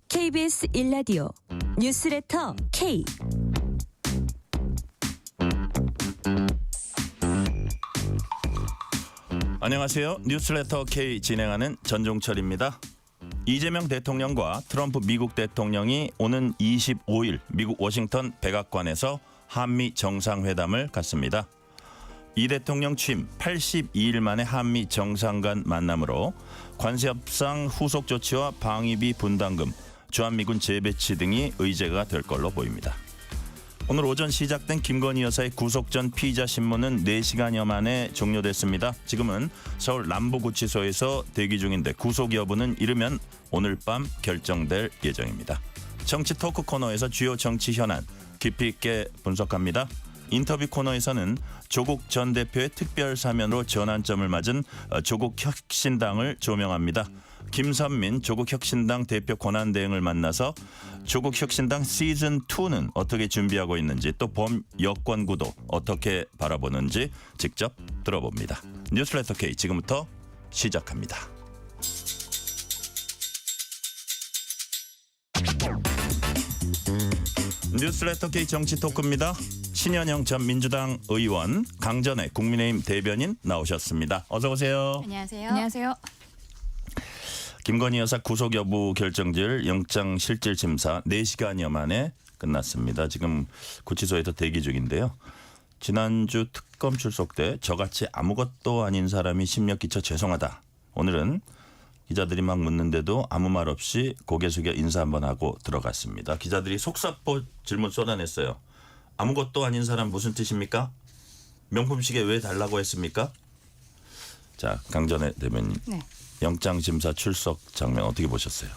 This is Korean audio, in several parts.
KBS 1라디오 뉴스레터 K. 안녕하세요. 뉴스레터 K 진행하는 전종철입니다. 이재명 대통령과 트럼프 미국 대통령이 오는 25일 미국 워싱턴 백악관에서 한미 정상회담을 갖습니다. 이 대통령 취임 82일 만에 한미 정상 간 만남으로 관세 협상 후속 조치와 방위비 분담금, 주한미군 재배치 등이 의제가 될 걸로 보입니다. 오늘 오전 시작된 김건희 여사의 구속 전 피의자 신문은 4시간여 만에 종료됐습니다. 지금은 서울 남부구치소에서 대기 중인데 구속 여부는 이르면 오늘 밤 결정될 예정입니다. 정치 토크 코너에서 주요 정치 현안 깊이 있게 분석합니다. 인터뷰 코너에서는 조국 전 대표의 특별 사면으로 전환점을 맞은 조국 혁신당을 조명합니다. 김선민 조국 혁신당 대표 권한대행을 만나서 조국 혁신당 시즌2는 어떻게 준비하고 있는지, 또 범 여권 구도 어떻게 바라보는지 직접 들어봅니다. 뉴스레터 K 지금부터 시작합니다. 뉴스레터 K 정치 토크입니다. 신현영 전 민주당 의원, 강전의 국민의힘 대변인 나오셨습니다. 어서 오세요. 안녕하세요. 안녕하세요. 김건희 여사 구속 여부 결정질 영장 실질 심사 4시간여 만에 끝났습니다. 지금 구치소에서 대기 중인데요. 지난주 특검 출석 때 저같이 아무것도 아닌 사람이 심력 끼쳐 죄송하다. 오늘은 기자들이 막 묻는데도 아무 말 없이 고개 숙여 인사 한번 하고 들어갔습니다. 기자들이 속사포 질문 쏟아냈어요. 아무것도 아닌 사람 무슨 뜻입니까? 명품시계 왜 달라고 했습니까? 자, 강전의 대변인. 네. 영장심사 출석 장면 어떻게 보셨어요?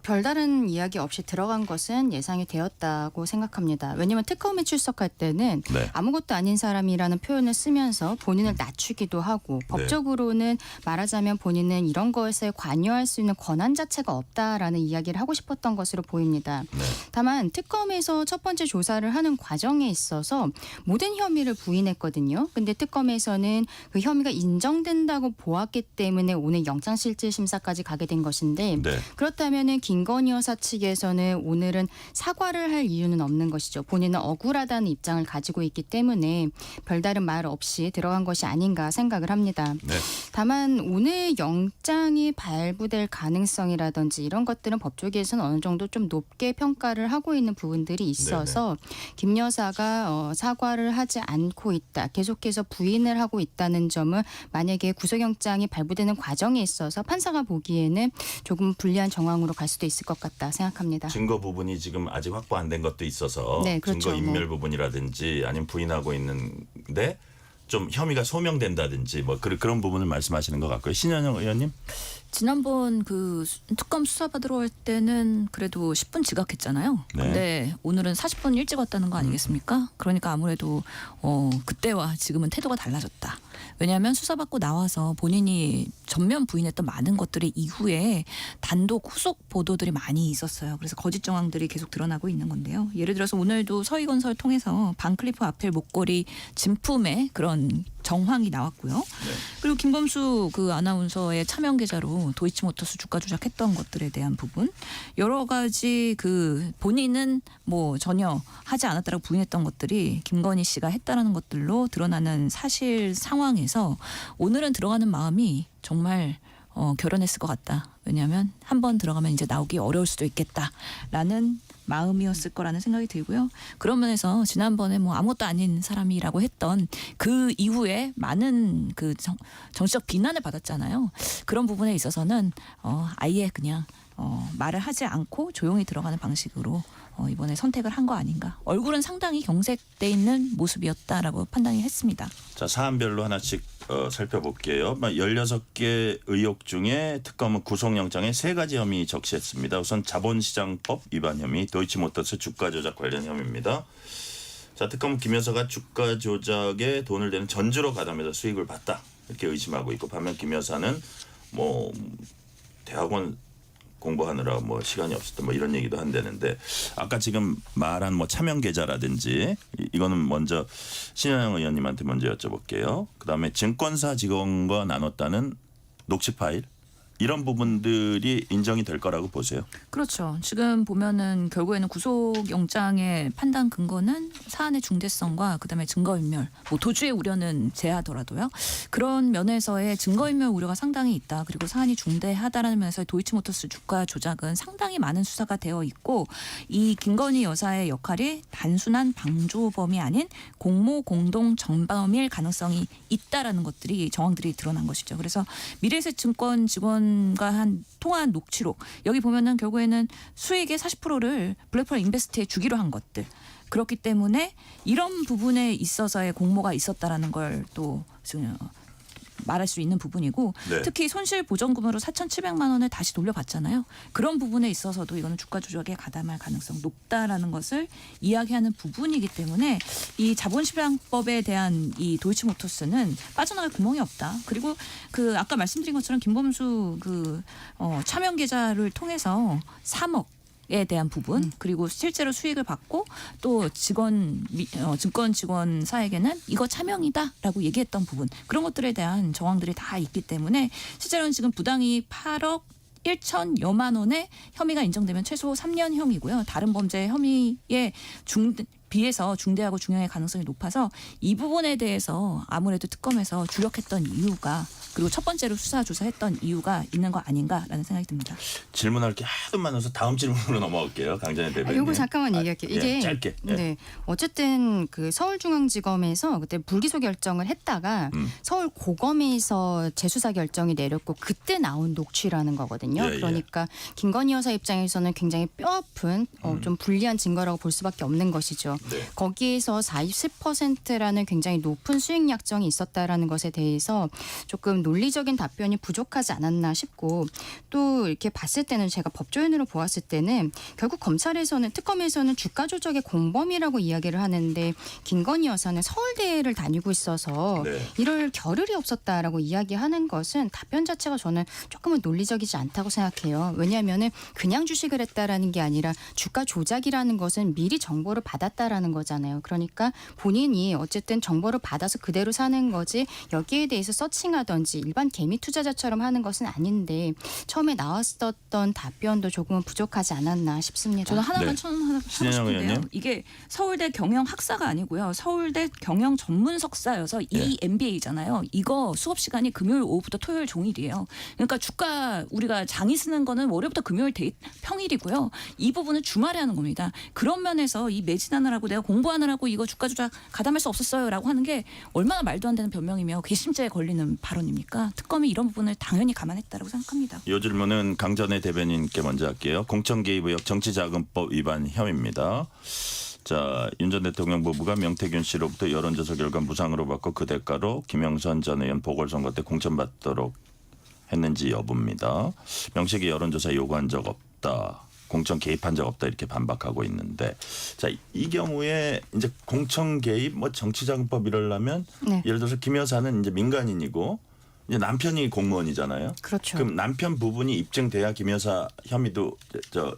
별다른 이야기 없이 들어간 것은 예상이 되었다고 생각합니다. 왜냐하면 특검에 출석할 때는 네. 아무것도 아닌 사람이라는 표현을 쓰면서 본인을 낮추기도 하고 법적으로는 말하자면 본인은 이런 것에 관여할 수 있는 권한 자체가 없다라는 이야기를 하고 싶었던 것으로 보입니다. 네. 다만 특검에서 첫 번째 조사를 하는 과정에 있어서 모든 혐의를 부인했거든요. 근데 특검에서는 그 혐의가 인정된다고 보았기 때문에 오늘 영장실질심사까지 가게 된 것인데 네. 그렇다면 김건희 여사 측에서는 오늘은 사과를 할 이유는 없는 것이죠. 본인은 억울하다는 입장을 가지고 있기 때문에 별다른 말 없이 들어간 것이 아닌가 생각을 합니다. 네. 다만 오늘 영장이 발부될 가능성이라든지 이런 것들은 법조계에서는 어느 정도 좀 높게 평가를 하고 있는 부분들이 있어서 김 여사가 사과를 하지 않고 있다. 계속해서 부인을 하고 있다는 점은 만약에 구속영장이 발부되는 과정에 있어서 판사가 보기에는 조금 불리한 정황으로 갈 수도 있을 것 같다 생각합니다. 증거 부분이 지금 아직 확보 안 된 것도 있어서 네, 그렇죠. 증거 인멸 부분이라든지 아니면 부인하고 있는데 좀 혐의가 소명된다든지 뭐 그런 부분을 말씀하시는 것 같고요. 신현영 의원님. 지난번 그 특검 수사 받으러 올 때는 그래도 10분 지각했잖아요. 네. 근데 오늘은 40분 일찍 왔다는 거 아니겠습니까? 그러니까 아무래도 그때와 지금은 태도가 달라졌다. 왜냐하면 수사받고 나와서 본인이 전면 부인했던 많은 것들이 이후에 단독 후속 보도들이 많이 있었어요. 그래서 거짓 정황들이 계속 드러나고 있는 건데요. 예를 들어서 오늘도 서희건설 통해서 반클리프 아펠 목걸이 진품의 그런 정황이 나왔고요. 네. 그리고 김범수 그 아나운서의 차명 계좌로 도이치모터스 주가 조작했던 것들에 대한 부분, 여러 가지 그 본인은 뭐 전혀 하지 않았다라고 부인했던 것들이 김건희 씨가 했다라는 것들로 드러나는 사실 상황에서 오늘은 들어가는 마음이 정말 결연했을 것 같다. 왜냐하면 한 번 들어가면 이제 나오기 어려울 수도 있겠다라는 마음이었을 거라는 생각이 들고요. 그런 면에서 지난번에 뭐 아무것도 아닌 사람이라고 했던 그 이후에 많은 그 정치적 비난을 받았잖아요. 그런 부분에 있어서는 아예 그냥 말을 하지 않고 조용히 들어가는 방식으로 이번에 선택을 한 거 아닌가. 얼굴은 상당히 경색돼 있는 모습이었다라고 판단이 했습니다. 자, 사안별로 하나씩 살펴볼게요. 16개 의혹 중에 특검은 구속영장에 3가지 혐의 적시했습니다. 우선 자본시장법 위반 혐의, 도이치모터스 주가 조작 관련 혐의입니다. 자, 특검은 김 여사가 주가 조작에 돈을 대는 전주로 가담해서 수익을 봤다 이렇게 의심하고 있고, 반면 김 여사는 뭐 대학원 공부하느라 뭐 시간이 없었다 뭐 이런 얘기도 한다는데 아까 지금 말한 뭐 차명 계좌라든지 이거는 먼저 신현영 의원님한테 먼저 여쭤볼게요. 그다음에 증권사 직원과 나눴다는 녹취 파일 이런 부분들이 인정이 될 거라고 보세요. 그렇죠. 지금 보면은 결국에는 구속영장의 판단 근거는 사안의 중대성과 그다음에 증거인멸, 뭐 도주의 우려는 제하더라도요. 그런 면에서의 증거인멸 우려가 상당히 있다. 그리고 사안이 중대하다라는 면에서의 도이치모터스 주가 조작은 상당히 많은 수사가 되어 있고 이 김건희 여사의 역할이 단순한 방조범이 아닌 공모 공동 전범일 가능성이 있다라는 것들이 정황들이 드러난 것이죠. 그래서 미래에셋증권 직원 과 한 통화한 녹취록 여기 보면은 결국에는 수익의 40%를 블랙펄 인베스트에 주기로 한 것들 그렇기 때문에 이런 부분에 있어서의 공모가 있었다라는 걸 또 말할 수 있는 부분이고 네. 특히 손실 보전금으로 4,700만 원을 다시 돌려받잖아요. 그런 부분에 있어서도 이거는 주가 조작에 가담할 가능성 높다라는 것을 이야기하는 부분이기 때문에 이 자본시장법에 대한 이 도이치모터스는 빠져나갈 구멍이 없다. 그리고 그 아까 말씀드린 것처럼 김범수 그 차명 계좌를 통해서 3억 에 대한 부분 그리고 실제로 수익을 받고 또 증권 직원사에게는 이거 차명이다라고 얘기했던 부분 그런 것들에 대한 정황들이 다 있기 때문에 실제로는 지금 부당이익 8억 1천여만 원의 혐의가 인정되면 최소 3년형이고요. 다른 범죄 혐의에 비해서 중대하고 중형의 가능성이 높아서 이 부분에 대해서 아무래도 특검에서 주력했던 이유가 그리고 첫 번째로 수사 조사했던 이유가 있는 거 아닌가라는 생각이 듭니다. 질문할 게 하도 많아서 다음 질문으로 넘어갈게요. 강전의 대변인. 요거 잠깐만 얘기할게요. 이게 짧게. 예. 네. 어쨌든 그 서울중앙지검에서 그때 불기소 결정을 했다가 서울고검에서 재수사 결정이 내렸고 그때 나온 녹취라는 거거든요. 예, 예. 그러니까 김건희 여사 입장에서는 굉장히 뼈아픈 좀 불리한 증거라고 볼 수밖에 없는 것이죠. 네. 거기에서 40%라는 굉장히 높은 수익 약정이 있었다라는 것에 대해서 조금 논리적인 답변이 부족하지 않았나 싶고 또 이렇게 봤을 때는 제가 법조인으로 보았을 때는 결국 검찰에서는 특검에서는 주가 조작의 공범이라고 이야기를 하는데 김건희 여사는 서울대를 다니고 있어서 네. 이럴 겨를이 없었다라고 이야기하는 것은 답변 자체가 저는 조금은 논리적이지 않다고 생각해요. 왜냐하면은 그냥 주식을 했다라는 게 아니라 주가 조작이라는 것은 미리 정보를 받았다라는 거잖아요. 그러니까 본인이 어쨌든 정보를 받아서 그대로 사는 거지 여기에 대해서 서칭하든지 일반 개미 투자자처럼 하는 것은 아닌데 처음에 나왔었던 답변도 조금은 부족하지 않았나 싶습니다. 저는 하나만 네. 하고 신현영 싶은데요. 의원님. 이게 서울대 경영 학사가 아니고요. 서울대 경영 전문 석사여서 이 MBA잖아요. 이거 수업 시간이 금요일 오후부터 토요일 종일이에요. 그러니까 주가 우리가 장이 쓰는 거는 월요일부터 금요일 평일이고요. 이 부분은 주말에 하는 겁니다. 그런 면에서 이 매진하느라고 내가 공부하느라고 이거 주가 조작 가담할 수 없었어요라고 하는 게 얼마나 말도 안 되는 변명이며 괘씸죄에 걸리는 발언입니까? 특검이 이런 부분을 당연히 감안했다고 생각합니다. 이 질문은 강전의 대변인께 먼저 할게요. 공천 개입 의혹 정치자금법 위반 혐의입니다. 자, 윤 전 대통령 부부가 명태균 씨로부터 여론조사 결과 무상으로 받고 그 대가로 김영선 전 의원 보궐선거 때 공천받도록 했는지 여부입니다. 명식이 여론조사 요구한 적 없다. 공천 개입한 적 없다 이렇게 반박하고 있는데 자, 이 경우에 이제 공천 개입 뭐 정치자금법 이러려면 네. 예를 들어서 김 여사는 이제 민간인이고 이제 남편이 공무원이잖아요. 그렇죠. 그럼 남편 부분이 입증돼야 김 여사 혐의도 저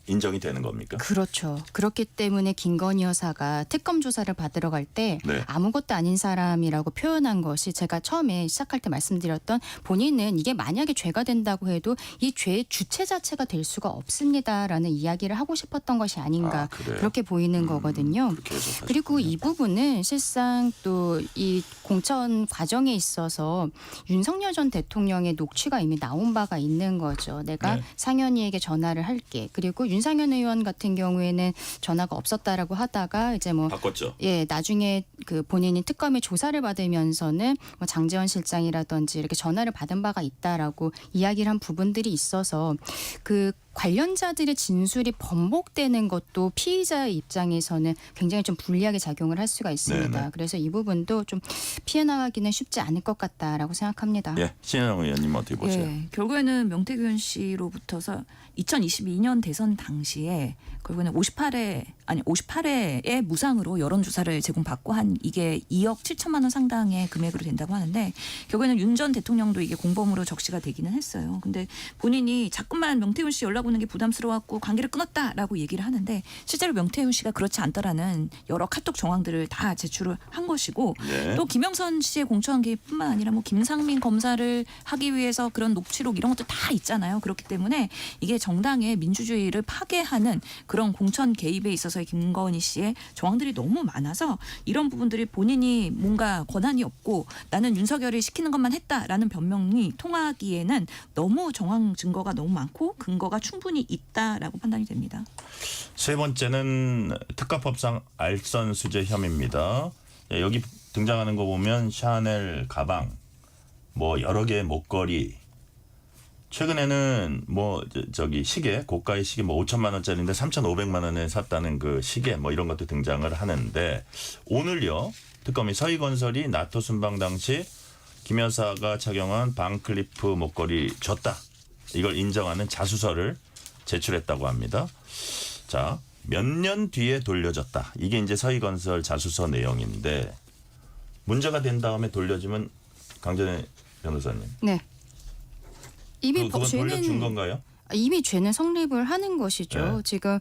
인정이 되는 겁니까? 그렇죠. 그렇기 때문에 김건희 여사가 특검 조사를 받으러 갈 때 네. 아무것도 아닌 사람이라고 표현한 것이 제가 처음에 시작할 때 말씀드렸던 본인은 이게 만약에 죄가 된다고 해도 이 죄의 주체 자체가 될 수가 없습니다라는 이야기를 하고 싶었던 것이 아닌가 아, 그래요? 그렇게 보이는 거거든요. 그렇게 해석하시군요. 그리고 이 부분은 실상 또 이 공천 과정에 있어서 윤석열 전 대통령의 녹취가 이미 나온 바가 있는 거죠. 내가 네. 상현이에게 전화를 할게. 그리고 윤상현 의원 같은 경우에는 전화가 없었다라고 하다가 이제 뭐 바꿨죠. 예, 나중에 그 본인이 특검의 조사를 받으면서는 뭐 장제원 실장이라든지 이렇게 전화를 받은 바가 있다라고 이야기를 한 부분들이 있어서 그 관련자들의 진술이 번복되는 것도 피의자 입장에서는 굉장히 좀 불리하게 작용을 할 수가 있습니다. 네네. 그래서 이 부분도 좀 피해 나가기는 쉽지 않을 것 같다라고 생각합니다. 예, 신현영 의원님 어떻게 보세요? 예, 결국에는 명태균 씨로부터서 2022년 대선 당시에 결국에는 58회 58회의 무상으로 여론조사를 제공받고 한 이게 2억 7천만 원 상당의 금액으로 된다고 하는데 결국에는 윤 전 대통령도 이게 공범으로 적시가 되기는 했어요. 근데 본인이 자꾸만 명태균 씨 연락 오는 게 부담스러웠고 관계를 끊었다라고 얘기를 하는데 실제로 명태균 씨가 그렇지 않다라는 여러 카톡 정황들을 다 제출을 한 것이고 네. 또 김영선 씨의 공천 개입뿐만 아니라 뭐 김상민 검사를 하기 위해서 그런 녹취록 이런 것도 다 있잖아요. 그렇기 때문에 이게 정당의 민주주의를 파괴하는 그런 공천 개입에 있어서의 김건희 씨의 정황들이 너무 많아서 이런 부분들이 본인이 뭔가 권한이 없고 나는 윤석열이 시키는 것만 했다라는 변명이 통하기에는 너무 정황 증거가 너무 많고 근거가 충분히 있다라고 판단이 됩니다. 세 번째는 특가법상 알선 수재 혐의입니다. 예, 여기 등장하는 거 보면 샤넬 가방, 뭐 여러 개의 목걸이, 최근에는 뭐 저기 시계, 고가의 시계 뭐 5천만 원짜리인데 3,500만 원에 샀다는 그 시계 뭐 이런 것도 등장을 하는데 오늘요 특검이 서희건설이 나토 순방 당시 김 여사가 착용한 반클리프 목걸이 줬다. 이걸 인정하는 자수서를 제출했다고 합니다. 자, 몇 년 뒤에 돌려줬다. 이게 이제 서희건설 자수서 내용인데 문제가 된 다음에 돌려주면 강전혜 변호사님. 네. 이미 그건 돌려준 건가요? 이미 죄는 성립을 하는 것이죠. 네. 지금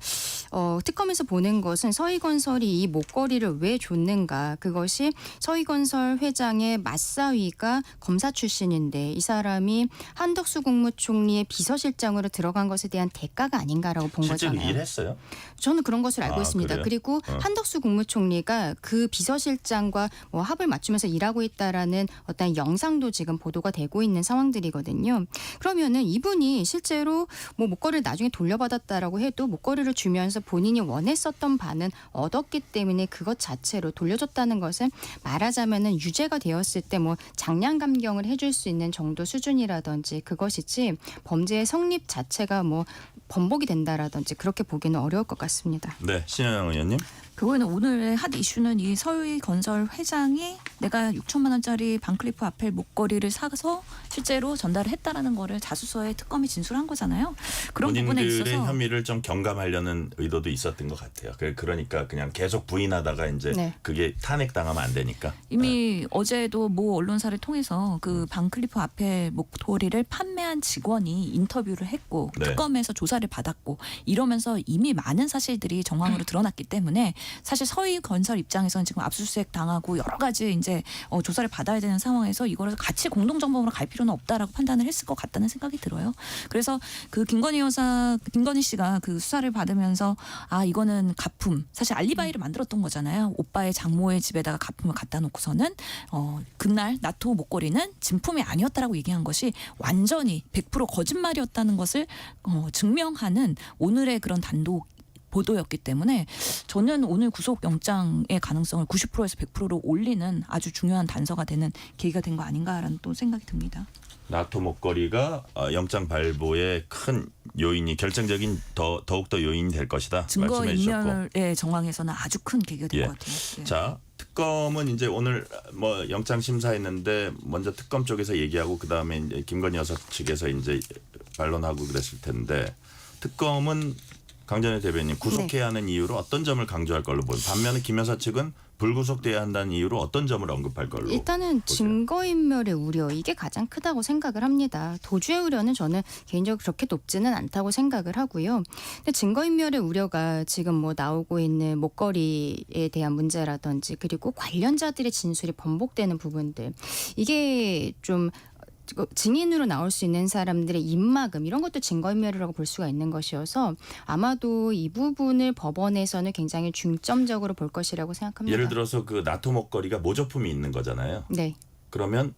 특검에서 보는 것은 서희건설이 이 목걸이를 왜 줬는가. 그것이 서희건설 회장의 맞사위가 검사 출신인데 이 사람이 한덕수 국무총리의 비서실장으로 들어간 것에 대한 대가가 아닌가라고 본 실제로 거잖아요. 일했어요? 저는 그런 것을 알고 있습니다. 그래요? 그리고 한덕수 국무총리가 그 비서실장과 뭐 합을 맞추면서 일하고 있다라는 어떤 영상도 지금 보도가 되고 있는 상황들이거든요. 그러면은 이분이 실제로 뭐 목걸이를 나중에 돌려받았다라고 해도 목걸이를 주면서 본인이 원했었던 바는 얻었기 때문에 그것 자체로 돌려줬다는 것은 말하자면은 유죄가 되었을 때 뭐 장량 감경을 해줄 수 있는 정도 수준이라든지 그것이지 범죄의 성립 자체가 뭐 번복이 된다라든지 그렇게 보기는 어려울 것 같습니다. 네, 신현영 의원님. 그거는 오늘의 핫 이슈는 이 서희건설 회장이 내가 6천만 원짜리 반클리프 아펠 목걸이를 사서 실제로 전달을 했다라는 거를 자수서에 특검이 진술한 거잖아요. 그런 부분에 본인들의 있어서 혐의를 좀 경감하려는 의도도 있었던 것 같아요. 그러니까 그냥 계속 부인하다가 이제 네. 그게 탄핵당하면 안 되니까. 이미 어제도 모 언론사를 통해서 그 반클리프 아펠 목도리를 판매한 직원이 인터뷰를 했고 네. 특검에서 조사를 받았고 이러면서 이미 많은 사실들이 정황으로 드러났기 때문에 사실 서희건설 입장에서는 지금 압수수색 당하고 여러 가지 이제 조사를 받아야 되는 상황에서 이거를 같이 공동정범으로 갈 필요는 없다라고 판단을 했을 것 같다는 생각이 들어요. 그래서 그 김건희 씨가 그 수사를 받으면서 아 이거는 가품 사실 알리바이를 만들었던 거잖아요. 오빠의 장모의 집에다가 가품을 갖다 놓고서는 그날 나토 목걸이는 진품이 아니었다라고 얘기한 것이 완전히 100% 거짓말이었다는 것을 증명하는 오늘의 그런 단독 보도였기 때문에 저는 오늘 구속영장의 가능성을 90%에서 100%로 올리는 아주 중요한 단서가 되는 계기가 된 거 아닌가라는 또 생각이 듭니다. 나토 목걸이가 영장 발부의 큰 요인이 결정적인 더욱더 요인이 될 것이다. 증거 말씀해 주셨고. 인멸의 정황에서는 아주 큰 계기가 된 예. 것 같아요. 예. 자, 특검은 이제 오늘 뭐 영장 심사했는데 먼저 특검 쪽에서 얘기하고 그다음에 이제 김건희 여사 측에서 이제 반론하고 그랬을 텐데 특검은 강전혜 대변인 구속해야 하는 이유로 어떤 점을 강조할 걸로 보여요. 반면에 김 여사 측은 불구속돼야 한다는 이유로 어떤 점을 언급할 걸로 일단은 보세요. 증거인멸의 우려 이게 가장 크다고 생각을 합니다. 도주의 우려는 저는 개인적으로 그렇게 높지는 않다고 생각을 하고요. 근데 증거인멸의 우려가 지금 뭐 나오고 있는 목걸이에 대한 문제라든지 그리고 관련자들의 진술이 번복되는 부분들 이게 좀 증인으로 나올 수 있는 사람들의 입막음 이런 것도 증거인멸이라고 볼 수가 있는 것이어서 아마도 이 부분을 법원에서는 굉장히 중점적으로 볼 것이라고 생각합니다. 예를 들어서 그 나토 목걸이가 모조품이 있는 거잖아요. 네. 그러면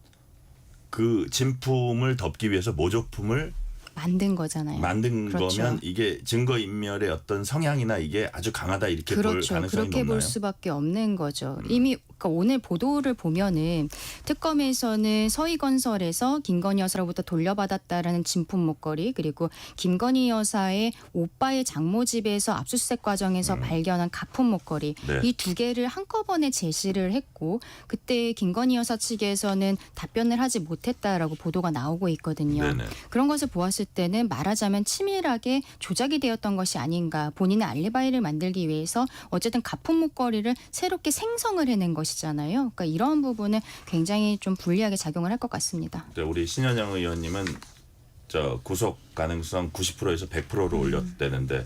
그 진품을 덮기 위해서 모조품을 만든 거잖아요. 만든 그렇죠. 거면 이게 증거인멸의 어떤 성향이나 이게 아주 강하다 이렇게 볼 그렇죠. 가능성이 그렇게 높나요? 볼 수밖에 없는 거죠. 이미 그러니까 오늘 보도를 보면은 특검에서는 서희건설에서 김건희 여사로부터 돌려받았다라는 진품 목걸이 그리고 김건희 여사의 오빠의 장모 집에서 압수수색 과정에서 발견한 가품 목걸이 네. 이 두 개를 한꺼번에 제시를 했고 그때 김건희 여사 측에서는 답변을 하지 못했다라고 보도가 나오고 있거든요. 네네. 그런 것을 보았을 때는 말하자면 치밀하게 조작이 되었던 것이 아닌가. 본인의 알리바이를 만들기 위해서 어쨌든 가품 목걸이를 새롭게 생성을 해낸 것이잖아요. 그러니까 이런 부분은 굉장히 좀 불리하게 작용을 할 것 같습니다. 우리 신현영 의원님은 저 구속 가능성 90%에서 100%로 올렸다는데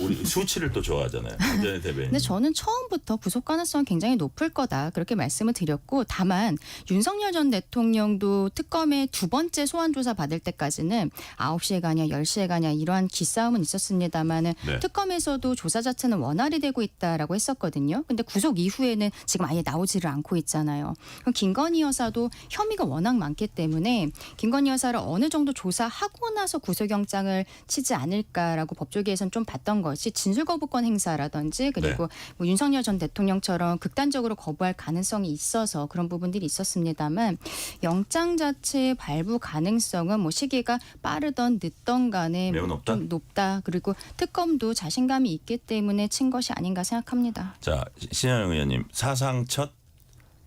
우리 수치를 또 좋아하잖아요. 안전의 대변인. 근데 저는 처음부터 구속 가능성이 굉장히 높을 거다 그렇게 말씀을 드렸고 다만 윤석열 전 대통령도 특검의 두 번째 소환 조사 받을 때까지는 9시에 가냐 10시에 가냐 이러한 기싸움은 있었습니다만은 네. 특검에서도 조사 자체는 원활히 되고 있다라고 했었거든요. 근데 구속 이후에는 지금 아예 나오지를 않고 있잖아요. 그럼 김건희 여사도 혐의가 워낙 많기 때문에 김건희 여사를 어느 정도 조사하고 나서 구속영장을 치지 않을까라고 법조계에서는 좀 봤던 것이 진술거부권 행사라든지 그리고 뭐 윤석열 전 대통령처럼 극단적으로 거부할 가능성이 있어서 그런 부분들이 있었습니다만 영장 자체의 발부 가능성은 뭐 시기가 빠르던 늦던 간에 매우 높다? 좀 높다. 그리고 특검도 자신감이 있기 때문에 친 것이 아닌가 생각합니다. 자, 신현영 의원님 사상 첫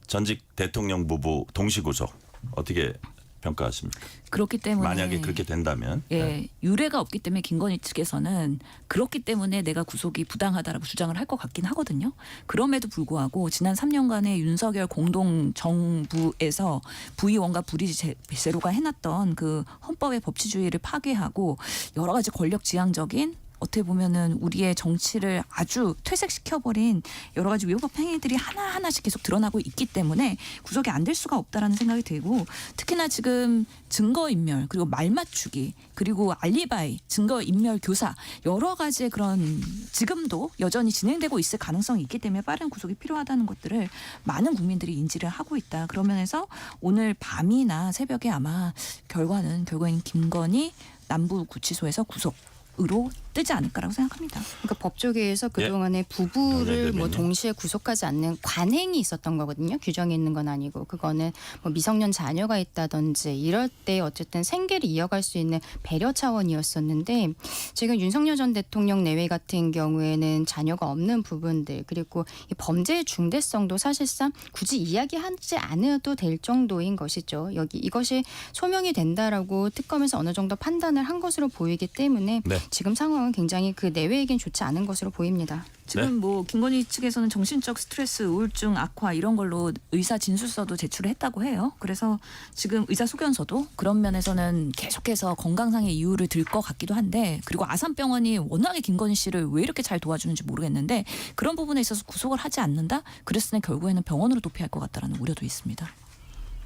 전직 대통령 부부 동시 구속 어떻게 평가하십니까? 그렇기 때문에 만약에 그렇게 된다면 예, 유례가 없기 때문에 김건희 측에서는 그렇기 때문에 내가 구속이 부당하다라고 주장을 할 것 같긴 하거든요. 그럼에도 불구하고 지난 3년간의 윤석열 공동 정부에서 부의원과 불이익 제로가 해놨던 그 헌법의 법치주의를 파괴하고 여러 가지 권력 지향적인 어떻게 보면은 우리의 정치를 아주 퇴색시켜버린 여러 가지 위법 행위들이 하나하나씩 계속 드러나고 있기 때문에 구속이 안 될 수가 없다라는 생각이 들고 특히나 지금 증거인멸 그리고 말맞추기 그리고 알리바이 증거인멸 교사 여러 가지의 그런 지금도 여전히 진행되고 있을 가능성이 있기 때문에 빠른 구속이 필요하다는 것들을 많은 국민들이 인지를 하고 있다. 그런 면에서 오늘 밤이나 새벽에 아마 결과는 김건희 남부구치소에서 구속으로 뜨지 않을까라고 생각합니다. 그러니까 법조계에서 그동안에 부부를 뭐 동시에 구속하지 않는 관행이 있었던 거거든요. 규정이 있는 건 아니고 그거는 뭐 미성년 자녀가 있다든지 이럴 때 어쨌든 생계를 이어갈 수 있는 배려 차원이었었는데 지금 윤석열 전 대통령 내외 같은 경우에는 자녀가 없는 부분들 그리고 이 범죄의 중대성도 사실상 굳이 이야기하지 않아도 될 정도인 것이죠. 이것이 소명이 된다라고 특검에서 어느 정도 판단을 한 것으로 보이기 때문에 네. 지금 상황은 굉장히 그 내외에겐 좋지 않은 것으로 보입니다. 지금 뭐 김건희 측에서는 정신적 스트레스, 우울증 악화 이런 걸로 의사 진술서도 제출을 했다고 해요. 그래서 지금 의사 소견서도 그런 면에서는 계속해서 건강상의 이유를 들 것 같기도 한데 그리고 아산병원이 워낙에 김건희 씨를 왜 이렇게 잘 도와주는지 모르겠는데 그런 부분에 있어서 구속을 하지 않는다? 그랬을 때 결국에는 병원으로 도피할 것 같다라는 우려도 있습니다.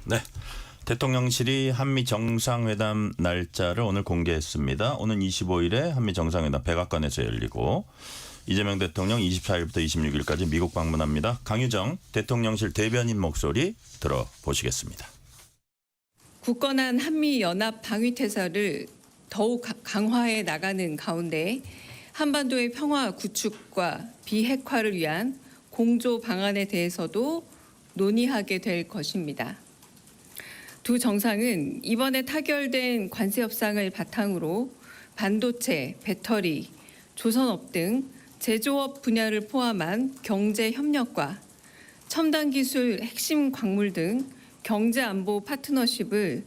네. 대통령실이 한미 정상회담 날짜를 오늘 공개했습니다. 오는 25일에 한미 정상회담 백악관에서 열리고 이재명 대통령 24일부터 26일까지 미국 방문합니다. 강유정 대통령실 대변인 목소리 들어보시겠습니다. 굳건한 한미연합 방위태세를 더욱 강화해 나가는 가운데 한반도의 평화 구축과 비핵화를 위한 공조 방안에 대해서도 논의하게 될 것입니다. 두 정상은 이번에 타결된 관세 협상을 바탕으로 반도체, 배터리, 조선업 등 제조업 분야를 포함한 경제 협력과 첨단 기술, 핵심 광물 등 경제 안보 파트너십을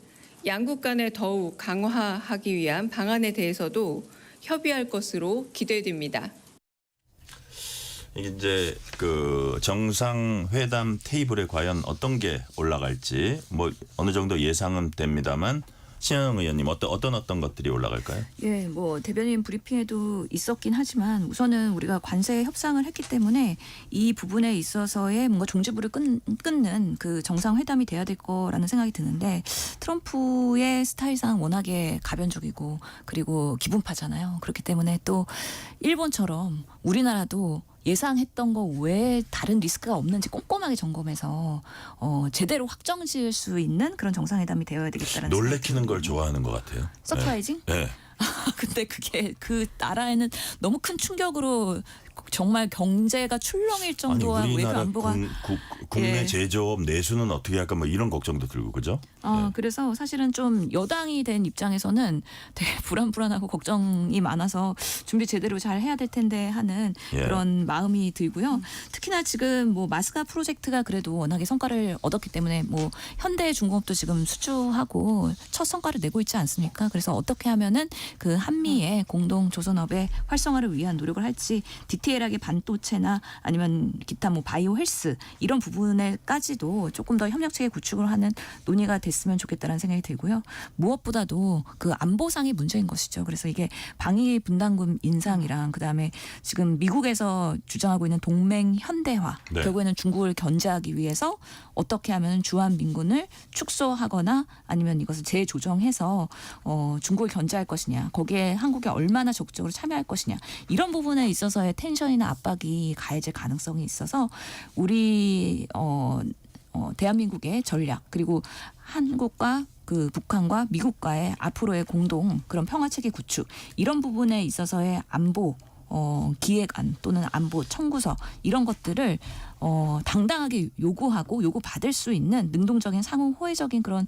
양국 간에 더욱 강화하기 위한 방안에 대해서도 협의할 것으로 기대됩니다. 이게 이제 그 정상회담 테이블에 과연 어떤 게 올라갈지 뭐 어느 정도 예상은 됩니다만 신현영 의원님 어떤 것들이 올라갈까요? 예, 뭐 대변인 브리핑에도 있었긴 하지만 우선은 우리가 관세 협상을 했기 때문에 이 부분에 있어서의 뭔가 종지부를 끊는 그 정상회담이 돼야 될 거라는 생각이 드는데 트럼프의 스타일상 워낙에 가변적이고 그리고 기분파잖아요. 그렇기 때문에 또 일본처럼 우리나라도 예상했던 거 외에 다른 리스크가 없는지 꼼꼼하게 점검해서 제대로 확정 지을 수 있는 그런 정상회담이 되어야 되겠다는 놀래키는 걸 좋아하는 것 같아요. 서프라이징? 네. 근데 그게 그 나라에는 너무 큰 충격으로 정말 경제가 출렁일 정도와 아니 외교 우리나라 안보가 국내 예. 제조업 내수는 어떻게 할까 뭐 이런 걱정도 들고 그죠? 그래서 사실은 좀 여당이 된 입장에서는 되게 불안불안하고 걱정이 많아서 준비 제대로 잘 해야 될 텐데 하는 예. 그런 마음이 들고요. 특히나 지금 뭐 마스가 프로젝트가 그래도 워낙에 성과를 얻었기 때문에 뭐 현대중공업도 지금 수주하고 첫 성과를 내고 있지 않습니까? 그래서 어떻게 하면은 그 한미의 공동 조선업의 활성화를 위한 노력을 할지 디테일하게 반도체나 아니면 기타 뭐 바이오 헬스 이런 부분에까지도 조금 더 협력체계 구축을 하는 논의가 됐으면 좋겠다는 생각이 들고요. 무엇보다도 그 안보상이 문제인 것이죠. 그래서 이게 방위 분담금 인상이랑 그다음에 지금 미국에서 주장하고 있는 동맹 현대화 네. 결국에는 중국을 견제하기 위해서 어떻게 하면 주한민군을 축소하거나 아니면 이것을 재조정해서 중국을 견제할 것이냐 거기에 한국이 얼마나 적극적으로 참여할 것이냐 이런 부분에 있어서의 텐션이나 압박이 가해질 가능성이 있어서 우리 대한민국의 전략 그리고 한국과 그 북한과 미국과의 앞으로의 공동 그런 평화체계 구축 이런 부분에 있어서의 안보 기획안 또는 안보 청구서 이런 것들을 당당하게 요구하고 요구받을 수 있는 능동적인 상호 호혜적인 그런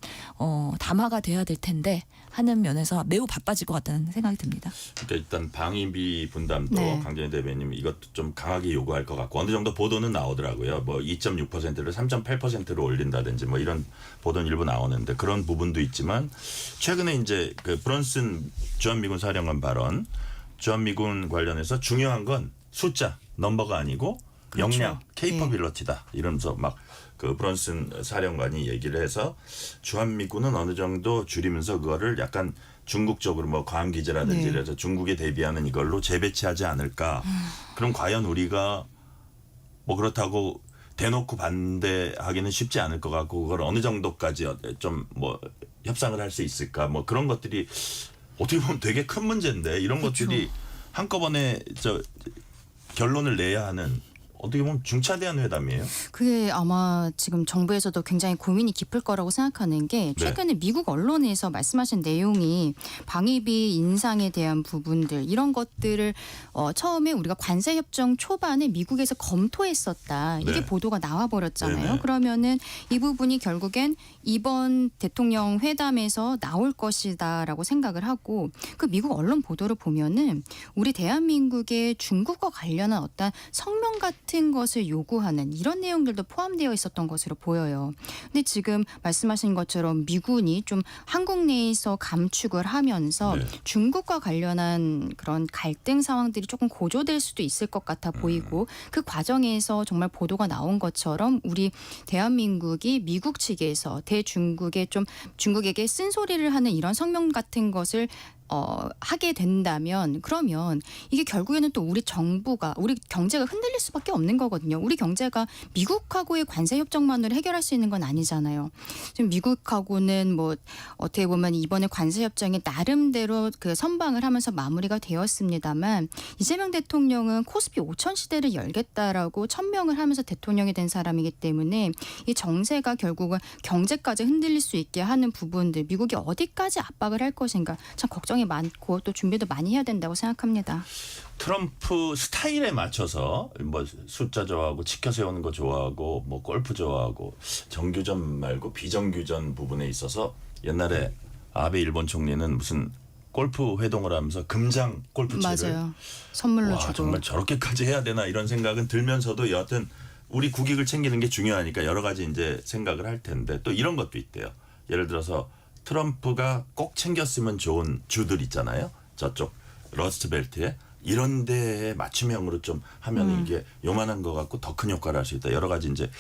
담화가 돼야 될 텐데 하는 면에서 매우 바빠질 것 같다는 생각이 듭니다. 그러니까 일단 방위비 분담도 네. 강정희 대변인 이것도 좀 강하게 요구할 것 같고 어느 정도 보도는 나오더라고요. 뭐 2.6%를 3.8%로 올린다든지 뭐 이런 보도는 일부 나오는데 그런 부분도 있지만 최근에 이제 그 브런슨 주한미군 사령관 발언 주한미군 관련해서 중요한 건 숫자 넘버가 아니고 그렇죠. 역량 케이퍼빌러티다 이러면서 막 그 브런슨 사령관이 얘기를 해서 주한미군은 어느 정도 줄이면서 그거를 약간 중국적으로 뭐 과학기제라든지 네. 이래서 중국에 대비하는 이걸로 재배치하지 않을까. 그럼 과연 우리가 뭐 그렇다고 대놓고 반대하기는 쉽지 않을 것 같고 그걸 어느 정도까지 좀 뭐 협상을 할 수 있을까 뭐 그런 것들이 어떻게 보면 되게 큰 문제인데 이런 그렇죠. 것들이 한꺼번에 결론을 내야 하는 어떻게 보면 중차대한 회담이에요. 그게 아마 지금 정부에서도 굉장히 고민이 깊을 거라고 생각하는 게 최근에 미국 언론에서 말씀하신 내용이 방위비 인상에 대한 부분들 이런 것들을 처음에 우리가 관세협정 초반에 미국에서 검토했었다. 이게 네. 보도가 나와버렸잖아요. 네네. 그러면은 이 부분이 결국엔 이번 대통령 회담에서 나올 것이다라고 생각을 하고 그 미국 언론 보도를 보면은 우리 대한민국의 중국과 관련한 어떤 성명 같은 것을 요구하는 이런 내용들도 포함되어 있었던 것으로 보여요. 근데 지금 말씀하신 것처럼 미군이 좀 한국 내에서 감축을 하면서 네. 중국과 관련한 그런 갈등 상황들이 조금 고조될 수도 있을 것 같아 보이고 그 과정에서 정말 보도가 나온 것처럼 우리 대한민국이 미국 측에서 대중국에 좀 중국에게 쓴소리를 하는 이런 성명 같은 것을 하게 된다면 그러면 이게 결국에는 또 우리 정부가 우리 경제가 흔들릴 수밖에 없는 거거든요. 우리 경제가 미국하고의 관세 협정만으로 해결할 수 있는 건 아니잖아요. 지금 미국하고는 뭐 어떻게 보면 이번에 관세 협정이 나름대로 그 선방을 하면서 마무리가 되었습니다만 이재명 대통령은 코스피 5천 시대를 열겠다라고 천명을 하면서 대통령이 된 사람이기 때문에 이 정세가 결국은 경제까지 흔들릴 수 있게 하는 부분들 미국이 어디까지 압박을 할 것인가 참 걱정이 많고 또 준비도 많이 해야 된다고 생각합니다. 트럼프 스타일에 맞춰서 뭐 숫자 좋아하고 지켜 세우는 거 좋아하고 뭐 골프 좋아하고 정규전 말고 비정규전 부분에 있어서 옛날에 아베 일본 총리는 무슨 골프 회동을 하면서 금장 골프채를 맞아요. 선물로 와, 주고. 정말 저렇게까지 해야 되나 이런 생각은 들면서도 여하튼 우리 국익을 챙기는 게 중요하니까 여러 가지 이제 생각을 할 텐데 또 이런 것도 있대요. 예를 들어서 트럼프가 꼭 챙겼으면 좋은 주들 있잖아요. 저쪽 러스트벨트에 이런 데에 맞춤형으로 좀 하면 이게 요만한 거 갖고 더 큰 효과를 할 수 있다. 여러 가지 이제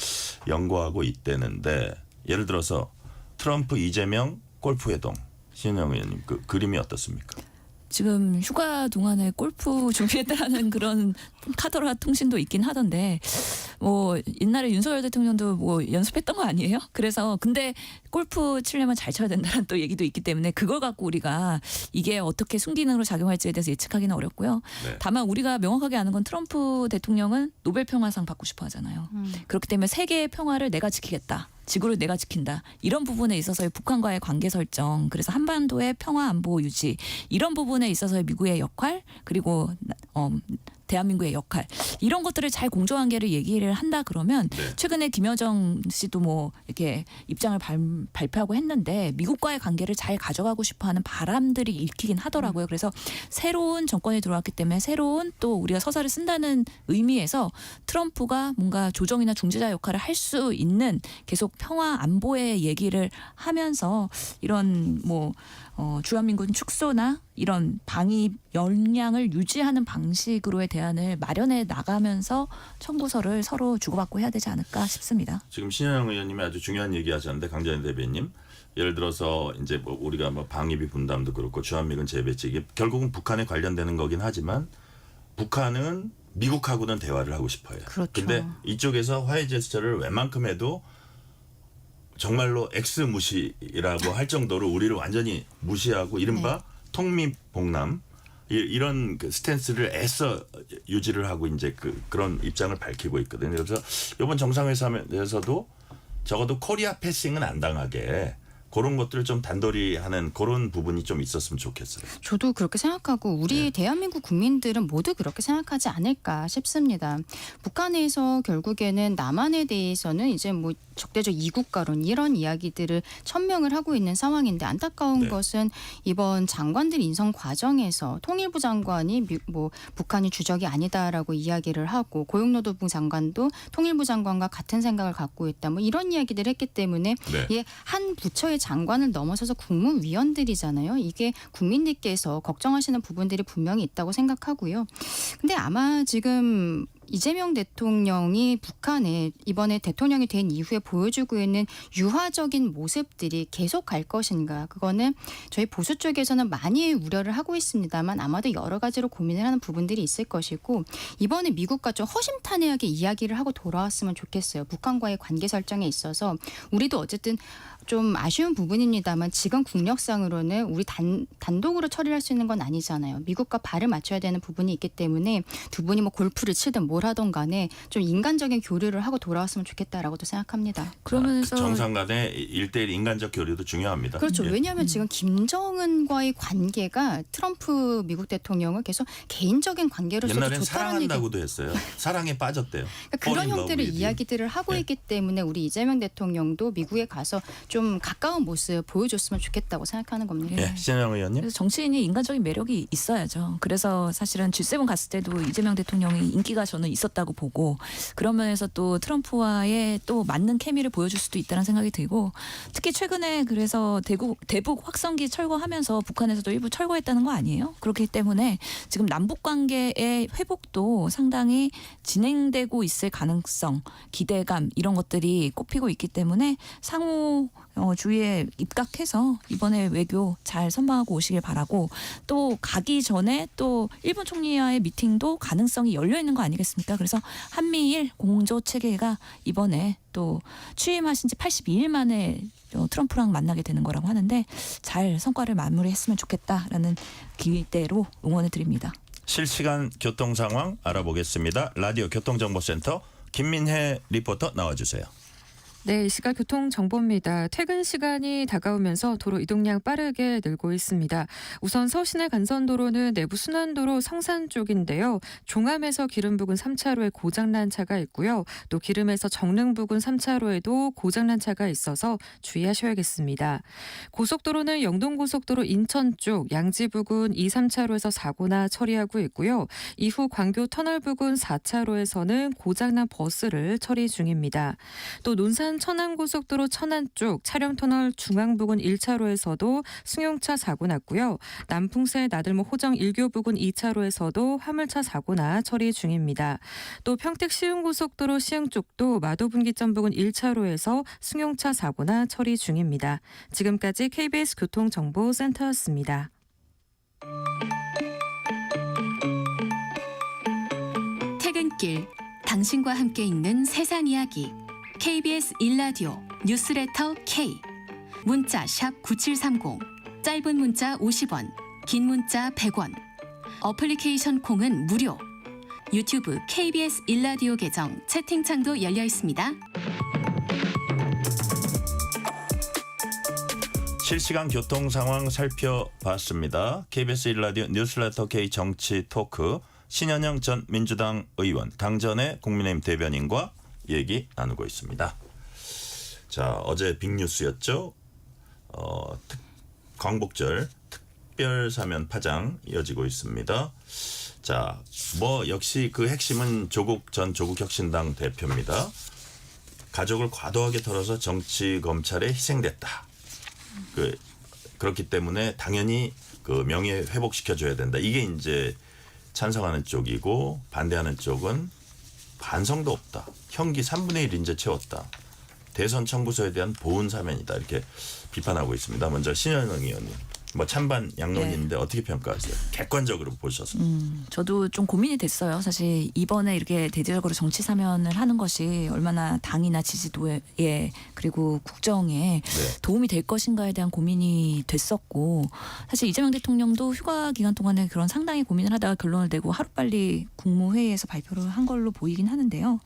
연구하고 있다는데 예를 들어서 트럼프 이재명 골프 회동 신영 의원님 그 그림이 어떻습니까? 지금 휴가 동안에 골프 준비했다라는 그런 카더라 통신도 있긴 하던데 뭐 옛날에 윤석열 대통령도 뭐 연습했던 거 아니에요? 그래서 근데 골프 치려면 잘 쳐야 된다는 또 얘기도 있기 때문에 그걸 갖고 우리가 이게 어떻게 순기능으로 작용할지에 대해서 예측하기는 어렵고요. 네. 다만 우리가 명확하게 아는 건 트럼프 대통령은 노벨 평화상 받고 싶어 하잖아요. 그렇기 때문에 세계의 평화를 내가 지키겠다. 지구를 내가 지킨다. 이런 부분에 있어서의 북한과의 관계 설정, 그래서 한반도의 평화 안보 유지 이런 부분에 있어서의 미국의 역할 그리고 대한민국의 역할 이런 것들을 잘 공정관계를 얘기를 한다 그러면 네. 최근에 김여정 씨도 뭐 이렇게 입장을 발표하고 했는데 미국과의 관계를 잘 가져가고 싶어하는 바람들이 읽히긴 하더라고요. 그래서 새로운 정권이 들어왔기 때문에 새로운 또 우리가 서사를 쓴다는 의미에서 트럼프가 뭔가 조정이나 중재자 역할을 할 수 있는 계속 평화 안보의 얘기를 하면서 이런 뭐 주한민군 축소나 이런 방위 역량을 유지하는 방식으로의 대안을 마련해 나가면서 청구서를 서로 주고받고 해야 되지 않을까 싶습니다. 지금 신현영 의원님이 아주 중요한 얘기하셨는데 강자연 대변인 예를 들어서 이제 뭐 우리가 뭐 방위비 분담도 그렇고 주한미군 재배치 이게 결국은 북한에 관련되는 거긴 하지만 북한은 미국하고는 대화를 하고 싶어요. 그렇죠. 근데 이쪽에서 화해 제스처를 웬만큼 해도 정말로 X 무시라고 할 정도로 우리를 완전히 무시하고 이른바 통미봉남 이런 그 스탠스를 애써 유지를 하고 이제 그런 입장을 밝히고 있거든요. 그래서 이번 정상회담에서도 적어도 코리아 패싱은 안 당하게 그런 것들을 좀 단돌이 하는 그런 부분이 좀 있었으면 좋겠어요. 저도 그렇게 생각하고 우리 대한민국 국민들은 모두 그렇게 생각하지 않을까 싶습니다. 북한에서 결국에는 남한에 대해서는 이제 뭐 적대적 이국가론 이런 이야기들을 천명을 하고 있는 상황인데 안타까운 네. 것은 이번 장관들 인선 과정에서 통일부 장관이 뭐 북한이 주적이 아니다라고 이야기를 하고 고용노동부 장관도 통일부 장관과 같은 생각을 갖고 있다. 뭐 이런 이야기들을 했기 때문에 네. 한 부처의 장관을 넘어서서 국무위원들이잖아요. 이게 국민들께서 걱정하시는 부분들이 분명히 있다고 생각하고요. 근데 아마 지금 이재명 대통령이 북한에 이번에 대통령이 된 이후에 보여주고 있는 유화적인 모습들이 계속 갈 것인가. 그거는 저희 보수 쪽에서는 많이 우려를 하고 있습니다만 아마도 여러 가지로 고민을 하는 부분들이 있을 것이고 이번에 미국과 좀 허심탄회하게 이야기를 하고 돌아왔으면 좋겠어요. 북한과의 관계 설정에 있어서 우리도 어쨌든 좀 아쉬운 부분입니다만 지금 국력상으로는 우리 단독으로 처리할 수 있는 건 아니잖아요. 미국과 발을 맞춰야 되는 부분이 있기 때문에 두 분이 뭐 골프를 치든 뭘 하던 간에 좀 인간적인 교류를 하고 돌아왔으면 좋겠다라고도 생각합니다. 그러면서 정상 간의 1대1 인간적 교류도 중요합니다. 그렇죠. 예. 왜냐하면 지금 김정은과의 관계가 트럼프 미국 대통령을 계속 개인적인 관계로서 옛날엔 좋다는 얘기. 사랑한다고도 했어요. 사랑에 빠졌대요. 그러니까 그런 Fall in love 형태의 with you. 이야기들을 하고 네. 있기 때문에 우리 이재명 대통령도 미국에 가서 좀 가까운 모습 보여줬으면 좋겠다고 생각하는 겁니다. 예, 신현영 의원님. 그래서 정치인이 인간적인 매력이 있어야죠. 그래서 사실은 G7 갔을 때도 이재명 대통령이 인기가 저는 있었다고 보고 그런 면에서 또 트럼프와의 또 맞는 케미를 보여줄 수도 있다는 생각이 들고 특히 최근에 그래서 대북 확성기 철거하면서 북한에서도 일부 철거했다는 거 아니에요? 그렇기 때문에 지금 남북 관계의 회복도 상당히 진행되고 있을 가능성, 기대감 이런 것들이 꼽히고 있기 때문에 상호 주의에 입각해서 이번에 외교 잘 선방하고 오시길 바라고 또 가기 전에 또 일본 총리와의 미팅도 가능성이 열려 있는 거 아니겠습니까? 그래서 한미일 공조 체계가 이번에 또 취임하신 지 82일 만에 트럼프랑 만나게 되는 거라고 하는데 잘 성과를 마무리했으면 좋겠다라는 기대로 응원을 드립니다. 실시간 교통 상황 알아보겠습니다. 라디오 교통정보센터 김민혜 리포터 나와주세요. 네, 이 시각 교통정보입니다. 퇴근 시간이 다가오면서 도로 이동량 빠르게 늘고 있습니다. 우선 서울시내 간선도로는 내부 순환도로 성산 쪽인데요. 종암에서 기름 부근 3차로에 고장난 차가 있고요. 또 기름에서 정릉 부근 3차로에도 고장난 차가 있어서 주의하셔야겠습니다. 고속도로는 영동고속도로 인천 쪽 양지 부근 2, 3차로에서 사고나 처리하고 있고요. 이후 광교 터널 부근 4차로에서는 고장난 버스를 처리 중입니다. 또 논산 천안고속도로 천안 쪽 차량터널 중앙 부근 1차로에서도 승용차 사고 났고요. 남풍새 나들목 호정 1교 부근 2차로에서도 화물차 사고나 처리 중입니다. 또 평택 시흥고속도로 시흥 쪽도 마도분기점 부근 1차로에서 승용차 사고나 처리 중입니다. 지금까지 KBS 교통정보센터였습니다. 퇴근길 당신과 함께 읽는 세상 이야기 KBS 1라디오 뉴스레터 K 문자 샵 9730 짧은 문자 50원 긴 문자 100원 어플리케이션 콩은 무료 유튜브 KBS 1라디오 계정 채팅창도 열려 있습니다. 실시간 교통 상황 살펴봤습니다. KBS 1라디오 뉴스레터 K 정치 토크 신현영 전 민주당 의원, 당전의 국민의힘 대변인과 얘기 나누고 있습니다. 자, 어제 빅뉴스였죠. 광복절 특별 사면 파장 이어지고 있습니다. 자, 뭐 역시 그 핵심은 조국 전 조국혁신당 대표입니다. 가족을 과도하게 털어서 정치 검찰에 희생됐다. 그렇기 때문에 당연히 그 명예 회복시켜줘야 된다. 이게 이제 찬성하는 쪽이고 반대하는 쪽은 반성도 없다. 형기 3분의 1 이제 채웠다. 대선 청구서에 대한 보훈 사면이다. 이렇게 비판하고 있습니다. 먼저 신현영 의원님. 뭐 찬반 양론인데 어떻게 평가하세요? 객관적으로 보셔서. 저도 좀 고민이 됐어요. 사실 이번에 이렇게 대대적으로 정치 사면을 하는 것이 얼마나 당이나 지지도에 그리고 국정에 도움이 될 것인가에 대한 고민이 됐었고, 사실 이재명 대통령도 휴가 기간 동안에 그런 상당히 고민을 하다가 결론을 내고 하루빨리 국무회의에서 발표를 한 걸로 보이긴 하는데요.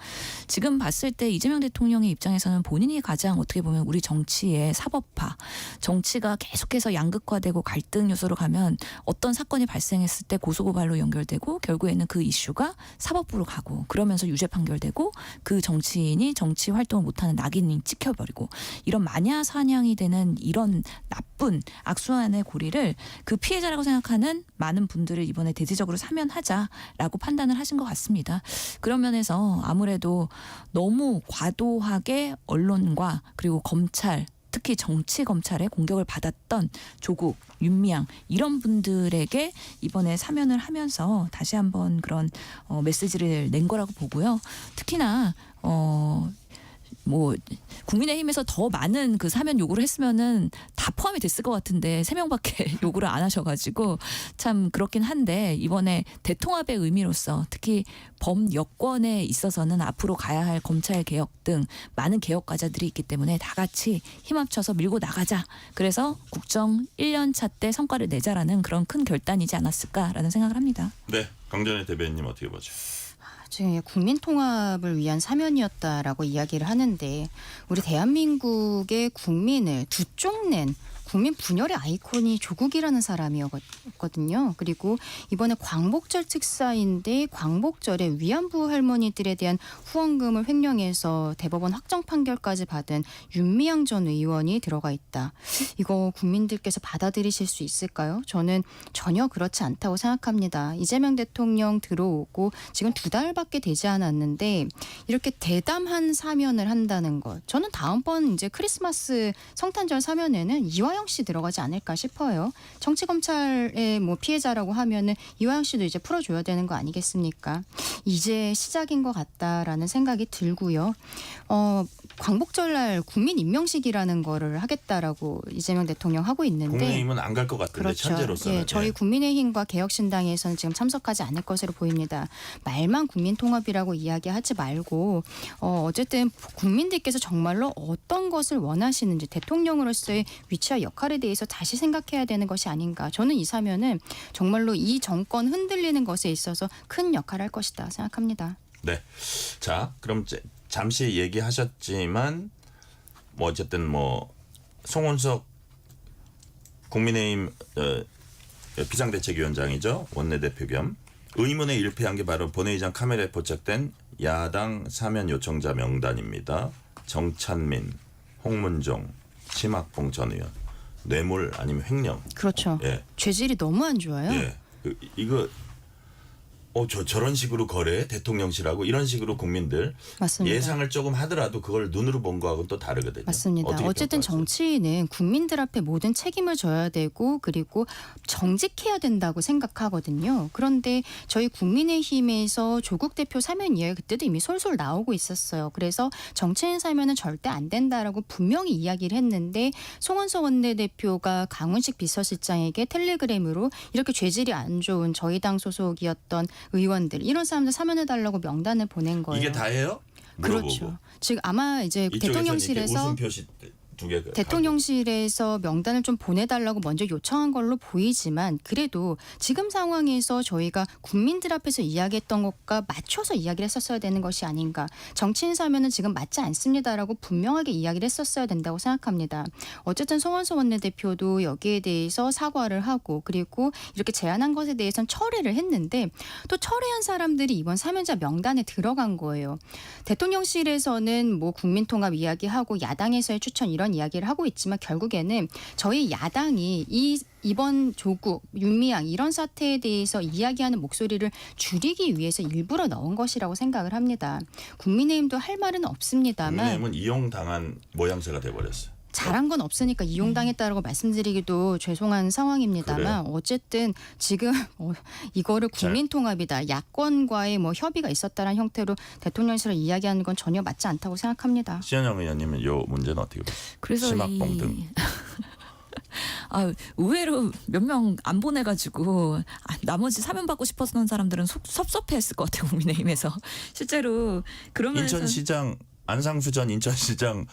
지금 봤을 때 이재명 대통령의 입장에서는 본인이 가장 어떻게 보면 우리 정치의 사법화, 정치가 계속해서 양극화되고 갈등 요소로 가면 어떤 사건이 발생했을 때 고소고발로 연결되고 결국에는 그 이슈가 사법부로 가고 그러면서 유죄 판결되고 그 정치인이 정치 활동을 못하는 낙인이 찍혀버리고 이런 마냐사냥이 되는 이런 나쁜 악순환의 고리를 그 피해자라고 생각하는 많은 분들을 이번에 대대적으로 사면하자라고 판단을 하신 것 같습니다. 그런 면에서 아무래도 너무 과도하게 언론과 그리고 검찰 특히 정치 검찰의 공격을 받았던 조국, 윤미향 이런 분들에게 이번에 사면을 하면서 다시 한번 그런 메시지를 낸 거라고 보고요. 특히나 뭐 국민의힘에서 더 많은 그 사면 요구를 했으면은 다 포함이 됐을 것 같은데 3명밖에 요구를 안 하셔가지고 참 그렇긴 한데 이번에 대통합의 의미로서 특히 범여권에 있어서는 앞으로 가야 할 검찰 개혁 등 많은 개혁 과제들이 있기 때문에 다 같이 힘합쳐서 밀고 나가자. 그래서 국정 1년 차 때 성과를 내자라는 그런 큰 결단이지 않았을까라는 생각을 합니다. 네, 강전의 대변인님 어떻게 보죠? 지금 국민 통합을 위한 사면이었다라고 이야기를 하는데 우리 대한민국의 국민을 두 쪽 낸 국민 분열의 아이콘이 조국이라는 사람이었거든요. 그리고 이번에 광복절 특사인데 광복절에 위안부 할머니들에 대한 후원금을 횡령해서 대법원 확정 판결까지 받은 윤미향 전 의원이 들어가 있다. 이거 국민들께서 받아들이실 수 있을까요? 저는 전혀 그렇지 않다고 생각합니다. 이재명 대통령 들어오고 지금 2달밖에 되지 않았는데 이렇게 대담한 사면을 한다는 것. 저는 다음번 이제 크리스마스 성탄절 사면에는 이화영 씨 들어가지 않을까 싶어요. 정치 검찰의 뭐 피해자라고 하면은 이화영 씨도 이제 풀어줘야 되는 거 아니겠습니까? 이제 시작인 것 같다라는 생각이 들고요. 광복절날 국민 임명식이라는 거를 하겠다라고 이재명 대통령 하고 있는데 국민의힘은 안 갈 것 같은데 그렇죠. 현재로서는. 예, 저희 국민의힘과 개혁신당에서는 지금 참석하지 않을 것으로 보입니다. 말만 국민통합이라고 이야기하지 말고 어쨌든 국민들께서 정말로 어떤 것을 원하시는지 대통령으로서의 위치와 역할에 대해서 다시 생각해야 되는 것이 아닌가. 저는 이 사면은 정말로 이 정권 흔들리는 것에 있어서 큰 역할을 할 것이다 생각합니다. 네. 자, 그럼 잠시 얘기하셨지만 뭐 어쨌든 뭐 송원석 국민의힘 비상대책위원장이죠. 원내대표 겸 의문에 일패한 게 바로 본회의장 카메라에 포착된 야당 사면 요청자 명단입니다. 정찬민, 홍문종, 심학봉 전 의원. 뇌물 아니면 횡령. 그렇죠. 예. 죄질이 너무 안 좋아요. 예. 이거 저런 식으로 거래 대통령실하고 이런 식으로 국민들 맞습니다. 예상을 조금 하더라도 그걸 눈으로 본 거하고는 또 다르거든요. 맞습니다. 어쨌든 정치인은 국민들 앞에 모든 책임을 져야 되고 그리고 정직해야 된다고 생각하거든요. 그런데 저희 국민의힘에서 조국 대표 사면 이야기 그때도 이미 솔솔 나오고 있었어요. 그래서 정치인 사면은 절대 안 된다라고 분명히 이야기를 했는데 송원석 원내대표가 강훈식 비서실장에게 텔레그램으로 이렇게 죄질이 안 좋은 저희 당 소속이었던 의원들 이런 사람들 사면해달라고 명단을 보낸 거예요. 이게 다예요? 물어보고. 그렇죠. 지금 아마 이제 이쪽에서는 대통령실에서 웃음 표시 두 개. 대통령실에서 명단을 좀 보내달라고 먼저 요청한 걸로 보이지만 그래도 지금 상황에서 저희가 국민들 앞에서 이야기했던 것과 맞춰서 이야기를 했었어야 되는 것이 아닌가. 정치인 사면은 지금 맞지 않습니다라고 분명하게 이야기를 했었어야 된다고 생각합니다. 어쨌든 송원석 원내대표도 여기에 대해서 사과를 하고 그리고 이렇게 제안한 것에 대해서는 철회를 했는데 또 철회한 사람들이 이번 사면자 명단에 들어간 거예요. 대통령실에서는 뭐 국민통합 이야기하고 야당에서의 추천 이런 이야기를 하고 있지만 결국에는 저희 야당이 이번 조국, 윤미향 이런 사태에 대해서 이야기하는 목소리를 줄이기 위해서 일부러 넣은 것이라고 생각을 합니다. 국민의힘도 할 말은 없습니다만 국민의힘은 이용당한 모양새가 돼버렸어요. 잘한 건 없으니까 이용당했다라고 말씀드리기도 죄송한 상황입니다만 그래요? 어쨌든 지금 이거를 국민통합이다. 야권과의 뭐 협의가 있었다는 형태로 대통령실을 이야기하는 건 전혀 맞지 않다고 생각합니다. 신현영 의원님은 이 문제는 어떻게 보세요? 그래서 심학봉 등. 의외로 몇 명 안 보내가지고 나머지 사면 받고 싶었던 사람들은 섭섭해했을 것 같아요. 국민의힘에서 실제로 그러면서 인천시장 안상수 전 인천시장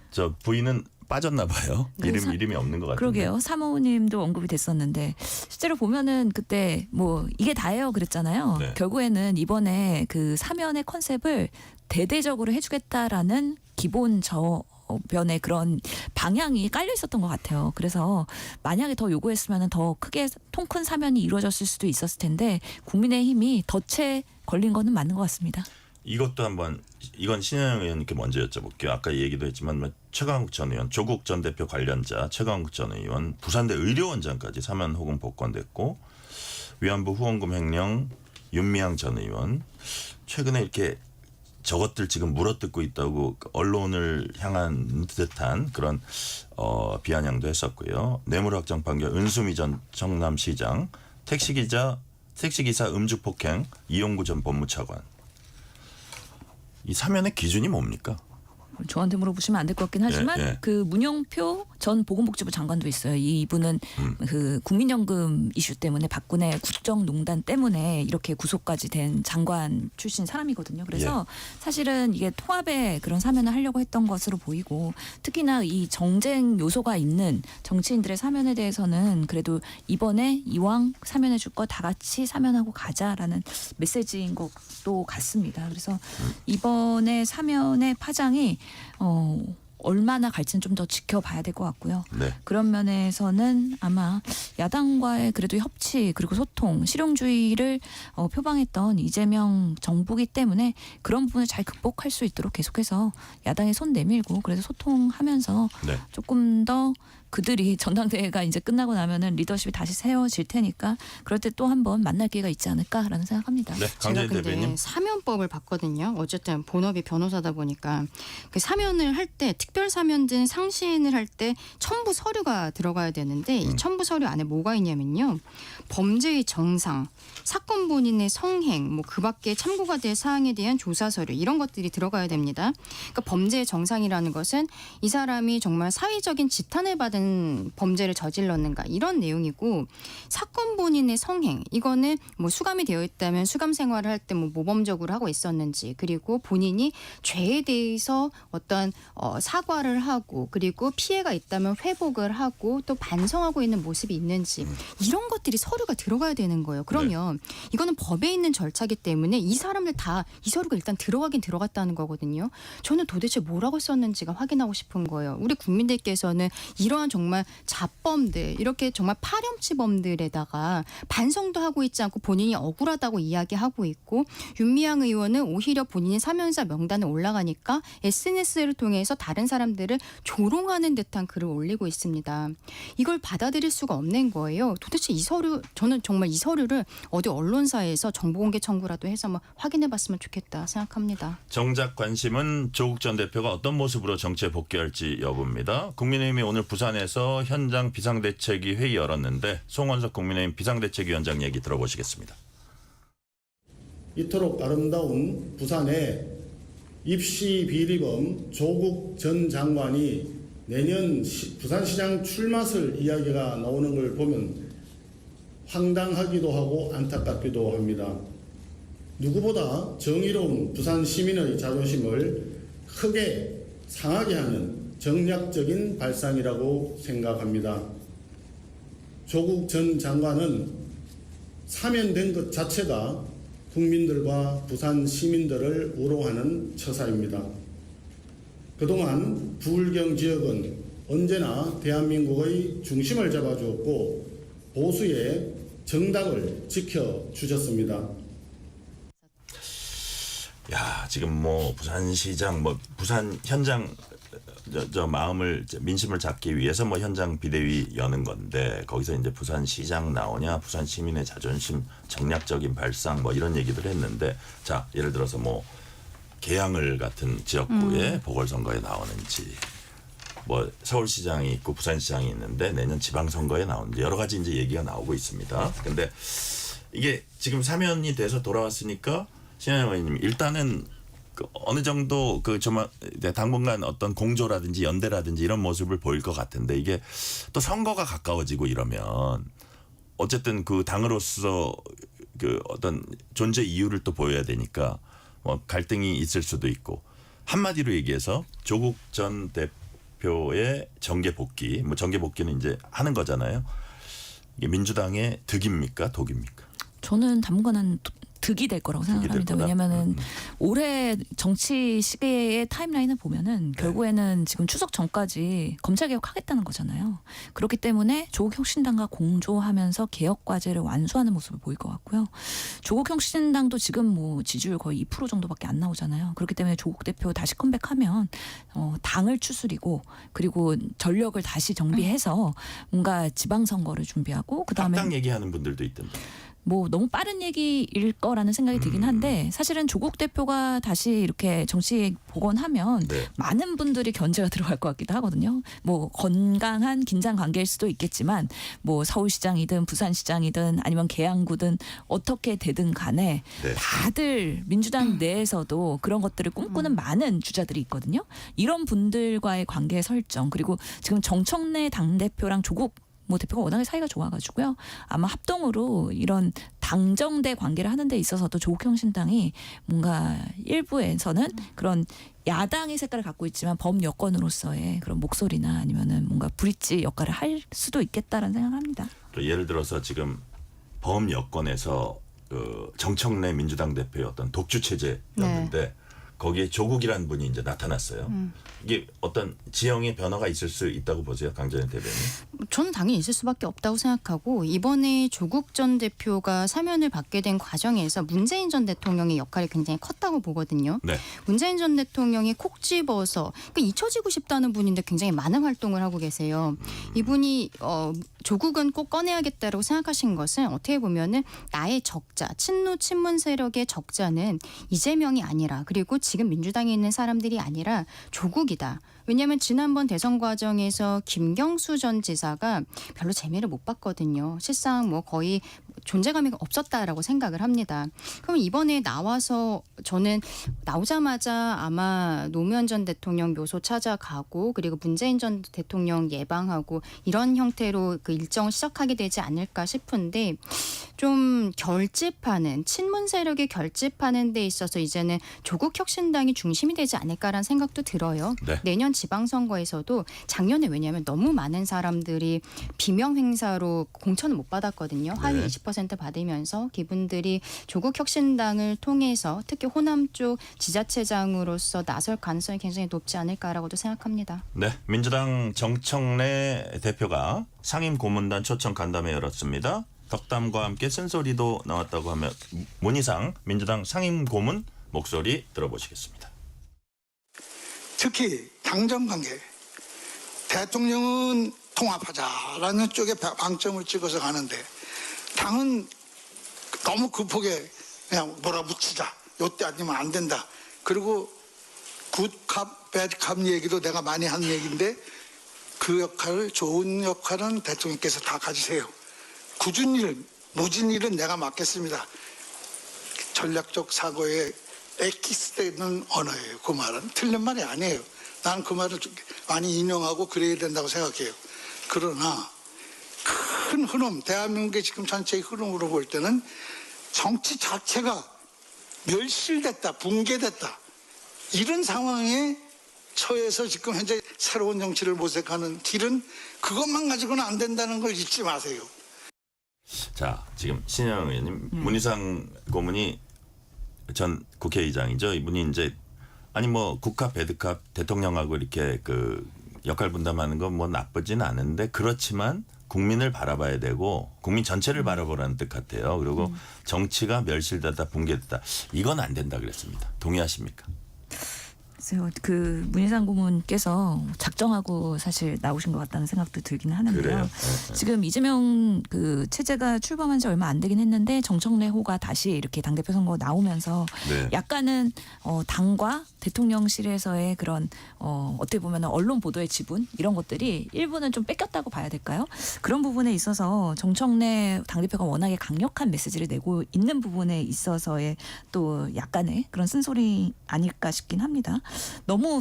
저 부인은 빠졌나 봐요. 이름이 없는 것 같은데. 그러게요. 사모님도 언급이 됐었는데 실제로 보면은 그때 뭐 이게 다예요 그랬잖아요. 네. 결국에는 이번에 그 사면의 컨셉을 대대적으로 해주겠다라는 기본 변의 그런 방향이 깔려 있었던 것 같아요. 그래서 만약에 더 요구했으면 더 크게 통큰 사면이 이루어졌을 수도 있었을 텐데 국민의힘이 덫에 걸린 거는 맞는 것 같습니다. 이것도 한번 이건 신현영 의원님께 먼저 여쭤볼게요. 아까 얘기도 했지만 최강욱 전 의원, 조국 전 대표 관련자 최강욱 전 의원, 부산대 의료원장까지 사면 혹은 복권됐고 위안부 후원금 횡령 윤미향 전 의원 최근에 이렇게 저것들 지금 물어뜯고 있다고 언론을 향한 듯한 그런 비아냥도 했었고요. 뇌물확정 판결 은수미 전 청남시장, 택시기사 음주 폭행 이용구 전 법무차관. 이 사면의 기준이 뭡니까? 저한테 물어보시면 안 될 것 같긴 하지만 예. 그 문영표 전 보건복지부 장관도 있어요. 이분은 그 국민연금 이슈 때문에 박근혜 국정농단 때문에 이렇게 구속까지 된 장관 출신 사람이거든요. 그래서 사실은 이게 통합의 그런 사면을 하려고 했던 것으로 보이고 특히나 이 정쟁 요소가 있는 정치인들의 사면에 대해서는 그래도 이번에 이왕 사면해 줄 거 다 같이 사면하고 가자라는 메시지인 것도 같습니다. 그래서 이번에 사면의 파장이 얼마나 갈지는 좀 더 지켜봐야 될 것 같고요. 네. 그런 면에서는 아마 야당과의 그래도 협치 그리고 소통, 실용주의를 표방했던 이재명 정부기 때문에 그런 부분을 잘 극복할 수 있도록 계속해서 야당에 손 내밀고 그래서 소통하면서 네. 조금 더 그들이 전당대회가 이제 끝나고 나면은 리더십이 다시 세워질 테니까 그럴 때 또 한번 만날 기회가 있지 않을까라는 생각합니다. 네. 제가 강재인 근데 대변인. 사면법을 봤거든요. 어쨌든 본업이 변호사다 보니까 그 사면을 할 때 특별 사면든 상시인을 할 때 첨부 서류가 들어가야 되는데 이 첨부 서류 안에 뭐가 있냐면요. 범죄의 정상, 사건 본인의 성행, 뭐 그밖에 참고가 될 사항에 대한 조사 서류 이런 것들이 들어가야 됩니다. 그러니까 범죄의 정상이라는 것은 이 사람이 정말 사회적인 지탄을 받은 범죄를 저질렀는가 이런 내용이고 사건 본인의 성행 이거는 뭐 수감이 되어 있다면 수감 생활을 할 때 뭐 모범적으로 하고 있었는지 그리고 본인이 죄에 대해서 어떤 사과를 하고 그리고 피해가 있다면 회복을 하고 또 반성하고 있는 모습이 있는지 이런 것들이 서류가 들어가야 되는 거예요. 그러면 이거는 법에 있는 절차이기 때문에 이 사람들 다 이 서류가 일단 들어가긴 들어갔다는 거거든요. 저는 도대체 뭐라고 썼는지가 확인하고 싶은 거예요. 우리 국민들께서는 이러한 정말 자범들 이렇게 정말 파렴치범들에다가 반성도 하고 있지 않고 본인이 억울하다고 이야기하고 있고 윤미향 의원은 오히려 본인이 사면자 명단에 올라가니까 SNS를 통해서 다른 사람들을 조롱하는 듯한 글을 올리고 있습니다. 이걸 받아들일 수가 없는 거예요. 도대체 이 서류 저는 정말 이 서류를 어디 언론사에서 정보공개 청구라도 해서 한번 확인해봤으면 좋겠다 생각합니다. 정작 관심은 조국 전 대표가 어떤 모습으로 정치에 복귀할지 여부입니다. 국민의힘이 오늘 부산에서 현장 비상대책위 회의 열었는데 송원석 국민의힘 비상대책위원장 얘기 들어보시겠습니다. 이토록 아름다운 부산에 입시 비리범 조국 전 장관이 내년 부산시장 출마설 이야기가 나오는 걸 보면 황당하기도 하고 안타깝기도 합니다. 누구보다 정의로운 부산 시민의 자존심을 크게 상하게 하는 정략적인 발상이라고 생각합니다. 조국 전 장관은 사면된 것 자체가 국민들과 부산 시민들을 우롱하는 처사입니다. 그동안 부울경 지역은 언제나 대한민국의 중심을 잡아주었고 보수의 정당을 지켜주셨습니다. 야, 지금 뭐 부산시장 뭐 부산 현장 저 마음을 민심을 잡기 위해서 뭐 현장 비대위 여는 건데 거기서 이제 부산시장 나오냐, 부산 시민의 자존심, 정략적인 발상 뭐 이런 얘기들 했는데, 자 예를 들어서 뭐 계양을 같은 지역구에 보궐선거에 나오는지, 뭐 서울시장이 있고 부산시장이 있는데 내년 지방선거에 나오는지 여러 가지 이제 얘기가 나오고 있습니다. 근데 이게 지금 사면이 돼서 돌아왔으니까 신현영 의원님 일단은 그 어느 정도 그 좀 당분간 어떤 공조라든지 연대라든지 이런 모습을 보일 것 같은데, 이게 또 선거가 가까워지고 이러면 어쨌든 그 당으로서 그 어떤 존재 이유를 또 보여야 되니까 뭐 갈등이 있을 수도 있고, 한마디로 얘기해서 조국 전 대표의 정계 복귀, 뭐 정계 복귀는 이제 하는 거잖아요. 이게 민주당의 득입니까, 독입니까? 저는 당분간은 득이 될 거라고 생각합니다. 왜냐하면은 올해 정치 시기의 타임라인을 보면은 결국에는 지금 추석 전까지 검찰 개혁하겠다는 거잖아요. 그렇기 때문에 조국 혁신당과 공조하면서 개혁 과제를 완수하는 모습을 보일 것 같고요. 조국 혁신당도 지금 뭐 지지율 거의 2% 정도밖에 안 나오잖아요. 그렇기 때문에 조국 대표 다시 컴백하면 당을 추스리고 그리고 전력을 다시 정비해서 뭔가 지방선거를 준비하고 그다음에 당 얘기하는 분들도 있던데. 뭐 너무 빠른 얘기일 거라는 생각이 들긴 한데, 사실은 조국 대표가 다시 이렇게 정치에 복원하면 네. 많은 분들이 견제가 들어갈 것 같기도 하거든요. 뭐 건강한 긴장 관계일 수도 있겠지만 뭐 서울시장이든 부산시장이든 아니면 계양구든 어떻게 되든 간에 네. 다들 민주당 내에서도 그런 것들을 꿈꾸는 많은 주자들이 있거든요. 이런 분들과의 관계 설정, 그리고 지금 정청래 당대표랑 조국 뭐 대표가 워낙에 사이가 좋아가지고요. 아마 합동으로 이런 당정대 관계를 하는 데 있어서도 조국 혁신당이 뭔가 일부에서는 그런 야당의 색깔을 갖고 있지만 범여권으로서의 그런 목소리나 아니면은 뭔가 브릿지 역할을 할 수도 있겠다라는 생각을 합니다. 예를 들어서 지금 범여권에서 그 정청래 민주당 대표의 어떤 독주 체제였는데 거기에 조국이라는 분이 이제 나타났어요. 이게 어떤 지형의 변화가 있을 수 있다고 보세요, 강전현 대변인? 저는 당연히 있을 수밖에 없다고 생각하고, 이번에 조국 전 대표가 사면을 받게 된 과정에서 문재인 전 대통령의 역할이 굉장히 컸다고 보거든요. 네. 문재인 전 대통령이 콕 집어서 그러니까 잊혀지고 싶다는 분인데 굉장히 많은 활동을 하고 계세요. 이분이 조국은 꼭 꺼내야겠다라고 생각하신 것은 어떻게 보면은 나의 적자, 친노 친문 세력의 적자는 이재명이 아니라, 그리고 지금 민주당에 있는 사람들이 아니라 조국이다. 왜냐하면 지난번 대선 과정에서 김경수 전 지사가 별로 재미를 못 봤거든요. 실상 뭐 거의 존재감이 없었다라고 생각을 합니다. 그럼 이번에 나와서 저는 나오자마자 아마 노무현 전 대통령 묘소 찾아가고 그리고 문재인 전 대통령 예방하고 이런 형태로 그 일정을 시작하게 되지 않을까 싶은데, 좀 결집하는 친문 세력이 결집하는 데 있어서 이제는 조국 혁신당이 중심이 되지 않을까라는 생각도 들어요. 네. 내년 지방선거에서도 작년에 왜냐하면 너무 많은 사람들이 비명 행사로 공천을 못 받았거든요. 하위 네. 20% 받으면서 그분들이 조국 혁신당을 통해서 특히 호남 쪽 지자체장으로서 나설 가능성이 굉장히 높지 않을까라고도 생각합니다. 네, 민주당 정청래 대표가 상임 고문단 초청 간담회 열었습니다. 덕담과 함께 쓴소리도 나왔다고 하면 문희상 민주당 상임 고문 목소리 들어보시겠습니다. 특히 당정관계, 대통령은 통합하자라는 쪽에 방점을 찍어서 가는데 당은 너무 급하게 그냥 몰아붙이자, 요때 아니면 안 된다. 그리고 굿캅, 배드캅 얘기도 내가 많이 한 얘기인데 그 역할을, 좋은 역할은 대통령께서 다 가지세요. 굳은 일, 무진 일은 내가 맡겠습니다. 전략적 사고에 엑기스되는 언어예요. 그 말은 틀린 말이 아니에요. 나는 그 말을 많이 인용하고 그래야 된다고 생각해요. 그러나 큰 흐름, 대한민국의 지금 전체의 흐름으로 볼 때는 정치 자체가 멸실됐다, 붕괴됐다, 이런 상황에 처해서 지금 현재 새로운 정치를 모색하는 길은 그것만 가지고는 안 된다는 걸 잊지 마세요. 자, 지금 신영 의원님 문희상 고문이 전 국회의장이죠. 이분이 이제 아니 뭐 국합 배드캅 대통령하고 이렇게 그 역할 분담하는 건 뭐 나쁘진 않은데 그렇지만 국민을 바라봐야 되고 국민 전체를 바라보라는 뜻 같아요. 그리고 정치가 멸실되다 붕괴됐다. 이건 안 된다 그랬습니다. 동의하십니까? 그래서 그 문희상 고문께서 작정하고 사실 나오신 것 같다는 생각도 들긴 하는데요. 그래요? 지금 이재명 그 체제가 출범한 지 얼마 안 되긴 했는데 정청래호가 다시 이렇게 당대표 선거 나오면서 네. 약간은 당과 대통령실에서의 그런 어떻게 보면 언론 보도의 지분 이런 것들이 일부는 좀 뺏겼다고 봐야 될까요? 그런 부분에 있어서 정청래 당대표가 워낙에 강력한 메시지를 내고 있는 부분에 있어서의 또 약간의 그런 쓴소리 아닐까 싶긴 합니다. 너무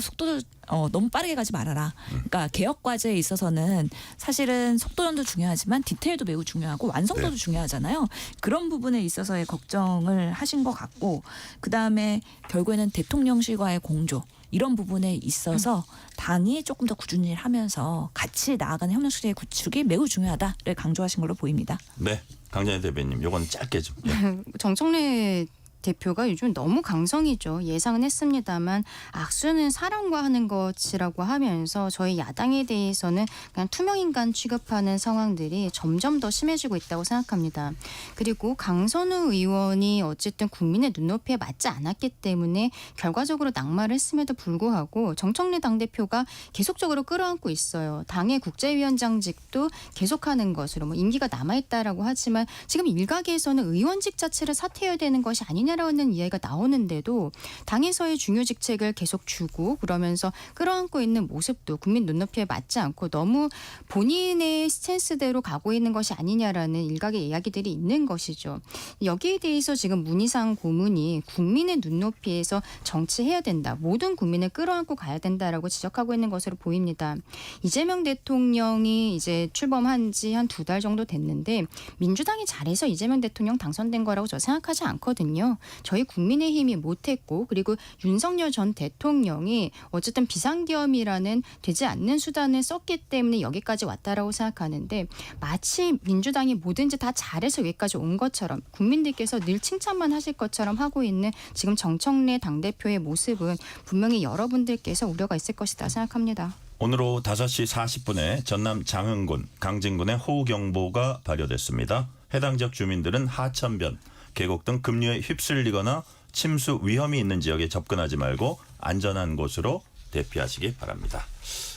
너무 빠르게 가지 말아라. 그러니까 개혁 과제에 있어서는 사실은 속도전도 중요하지만 디테일도 매우 중요하고 완성도도 네. 중요하잖아요. 그런 부분에 있어서의 걱정을 하신 것 같고 그다음에 결국에는 대통령실과의 공조 이런 부분에 있어서 당이 조금 더 꾸준히 하면서 같이 나아가는 협력체계 구축이 매우 중요하다를 강조하신 걸로 보입니다. 네. 강찬희 대변인 요건 짧게 좀. 예. 정청래 대표가 요즘 너무 강성이죠. 예상은 했습니다만 악수는 사람과 하는 것이라고 하면서 저희 야당에 대해서는 그냥 투명인간 취급하는 상황들이 점점 더 심해지고 있다고 생각합니다. 그리고 강선우 의원이 어쨌든 국민의 눈높이에 맞지 않았기 때문에 결과적으로 낙마를 했음에도 불구하고 정청래 당대표가 계속적으로 끌어안고 있어요. 당의 국제위원장직도 계속하는 것으로 뭐 임기가 남아있다라고 하지만 지금 일각에서는 의원직 자체를 사퇴해야 되는 것이 아니냐 라는 이야기가 나오는데도 당에서의 중요 직책을 계속 주고 그러면서 끌어안고 있는 모습도 국민 눈높이에 맞지 않고 너무 본인의 스탠스대로 가고 있는 것이 아니냐라는 일각의 이야기들이 있는 것이죠. 여기에 대해서 지금 문희상 고문이 국민의 눈높이에서 정치해야 된다. 모든 국민을 끌어안고 가야 된다라고 지적하고 있는 것으로 보입니다. 이재명 대통령이 이제 출범한 지 한 2달 정도 됐는데 민주당이 잘해서 이재명 대통령 당선된 거라고 저 생각하지 않거든요. 저희 국민의힘이 못했고 그리고 윤석열 전 대통령이 어쨌든 비상계엄이라는 되지 않는 수단을 썼기 때문에 여기까지 왔다라고 생각하는데 마치 민주당이 뭐든지 다 잘해서 여기까지 온 것처럼 국민들께서 늘 칭찬만 하실 것처럼 하고 있는 지금 정청래 당대표의 모습은 분명히 여러분들께서 우려가 있을 것이다 생각합니다. 오늘 오후 5시 40분에 전남 장흥군, 강진군에 호우경보가 발효됐습니다. 해당 지역 주민들은 하천변, 계곡 등 급류에 휩쓸리거나 침수 위험이 있는 지역에 접근하지 말고 안전한 곳으로 대피하시기 바랍니다.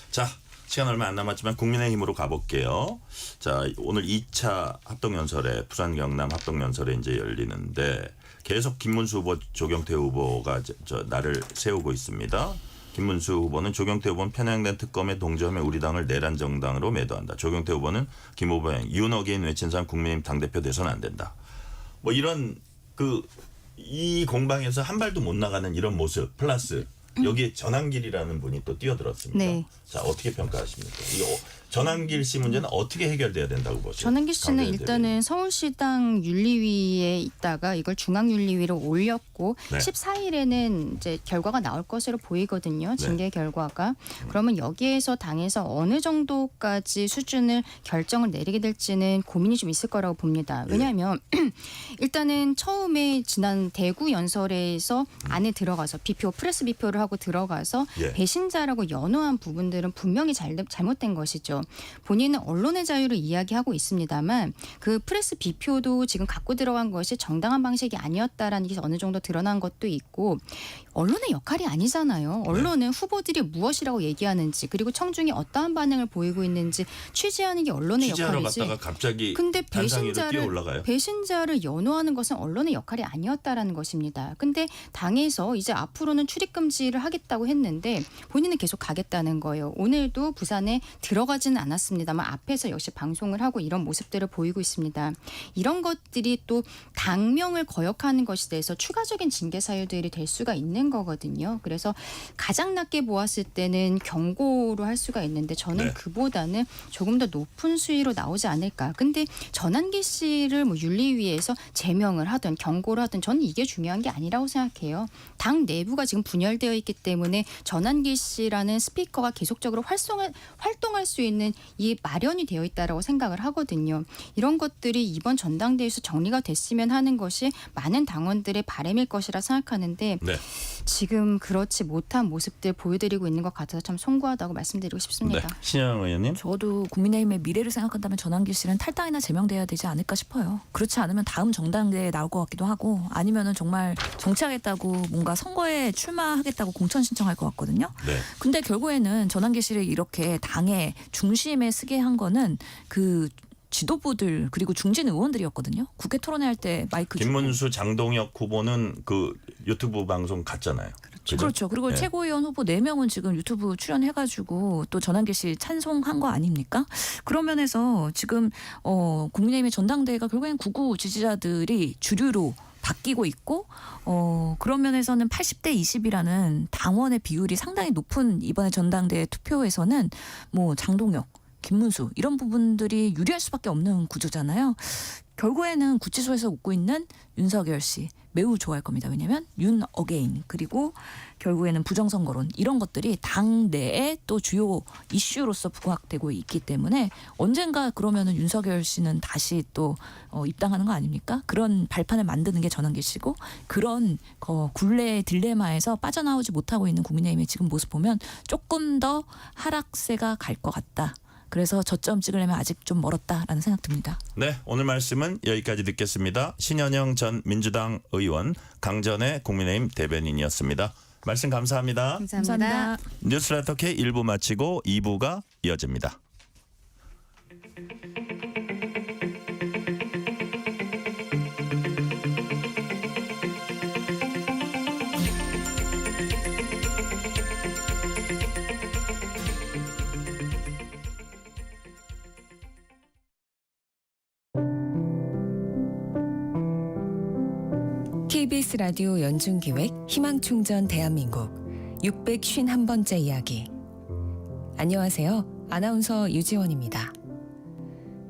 자, 시간 얼마 안 남았지만 국민의힘으로 가볼게요. 자, 오늘 2차 합동연설에 부산 경남 합동연설에 이제 열리는데 계속 김문수 후보, 조경태 후보가 날을 세우고 있습니다. 김문수 후보는 조경태 후보는 편향된 특검에 동조하며 우리 당을 내란 정당으로 매도한다. 조경태 후보는 김 후보의 윤어게인 외친 사람 국민의힘 당대표 돼서는 안 된다. 뭐 이런 이 공방에서 한 발도 못 나가는 이런 모습 플러스 여기에 전한길이라는 분이 또 뛰어들었습니다. 네. 자, 어떻게 평가하십니까? 이 전한길 씨 문제는 어떻게 해결돼야 된다고 보세요? 전한길 씨는 일단은 서울시당 윤리위에 있다가 이걸 중앙윤리위로 올렸고 네. 14일에는 이제 결과가 나올 것으로 보이거든요. 징계 결과가. 그러면 여기에서 당에서 어느 정도까지 수준을 결정을 내리게 될지는 고민이 좀 있을 거라고 봅니다. 왜냐하면 일단은 처음에 지난 대구 연설에서 안에 들어가서 비표 프레스 비표를 하고 들어가서 예. 배신자라고 연호한 부분들은 분명히 잘못된 것이죠. 본인은 언론의 자유를 이야기하고 있습니다만 그 프레스 비표도 지금 갖고 들어간 것이 정당한 방식이 아니었다라는 게 어느 정도 드러난 것도 있고 언론의 역할이 아니잖아요. 언론은 후보들이 무엇이라고 얘기하는지 그리고 청중이 어떠한 반응을 보이고 있는지 취재하는 게 언론의 취재하러 역할이지. 갔다가 갑자기 근데 단상 위로 뛰어 올라가요. 배신자를 연호하는 것은 언론의 역할이 아니었다라는 것입니다. 근데 당에서 이제 앞으로는 출입 금지를 하겠다고 했는데 본인은 계속 가겠다는 거예요. 오늘도 부산에 들어가지 보여지는 않았습니다만 앞에서 역시 방송을 하고 이런 모습들을 보이고 있습니다. 이런 것들이 또 당명을 거역하는 것에 대해서 추가적인 징계 사유들이 될 수가 있는 거거든요. 그래서 가장 낮게 보았을 때는 경고로 할 수가 있는데 저는 네. 그보다는 조금 더 높은 수위로 나오지 않을까. 근데 전환기 씨를 뭐 윤리위에서 제명을 하든 경고를 하든 저는 이게 중요한 게 아니라고 생각해요. 당 내부가 지금 분열되어 있기 때문에 전환기 씨라는 스피커가 계속적으로 활동할 수 있는 이 마련이 되어 있다라고 생각을 하거든요. 이런 것들이 이번 전당대회에서 정리가 됐으면 하는 것이 많은 당원들의 바람일 것이라 생각하는데 네. 지금 그렇지 못한 모습들 보여드리고 있는 것 같아서 참 송구하다고 말씀드리고 싶습니다. 네. 신영 의원님. 저도 국민의힘의 미래를 생각한다면 전환기 씨는 탈당이나 제명돼야 되지 않을까 싶어요. 그렇지 않으면 다음 정당대회에 나올 것 같기도 하고 아니면은 정말 정치하겠다고 뭔가 선거에 출마하겠다고 공천 신청할 것 같거든요. 네. 근데 결국에는 전환기 씨를 이렇게 당의 중심에 서게 한 거는 그 지도부들 그리고 중진 의원들이었거든요. 국회 토론회 할 때 마이크 주고. 김문수, 장동혁 후보는 그 유튜브 방송 갔잖아요. 그죠? 그렇죠. 그리고 네. 최고위원 후보 4명은 지금 유튜브 출연해가지고 또 전환기 씨 찬송한 거 아닙니까? 그런 면에서 지금 국민의힘의 전당대회가 결국엔 구구 지지자들이 주류로 바뀌고 있고 그런 면에서는 80대 20이라는 당원의 비율이 상당히 높은 이번에 전당대회 투표에서는 뭐 장동혁, 김문수 이런 부분들이 유리할 수밖에 없는 구조잖아요. 결국에는 구치소에서 웃고 있는 윤석열 씨 매우 좋아할 겁니다. 왜냐하면 윤 어게인 그리고 결국에는 부정선거론 이런 것들이 당 내에 또 주요 이슈로서 부각되고 있기 때문에 언젠가 그러면은 윤석열 씨는 다시 또 입당하는 거 아닙니까? 그런 발판을 만드는 게 전환기 씨고 그런 굴레의 딜레마에서 빠져나오지 못하고 있는 국민의힘의 지금 모습 보면 조금 더 하락세가 갈 것 같다. 그래서 저점 찍으려면 아직 좀 멀었다라는 생각 듭니다. 네, 오늘 말씀은 여기까지 듣겠습니다. 신현영 전 민주당 의원, 강전의 국민의힘 대변인이었습니다. 말씀 감사합니다. 감사합니다. 뉴스레터 K 1부 마치고 2부가 이어집니다. KBS 라디오 연중기획 희망충전 대한민국 651번째 이야기. 안녕하세요. 아나운서 유지원입니다.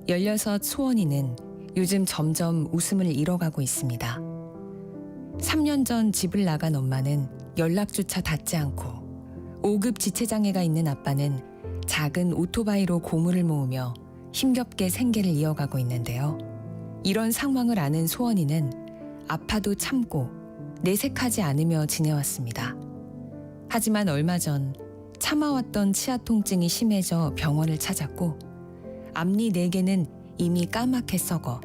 16 소원이는 요즘 점점 웃음을 잃어가고 있습니다. 3년 전 집을 나간 엄마는 연락조차 닿지 않고 5급 지체장애가 있는 아빠는 작은 오토바이로 고물을 모으며 힘겹게 생계를 이어가고 있는데요. 이런 상황을 아는 소원이는 아파도 참고 내색하지 않으며 지내왔습니다. 하지만 얼마 전 참아왔던 치아 통증이 심해져 병원을 찾았고 앞니 4개는 이미 까맣게 썩어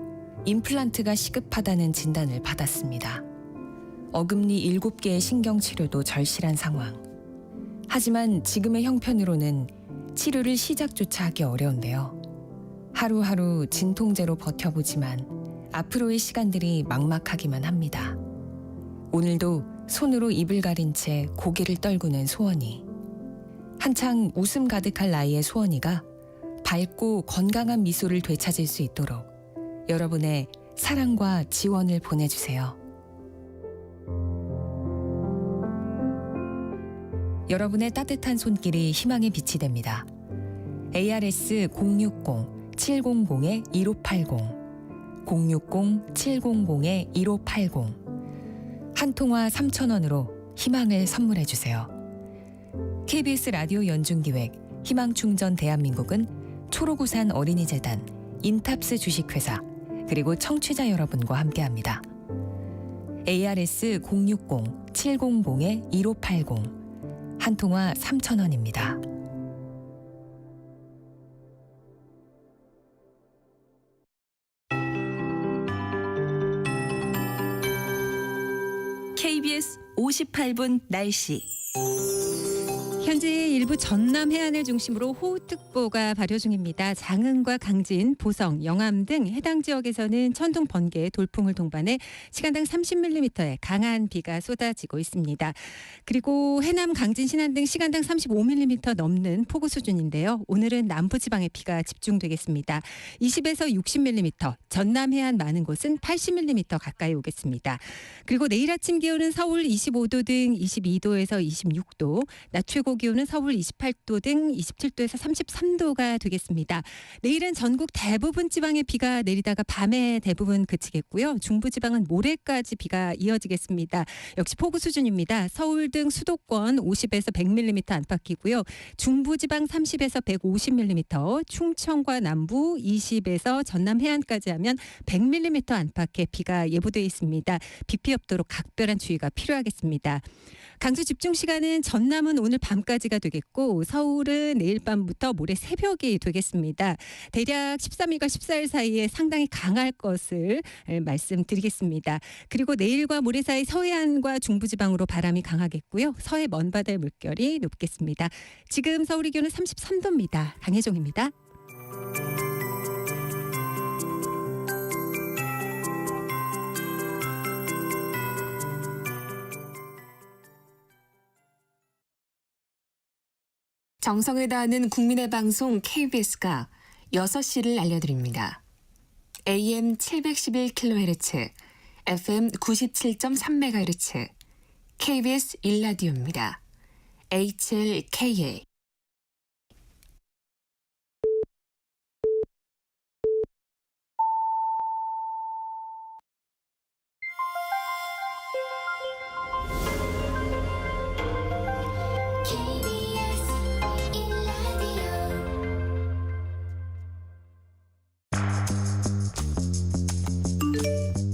임플란트가 시급하다는 진단을 받았습니다. 어금니 7개의 신경치료도 절실한 상황. 하지만 지금의 형편으로는 치료를 시작조차 하기 어려운데요. 하루하루 진통제로 버텨보지만 앞으로의 시간들이 막막하기만 합니다. 오늘도 손으로 입을 가린 채 고개를 떨구는 소원이. 한창 웃음 가득할 나이의 소원이가 밝고 건강한 미소를 되찾을 수 있도록 여러분의 사랑과 지원을 보내주세요. 여러분의 따뜻한 손길이 희망의 빛이 됩니다. ARS 060-700-1580 060-700-1580 한 통화 3,000원으로 희망을 선물해 주세요. KBS 라디오 연중기획 희망충전 대한민국은 초록우산 어린이재단, 인탑스 주식회사 그리고 청취자 여러분과 함께합니다. ARS 060-700-1580 한 통화 3,000원입니다. KBS 58분 날씨. 현재 일부 전남 해안을 중심으로 호우특보가 발효 중입니다. 장흥과 강진, 보성, 영암 등 해당 지역에서는 천둥, 번개, 돌풍을 동반해 시간당 30mm의 강한 비가 쏟아지고 있습니다. 그리고 해남, 강진, 신안 등 시간당 35mm 넘는 폭우 수준인데요. 오늘은 남부지방에 비가 집중되겠습니다. 20에서 60mm, 전남 해안 많은 곳은 80mm 가까이 오겠습니다. 그리고 내일 아침 기온은 서울 25도 등 22도에서 26도, 낮 최고 기온은 서울 28도 등 27도에서 33도가 되겠습니다. 내일은 전국 대부분 지방에 비가 내리다가 밤에 대부분 그치겠고요. 중부지방은 모레까지 비가 이어지겠습니다. 역시 폭우 수준입니다. 서울 등 수도권 50에서 100mm 안팎이고요. 중부지방 30에서 150mm, 충청과 남부 20에서 전남 해안까지 하면 100mm 안팎의 비가 예보되어 있습니다. 비 피해 없도록 각별한 주의가 필요하겠습니다. 강수 집중 시간은 전남은 오늘 밤까지가 되겠고 서울은 내일 밤부터 모레 새벽이 되겠습니다. 대략 13일과 14일 사이에 상당히 강할 것을 말씀드리겠습니다. 그리고 내일과 모레 사이 서해안과 중부지방으로 바람이 강하겠고요. 서해 먼바다의 물결이 높겠습니다. 지금 서울의 기온은 33도입니다. 강혜종입니다. 정성을 다하는 국민의 방송 KBS가 6시를 알려드립니다. AM 711kHz, FM 97.3MHz, KBS 1라디오입니다. HLKA.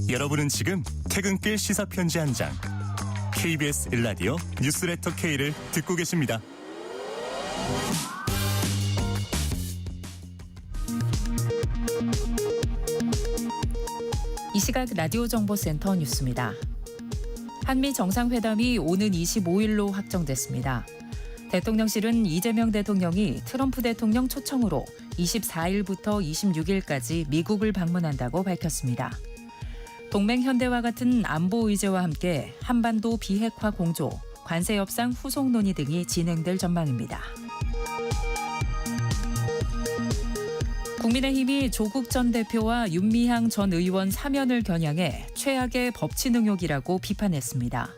여러분은 지금 퇴근길 시사편지 한 장, KBS 1라디오 뉴스레터 K를 듣고 계십니다. 이 시각 라디오 정보센터 뉴스입니다. 한미 정상회담이 오는 25일로 확정됐습니다. 대통령실은 이재명 대통령이 트럼프 대통령 초청으로 24일부터 26일까지 미국을 방문한다고 밝혔습니다. 동맹 현대와 같은 안보 의제와 함께 한반도 비핵화 공조, 관세 협상 후속 논의 등이 진행될 전망입니다. 국민의힘이 조국 전 대표와 윤미향 전 의원 사면을 겨냥해 최악의 법치 능욕이라고 비판했습니다.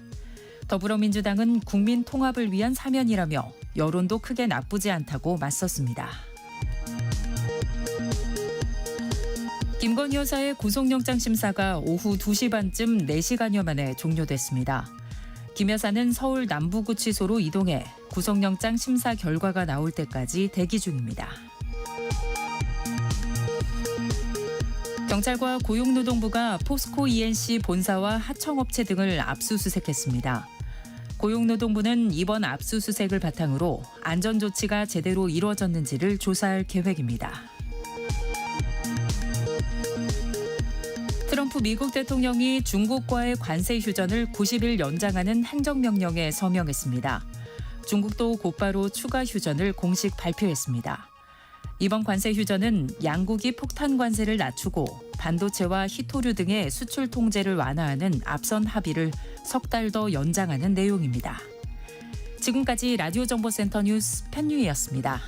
더불어민주당은 국민 통합을 위한 사면이라며 여론도 크게 나쁘지 않다고 맞섰습니다. 김건희 여사의 구속영장 심사가 오후 2시 반쯤 4시간여 만에 종료됐습니다. 김 여사는 서울 남부구치소로 이동해 구속영장 심사 결과가 나올 때까지 대기 중입니다. 경찰과 고용노동부가 포스코 ENC 본사와 하청업체 등을 압수수색했습니다. 고용노동부는 이번 압수수색을 바탕으로 안전조치가 제대로 이루어졌는지를 조사할 계획입니다. 트럼프 미국 대통령이 중국과의 관세 휴전을 90일 연장하는 행정명령에 서명했습니다. 중국도 곧바로 추가 휴전을 공식 발표했습니다. 이번 관세 휴전은 양국이 폭탄 관세를 낮추고 반도체와 희토류 등의 수출 통제를 완화하는 앞선 합의를 석 달 더 연장하는 내용입니다. 지금까지 라디오 정보센터 뉴스 펜유이였습니다.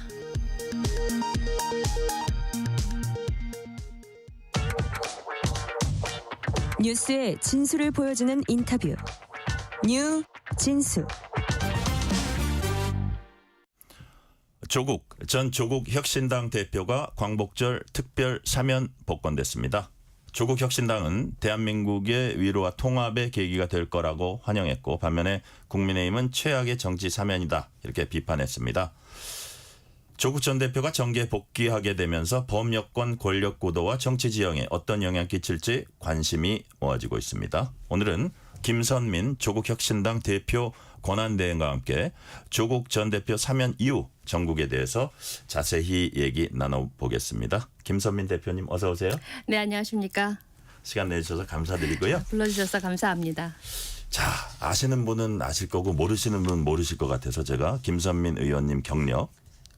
뉴스의 진수를 보여주는 인터뷰. 뉴 진수. 조국 전 조국혁신당 대표가 광복절 특별 사면 복권됐습니다. 조국혁신당은 대한민국의 위로와 통합의 계기가 될 거라고 환영했고, 반면에 국민의힘은 최악의 정치 사면이다 이렇게 비판했습니다. 조국 전 대표가 정계에 복귀하게 되면서 범여권 권력 구도와 정치 지형에 어떤 영향을 끼칠지 관심이 모아지고 있습니다. 오늘은 김선민 조국혁신당 대표 권한대행과 함께 조국 전 대표 사면 이후 전국에 대해서 자세히 얘기 나눠보겠습니다. 김선민 대표님 어서 오세요. 네, 안녕하십니까. 시간 내주셔서 감사드리고요. 불러주셔서 감사합니다. 자, 아시는 분은 아실 거고 모르시는 분은 모르실 것 같아서 제가 김선민 의원님 경력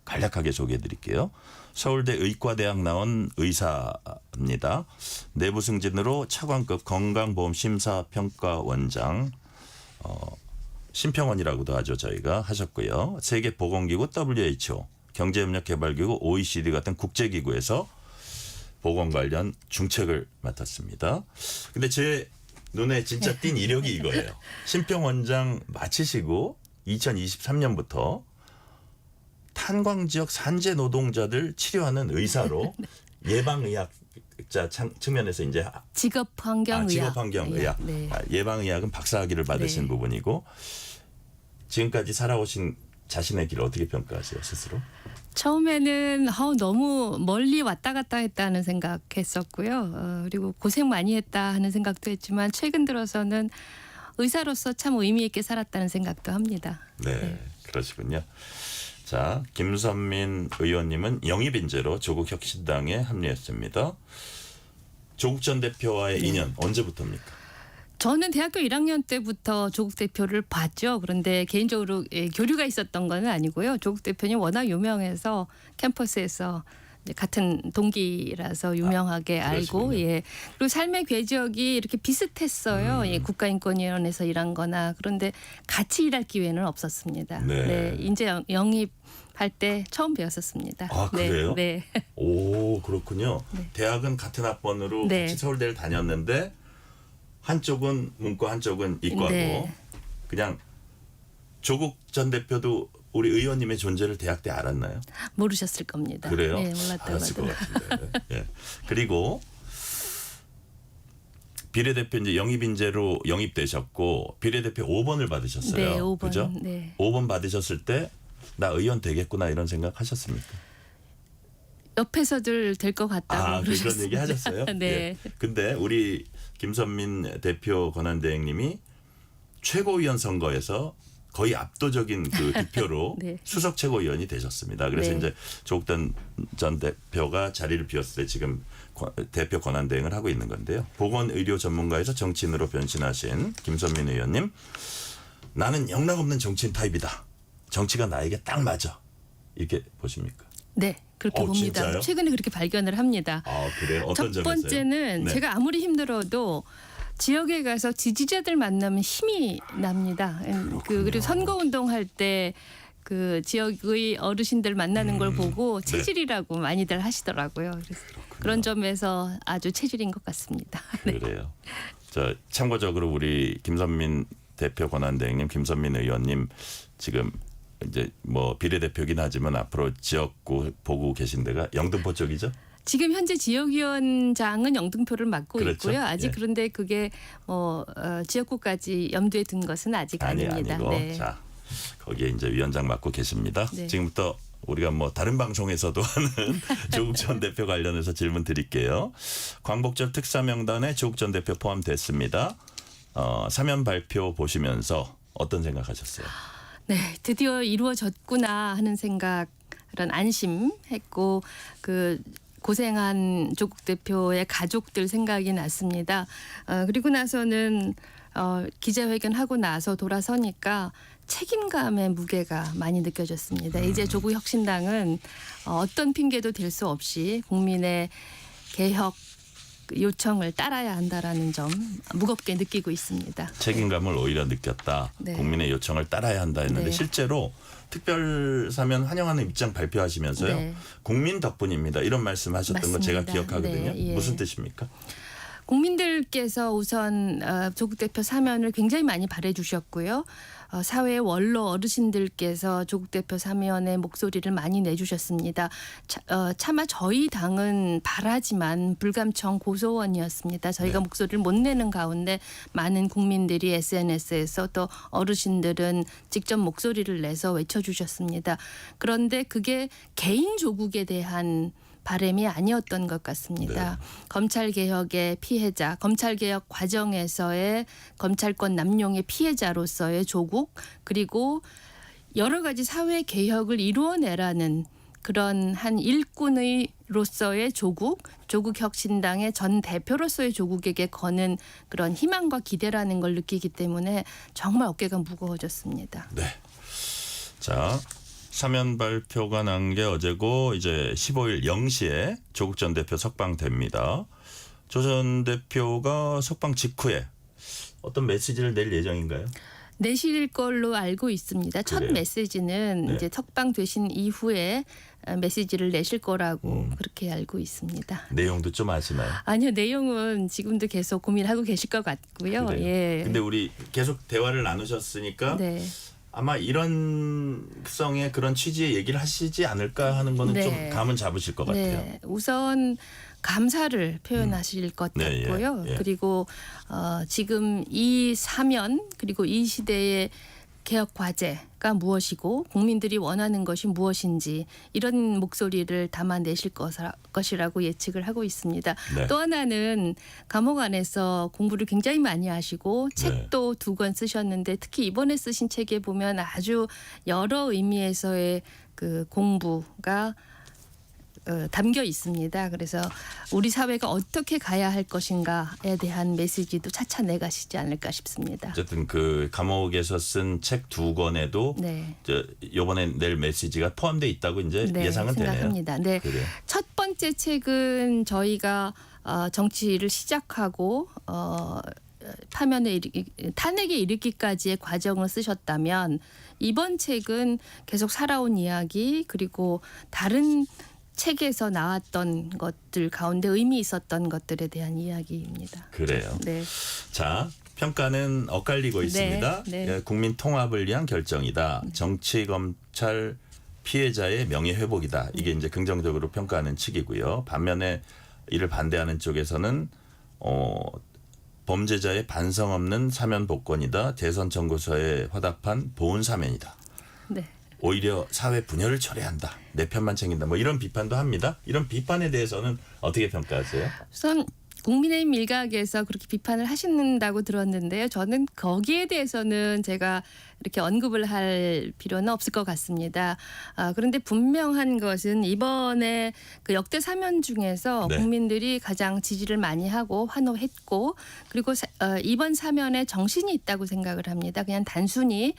간략하게 소개해 드릴게요. 서울대 의과대학 나온 의사입니다. 내부 승진으로 차관급 건강보험심사평가원장 심평원이라고도 하죠. 저희가 하셨고요. 세계보건기구 WHO, 경제협력개발기구 OECD 같은 국제기구에서 보건 관련 중책을 맡았습니다. 근데 제 눈에 진짜 띈 이력이 이거예요. 심평원장 마치시고 2023년부터 탄광 지역 산재 노동자들 치료하는 의사로 예방의학자 측면에서 이제 직업환경의학. 직업환경의학. 네. 예방의학은 박사학위를 받으신 네. 부분이고 지금까지 살아오신 자신의 길을 어떻게 평가하세요, 스스로? 처음에는 너무 멀리 왔다 갔다 했다는 생각했었고요. 그리고 고생 많이 했다 하는 생각도 했지만 최근 들어서는 의사로서 참 의미 있게 살았다는 생각도 합니다. 네, 그러시군요. 자, 김선민 의원님은 영입인재로 조국혁신당에 합류했습니다. 조국 전 대표와의 인연 언제부터입니까? 저는 대학교 1학년 때부터 조국 대표를 봤죠. 그런데 개인적으로 교류가 있었던 건 아니고요. 조국 대표님 워낙 유명해서 캠퍼스에서 같은 동기라서 유명하게 알고, 예. 그리고 삶의 궤적이 이렇게 비슷했어요. 예, 국가인권위원회에서 일한 거나. 그런데 같이 일할 기회는 없었습니다. 네. 인재 영입할 때 처음 배웠었습니다. 아, 그래요? 네. 오, 그렇군요. 네. 대학은 같은 학번으로 네. 같이 서울대를 다녔는데 한쪽은 문과 한쪽은 이과고 네. 그냥 조국 전 대표도 우리 의원님의 존재를 대학 때 알았나요? 모르셨을 겁니다. 그래요? 네, 몰랐다고 알았을 것 하더라고요. 같은데. 예. 그리고 비례대표 이제 영입인재로 영입되셨고 비례대표 5번을 받으셨어요. 네, 5번. 그죠? 네. 5번 받으셨을 때 나 의원 되겠구나 이런 생각 하셨습니까? 옆에서들 될 것 같다고 그런 그러셨습니다. 얘기 하셨어요? 네. 예. 근데 우리 김선민 대표 권한대행님이 최고위원 선거에서 거의 압도적인 그 득표로 네. 수석 최고위원이 되셨습니다. 그래서 네. 이제 조국 전 대표가 자리를 비웠을 때 지금 대표 권한대행을 하고 있는 건데요. 보건의료 전문가에서 정치인으로 변신하신 김선민 의원님, 나는 영락없는 정치인 타입이다. 정치가 나에게 딱 맞아. 이렇게 보십니까? 네, 그렇게 봅니다. 진짜요? 최근에 그렇게 발견을 합니다. 아, 그래요? 어떤 첫 점에서요? 번째는 네. 제가 아무리 힘들어도 지역에 가서 지지자들 만나면 힘이 납니다. 그리고 선거운동할 때 그 지역의 어르신들 만나는 걸 보고 체질이라고 많이들 하시더라고요. 그래서 그런 점에서 아주 체질인 것 같습니다. 네. 그래요. 자, 참고적으로 우리 김선민 대표 권한대행님, 김선민 의원님 지금 이제 뭐 비례대표긴 하지만 앞으로 지역구 보고 계신 데가 영등포 쪽이죠? 지금 현재 지역위원장은 영등포를 맡고 그렇죠. 있고요. 아직 예. 그런데 그게 지역구까지 염두에 둔 것은 아직 아닙니다. 아니고 네. 자 거기에 이제 위원장 맡고 계십니다. 네. 지금부터 우리가 뭐 다른 방송에서도 하는 조국 전 대표 관련해서 질문 드릴게요. 광복절 특사 명단에 조국 전 대표 포함됐습니다. 사면 발표 보시면서 어떤 생각하셨어요? 네, 드디어 이루어졌구나 하는 생각, 그런 안심했고 그 고생한 조국 대표의 가족들 생각이 났습니다. 그리고 나서는 기자회견하고 나서 돌아서니까 책임감의 무게가 많이 느껴졌습니다. 이제 조국 혁신당은 어떤 핑계도 댈 수 없이 국민의 개혁 요청을 따라야 한다라는 점 무겁게 느끼고 있습니다. 책임감을 오히려 느꼈다. 네. 국민의 요청을 따라야 한다 했는데 네. 실제로 특별사면 환영하는 입장 발표하시면서요. 네. 국민 덕분입니다. 이런 말씀하셨던 거 제가 맞습니다. 기억하거든요. 네, 예. 무슨 뜻입니까? 국민들께서 우선 조국 대표 사면을 굉장히 많이 바래주셨고요. 사회의 원로 어르신들께서 조국 대표 사면의 목소리를 많이 내주셨습니다. 차마 저희 당은 바라지만 불감청 고소원이었습니다. 저희가 네. 목소리를 못 내는 가운데 많은 국민들이 SNS에서 또 어르신들은 직접 목소리를 내서 외쳐주셨습니다. 그런데 그게 개인 조국에 대한 바람이 아니었던 것 같습니다. 네. 검찰개혁의 피해자, 검찰개혁 과정에서의 검찰권 남용의 피해자로서의 조국, 그리고 여러 가지 사회개혁을 이루어내라는 그런 한 일꾼의로서의 조국 혁신당의 전 대표로서의 조국에게 거는 그런 희망과 기대라는 걸 느끼기 때문에 정말 어깨가 무거워졌습니다. 네. 자, 사면 발표가 난 게 어제고 이제 15일 0시에 조국 전 대표 석방됩니다. 조 전 대표가 석방 직후에 어떤 메시지를 낼 예정인가요? 내실 걸로 알고 있습니다. 첫 그래요? 메시지는 네. 이제 석방되신 이후에 메시지를 내실 거라고 그렇게 알고 있습니다. 내용도 좀 아시나요? 아니요, 내용은 지금도 계속 고민하고 계실 것 같고요. 그래요? 예. 근데 우리 계속 대화를 나누셨으니까 네. 아마 이런 성의 그런 취지의 얘기를 하시지 않을까 하는 거는 네. 좀 감은 잡으실 것 같아요. 네, 우선 감사를 표현하실 것 네, 같고요. 예. 그리고 지금 이 사면 그리고 이 시대의 개혁 과제가 무엇이고 국민들이 원하는 것이 무엇인지 이런 목소리를 담아내실 것이라고 예측을 하고 있습니다. 네. 또 하나는 감옥 안에서 공부를 굉장히 많이 하시고 네. 책도 2권 쓰셨는데 특히 이번에 쓰신 책에 보면 아주 여러 의미에서의 그 공부가 담겨 있습니다. 그래서 우리 사회가 어떻게 가야 할 것인가에 대한 메시지도 차차 내가시지 않을까 싶습니다. 어쨌든 그 감옥에서 쓴 책 2권에도 네. 이번에 낼 메시지가 포함되어 있다고 이제 네, 예상은 생각합니다. 되네요. 네. 그래요. 첫 번째 책은 저희가 정치를 시작하고 탄핵에 이르기까지의 과정을 쓰셨다면 이번 책은 계속 살아온 이야기 그리고 다른 책에서 나왔던 것들 가운데 의미 있었던 것들에 대한 이야기입니다. 그래요. 네. 자, 평가는 엇갈리고 있습니다. 네. 예, 국민 통합을 위한 결정이다. 정치 검찰 피해자의 명예 회복이다. 이게 이제 긍정적으로 평가하는 측이고요. 반면에 이를 반대하는 쪽에서는 범죄자의 반성 없는 사면 복권이다. 대선 청구서에 화답한 보훈 사면이다. 네. 오히려 사회 분열을 초래한다. 내 편만 챙긴다. 뭐 이런 비판도 합니다. 이런 비판에 대해서는 어떻게 평가하세요? 우선 국민의힘 일각에서 그렇게 비판을 하신다고 들었는데요. 저는 거기에 대해서는 제가 이렇게 언급을 할 필요는 없을 것 같습니다. 그런데 분명한 것은 이번에 그 역대 사면 중에서 네. 국민들이 가장 지지를 많이 하고 환호했고 그리고 이번 사면에 정신이 있다고 생각을 합니다. 그냥 단순히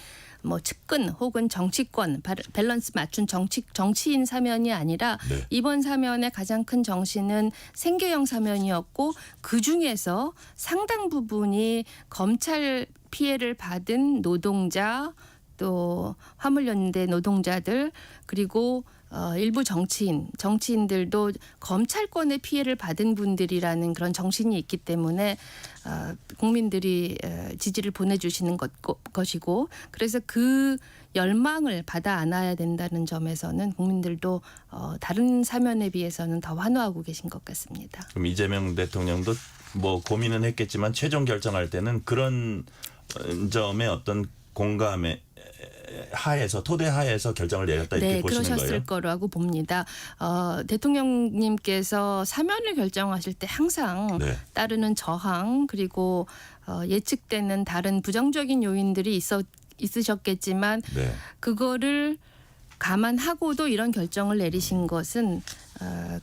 뭐 측근 혹은 정치권 밸런스 맞춘 정치인 사면이 아니라 네. 이번 사면의 가장 큰 정신은 생계형 사면이었고 그중에서 상당 부분이 검찰 피해를 받은 노동자 또 화물연대 노동자들 그리고 일부 정치인들도 검찰권의 피해를 받은 분들이라는 그런 정신이 있기 때문에 국민들이 지지를 보내주시는 것이고 그래서 그 열망을 받아 안아야 된다는 점에서는 국민들도 다른 사면에 비해서는 더 환호하고 계신 것 같습니다. 그럼 이재명 대통령도 뭐 고민은 했겠지만 최종 결정할 때는 그런 점에 어떤 공감에 하에서 토대 하에서 결정을 내렸다 이렇게 네, 보시는 그러셨을 거예요? 거라고 봅니다. 대통령님께서 사면을 결정하실 때 항상 네. 따르는 저항 그리고 예측되는 다른 부정적인 요인들이 있으셨겠지만 네. 그거를 감안하고도 이런 결정을 내리신 것은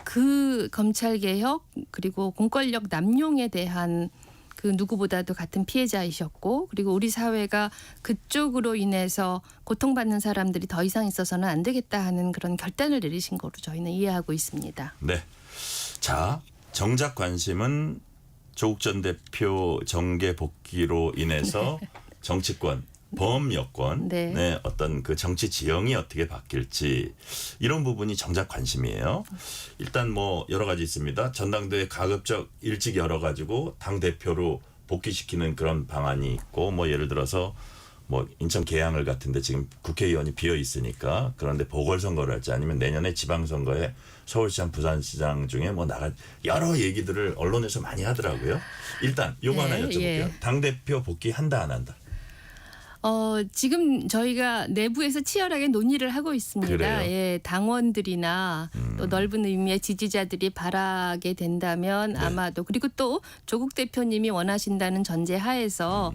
그 검찰 개혁 그리고 공권력 남용에 대한 그 누구보다도 같은 피해자이셨고 그리고 우리 사회가 그쪽으로 인해서 고통받는 사람들이 더 이상 있어서는 안 되겠다 하는 그런 결단을 내리신 거로 저희는 이해하고 있습니다. 네. 자, 정작 관심은 조국 전 대표 정계 복귀로 인해서 정치권 범여권 네. 네, 어떤 그 정치 지형이 어떻게 바뀔지 이런 부분이 정작 관심이에요. 일단 뭐 여러 가지 있습니다. 전당대회 가급적 일찍 열어가지고 당 대표로 복귀시키는 그런 방안이 있고 뭐 예를 들어서 뭐 인천 계양을 같은데 지금 국회의원이 비어 있으니까 그런데 보궐선거를 할지 아니면 내년에 지방선거에 서울시장, 부산시장 중에 뭐 나갈 여러 얘기들을 언론에서 많이 하더라고요. 일단 요거 하나 여쭤볼게요. 예. 당 대표 복귀한다 안 한다? 지금 저희가 내부에서 치열하게 논의를 하고 있습니다. 그래요? 예, 당원들이나 또 넓은 의미의 지지자들이 바라게 된다면 네. 아마도 그리고 또 조국 대표님이 원하신다는 전제 하에서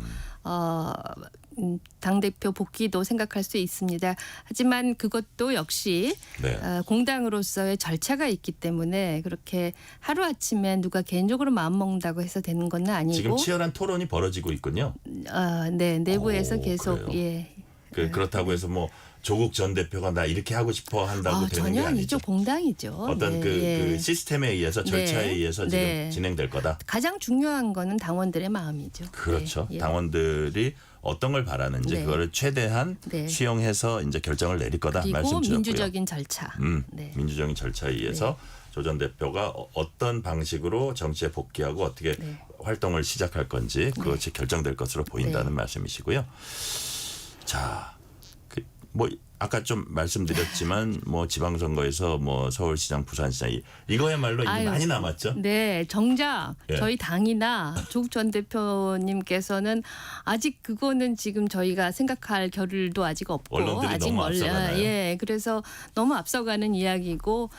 당대표 복귀도 생각할 수 있습니다. 하지만 그것도 역시 네. 공당으로서의 절차가 있기 때문에 그렇게 하루아침에 누가 개인적으로 마음먹는다고 해서 되는 건 아니고 지금 치열한 토론이 벌어지고 있군요. 네, 내부에서 계속 그래요? 예. 그렇다고 해서 뭐 조국 전 대표가 나 이렇게 하고 싶어 한다고 되는 전혀 게 아니죠. 아니죠. 공당이죠. 어떤 네, 그 시스템에 의해서 절차에 네. 의해서 지금 네. 진행될 거다. 가장 중요한 거는 당원들의 마음이죠. 그렇죠. 네, 예. 당원들이 어떤 걸 바라는지 네. 그거를 최대한 네. 수용해서 이제 결정을 내릴 거다 그리고 말씀 주셨고요. 민주적인 절차. 네. 민주적인 절차에 의해서 조 전 대표가 어떤 방식으로 정치에 복귀하고 어떻게 네. 활동을 시작할 건지 그것이 결정될 것으로 보인다는 말씀이시고요. 자, 뭐 아까 좀 말씀드렸지만 뭐 지방선거에서 뭐 서울시장, 부산시장 이거야말로 이게 아유, 많이 남았죠. 네, 정작 예. 저희 당이나 조국 전 대표님께서는 아직 그거는 지금 저희가 생각할 겨를도 아직 없고 언론들이 아직 너무 앞서가나요? 예, 그래서 너무 앞서가는 이야기고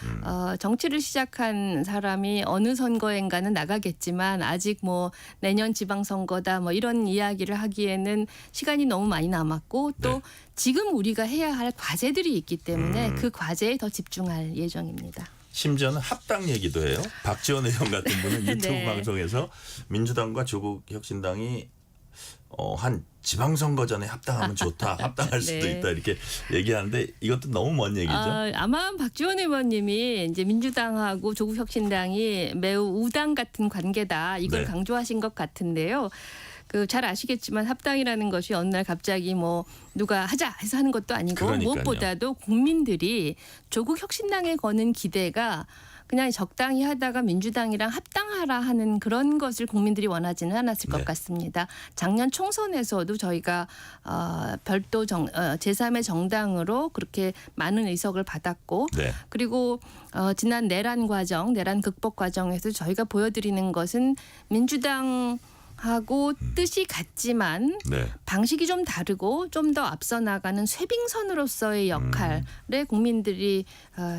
정치를 시작한 사람이 어느 선거인가는 나가겠지만 아직 뭐 내년 지방선거다 뭐 이런 이야기를 하기에는 시간이 너무 많이 남았고 또 네. 지금 우리가 해야 할 과제들이 있기 때문에 그 과제에 더 집중할 예정입니다. 심지어는 합당 얘기도 해요. 박지원 의원 같은 분은 유튜브 네. 방송에서 민주당과 조국혁신당이 한 지방선거 전에 합당하면 좋다. 합당할 수도 네. 있다. 이렇게 얘기하는데 이것도 너무 먼 얘기죠. 아마 박지원 의원님이 이제 민주당하고 조국혁신당이 매우 우당 같은 관계다. 이걸 네. 강조하신 것 같은데요. 잘 아시겠지만 합당이라는 것이 어느 날 갑자기 뭐 누가 하자 해서 하는 것도 아니고 그러니까요. 무엇보다도 국민들이 조국 혁신당에 거는 기대가 그냥 적당히 하다가 민주당이랑 합당하라 하는 그런 것을 국민들이 원하지는 않았을 것 네. 같습니다. 작년 총선에서도 저희가 별도 제3의 정당으로 그렇게 많은 의석을 받았고 네. 그리고 지난 내란 극복 과정에서 저희가 보여드리는 것은 민주당 하고 뜻이 같지만 네. 방식이 좀 다르고 좀 더 앞서 나가는 쇄빙선으로서의 역할에 국민들이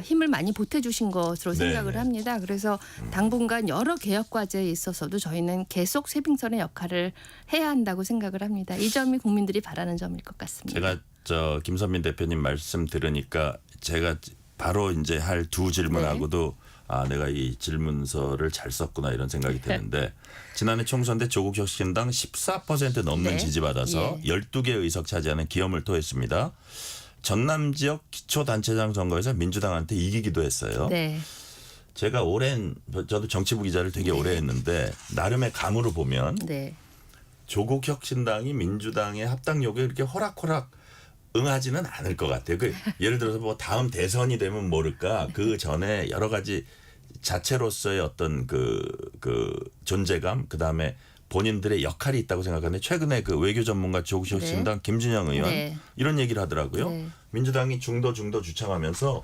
힘을 많이 보태주신 것으로 네, 생각을 네. 합니다. 그래서 당분간 여러 개혁 과제에 있어서도 저희는 계속 쇄빙선의 역할을 해야 한다고 생각을 합니다. 이 점이 국민들이 바라는 점일 것 같습니다. 제가 김선민 대표님 말씀 들으니까 제가 바로 이제 할 두 질문하고도 내가 이 질문서를 잘 썼구나 이런 생각이 드는데 지난해 총선 때 조국혁신당 14% 넘는 네. 지지받아서 12개 의석 차지하는 기염을 토했습니다. 전남 지역 기초단체장 선거에서 민주당한테 이기기도 했어요. 네. 제가 저도 정치부 기자를 되게 오래 했는데 나름의 감으로 보면 네. 조국혁신당이 민주당의 합당 요구에 이렇게 호락호락 응하지는 않을 것 같아요. 예를 들어서 뭐 다음 대선이 되면 모를까 그 전에 여러 가지 자체로서의 어떤 그 존재감 그다음에 본인들의 역할이 있다고 생각하는데 최근에 그 외교 전문가 조국혁신당 김준영 의원 네. 이런 얘기를 하더라고요. 네. 민주당이 중도 주창하면서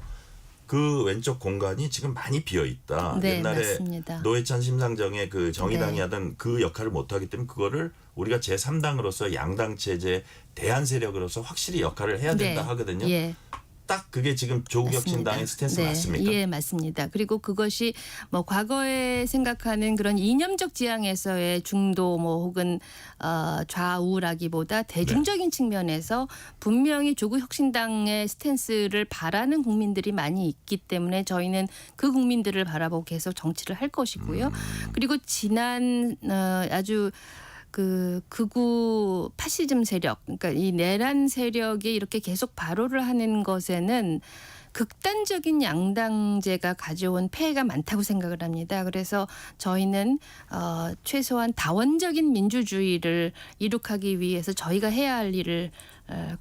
그 왼쪽 공간이 지금 많이 비어 있다. 네, 옛날에 맞습니다. 노회찬 심상정의 그 정의당이 네. 하던 그 역할을 못하기 때문에 그거를 우리가 제3당으로서 양당 체제 대안 세력으로서 확실히 역할을 해야 된다 네. 하거든요. 예. 딱 그게 지금 조국혁신당의 스탠스 네. 맞습니까? 예, 맞습니다. 그리고 그것이 뭐 과거에 생각하는 그런 이념적 지향에서의 중도 뭐 혹은 좌우라기보다 대중적인 측면에서 분명히 조국혁신당의 스탠스를 바라는 국민들이 많이 있기 때문에 저희는 그 국민들을 바라보고 계속 정치를 할 것이고요. 그리고 지난 아주 극우 파시즘 세력, 그러니까 이 내란 세력이 이렇게 계속 발호를 하는 것에는 극단적인 양당제가 가져온 폐해가 많다고 생각을 합니다. 그래서 저희는 최소한 다원적인 민주주의를 이룩하기 위해서 저희가 해야 할 일을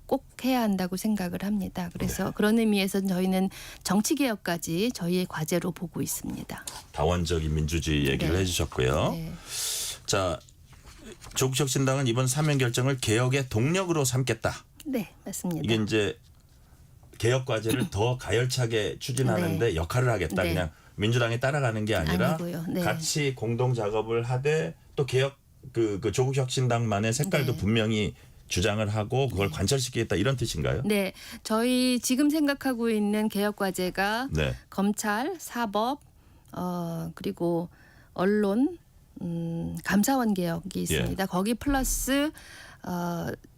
꼭 해야 한다고 생각을 합니다. 그래서 그런 의미에서 저희는 정치개혁까지 저희의 과제로 보고 있습니다. 다원적인 민주주의 얘기를 네. 해주셨고요. 네. 자, 조국혁신당은 이번 사면 결정을 개혁의 동력으로 삼겠다. 네, 맞습니다. 이게 이제 개혁 과제를 더 가열차게 추진하는데 역할을 하겠다. 네. 그냥 민주당에 따라가는 게 아니라 아니고요. 네. 같이 공동 작업을 하되 또 개혁 그 조국혁신당만의 색깔도 네. 분명히 주장을 하고 그걸 관철시키겠다 이런 뜻인가요? 네, 저희 지금 생각하고 있는 개혁 과제가 네. 검찰, 사법, 그리고 언론, 감사원 개혁이 있습니다. 거기 플러스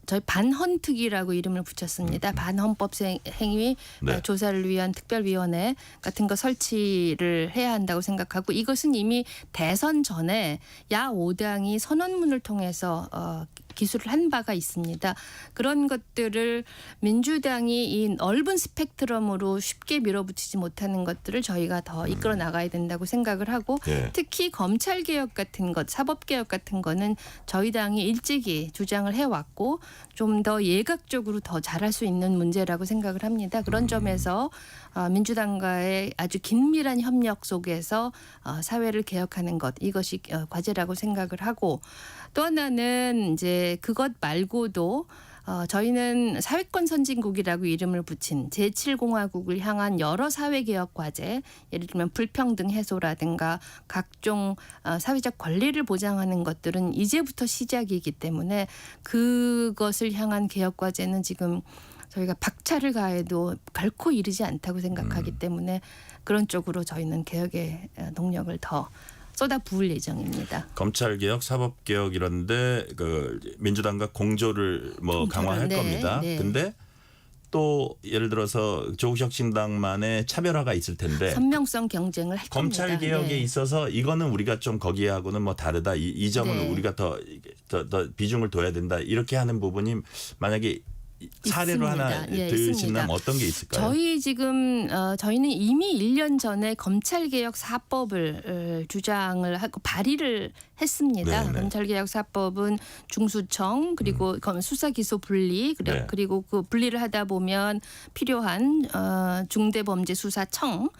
저희 반헌특위라고 이름을 붙였습니다. 반헌법 행위 네. 조사를 위한 특별위원회 같은 거 설치를 해야 한다고 생각하고 이것은 이미 대선 전에 야 5당이 선언문을 통해서 기술을 한 바가 있습니다. 그런 것들을 민주당이 이 넓은 스펙트럼으로 쉽게 밀어붙이지 못하는 것들을 저희가 더 이끌어 나가야 된다고 생각을 하고 예. 특히 검찰개혁 같은 것, 사법개혁 같은 거는 저희 당이 일찍이 주장을 해왔고 좀 더 예각적으로 더 잘할 수 있는 문제라고 생각을 합니다. 그런 점에서 민주당과의 아주 긴밀한 협력 속에서 사회를 개혁하는 것 이것이 과제라고 생각을 하고 또 하나는 이제 그것 말고도 저희는 사회권 선진국이라고 이름을 붙인 제7공화국을 향한 여러 사회개혁 과제 예를 들면 불평등 해소라든가 각종 사회적 권리를 보장하는 것들은 이제부터 시작이기 때문에 그것을 향한 개혁 과제는 지금 저희가 박차를 가해도 결코 이르지 않다고 생각하기 때문에 그런 쪽으로 저희는 개혁의 동력을 더 쏟아 부을 예정입니다. 검찰개혁, 사법개혁 이런데 그 민주당과 공조를 뭐 강화할 네, 겁니다. 네. 근데 또 예를 들어서 조국혁신당만의 차별화가 있을 텐데 선명성 경쟁을 할 겁니다. 검찰개혁에 네. 있어서 이거는 우리가 좀 거기하고는 뭐 다르다. 이 점은 네. 우리가 더 비중을 둬야 된다. 이렇게 하는 부분이 만약에 사례로 있습니다. 하나 예, 드신다면 있습니다. 어떤 게 있을까요? 저희 지금 저희는 이미 1년 전에 검찰개혁 4법을 주장을 하고 발의를 했습니다. 네네. 검찰개혁 4법은 중수청 그리고 수사기소 분리 네. 그리고 그 분리를 하다 보면 필요한 중대범죄수사청을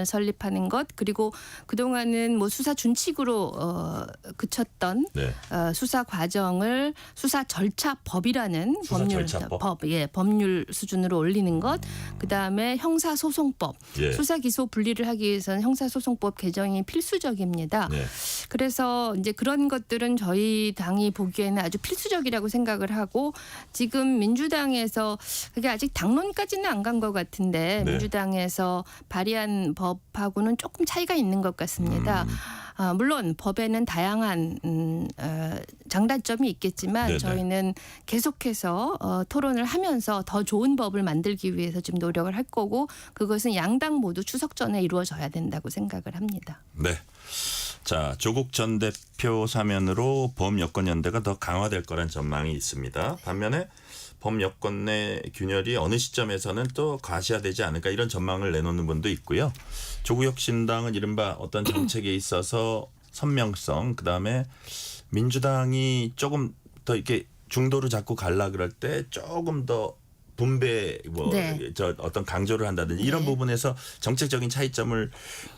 설립하는 것 그리고 그동안은 뭐 수사 준칙으로 그쳤던 네. 수사 과정을 수사 절차법이라는 수사 법률 절차법? 법률 수준으로 올리는 것 그다음에 형사소송법 예. 수사기소 분리를 하기 위해서는 형사소송법 개정이 필수적입니다. 네. 그래서 이제 그런 것들은 저희 당이 보기에는 아주 필수적이라고 생각을 하고 지금 민주당에서 그게 아직 당론까지는 안 간 것 같은데 네. 민주당에서 발의한 법하고는 조금 차이가 있는 것 같습니다. 물론 법에는 다양한 장단점이 있겠지만 네네. 저희는 계속해서 토론을 하면서 더 좋은 법을 만들기 위해서 지금 노력을 할 거고 그것은 양당 모두 추석 전에 이루어져야 된다고 생각을 합니다. 네. 자, 조국 전 대표 사면으로 범여권연대가 더 강화될 거란 전망이 있습니다. 반면에 범여권 내 균열이 어느 시점에서는 또 가시화되지 않을까 이런 전망을 내놓는 분도 있고요. 조국혁신당은 이른바 어떤 정책에 있어서 선명성 그다음에 민주당이 조금 더 이렇게 중도로 자꾸 갈라 그럴 때 조금 더 분배 네. 어떤 강조를 한다든지 이런 네. 부분에서 정책적인 차이점을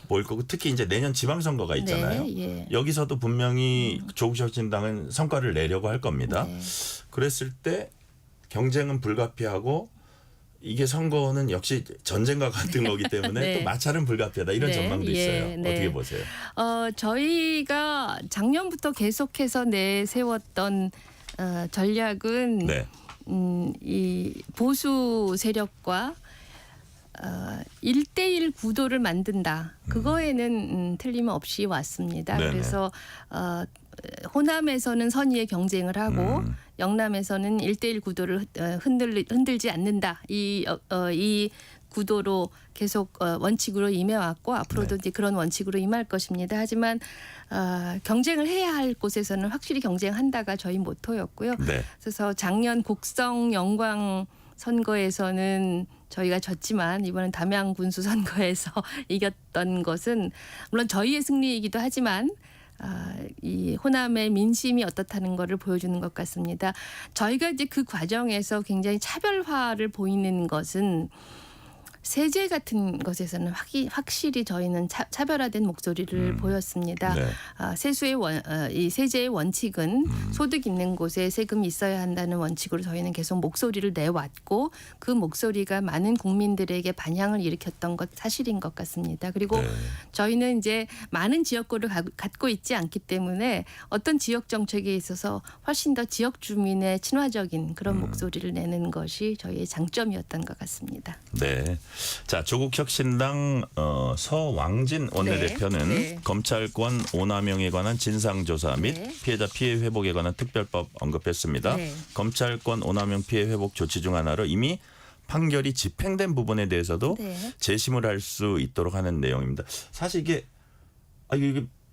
보일 거고 특히 이제 내년 지방선거가 있잖아요. 네, 예. 여기서도 분명히 조국혁신당은 성과를 내려고 할 겁니다. 네. 그랬을 때 경쟁은 불가피하고 이게 선거는 역시 전쟁과 같은 거기 때문에 네. 또 마찰은 불가피하다 이런 네, 전망도 예, 있어요. 네. 어떻게 보세요? 저희가 작년부터 계속해서 내세웠던 전략은 네. 이 보수 세력과 1대1 구도를 만든다. 그거에는 틀림없이 왔습니다. 네네. 그래서 호남에서는 선의의 경쟁을 하고 영남에서는 1대1 구도를 흔들지 않는다. 이 구도로 계속 원칙으로 임해왔고 앞으로도 네. 이제 그런 원칙으로 임할 것입니다. 하지만 경쟁을 해야 할 곳에서는 확실히 경쟁한다가 저희 모토였고요. 네. 그래서 작년 곡성 영광 선거에서는 저희가 졌지만 이번엔 담양 군수 선거에서 이겼던 것은 물론 저희의 승리이기도 하지만 이 호남의 민심이 어떻다는 것을 보여주는 것 같습니다. 저희가 이제 그 과정에서 굉장히 차별화를 보이는 것은 세제 같은 것에서는 확실히 저희는 차별화된 목소리를 보였습니다. 네. 이 세제의 원칙은 소득 있는 곳에 세금이 있어야 한다는 원칙으로 저희는 계속 목소리를 내왔고 그 목소리가 많은 국민들에게 반향을 일으켰던 것 사실인 것 같습니다. 그리고 네. 저희는 이제 많은 지역구를 갖고 있지 않기 때문에 어떤 지역 정책에 있어서 훨씬 더 지역 주민의 친화적인 그런 목소리를 내는 것이 저희의 장점이었던 것 같습니다. 네. 자, 조국혁신당 서왕진 원내대표는 네. 검찰권 오남용에 관한 진상조사 및 네. 피해자 피해 회복에 관한 특별법 언급했습니다. 네. 검찰권 오남용 피해 회복 조치 중 하나로 이미 판결이 집행된 부분에 대해서도 네. 재심을 할 수 있도록 하는 내용입니다. 사실 이게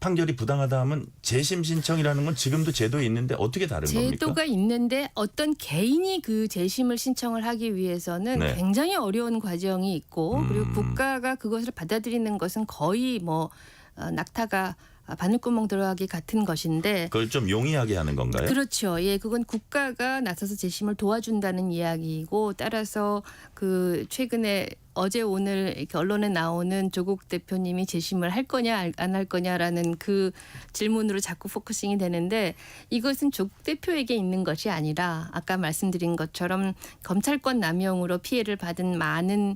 판결이 부당하다 하면 재심 신청이라는 건 지금도 제도에 있는데 어떻게 다른 겁니까? 제도가 있는데 어떤 개인이 그 재심을 신청을 하기 위해서는 네. 굉장히 어려운 과정이 있고 그리고 국가가 그것을 받아들이는 것은 거의 뭐 낙타가 바늘구멍 들어가기 같은 것인데 그걸 좀 용이하게 하는 건가요? 그렇죠. 예, 그건 국가가 나서서 재심을 도와준다는 이야기이고 따라서 그 최근에 어제 오늘 이렇게 언론에 나오는 조국 대표님이 재심을 할 거냐 안 할 거냐라는 그 질문으로 자꾸 포커싱이 되는데 이것은 조국 대표에게 있는 것이 아니라 아까 말씀드린 것처럼 검찰권 남용으로 피해를 받은 많은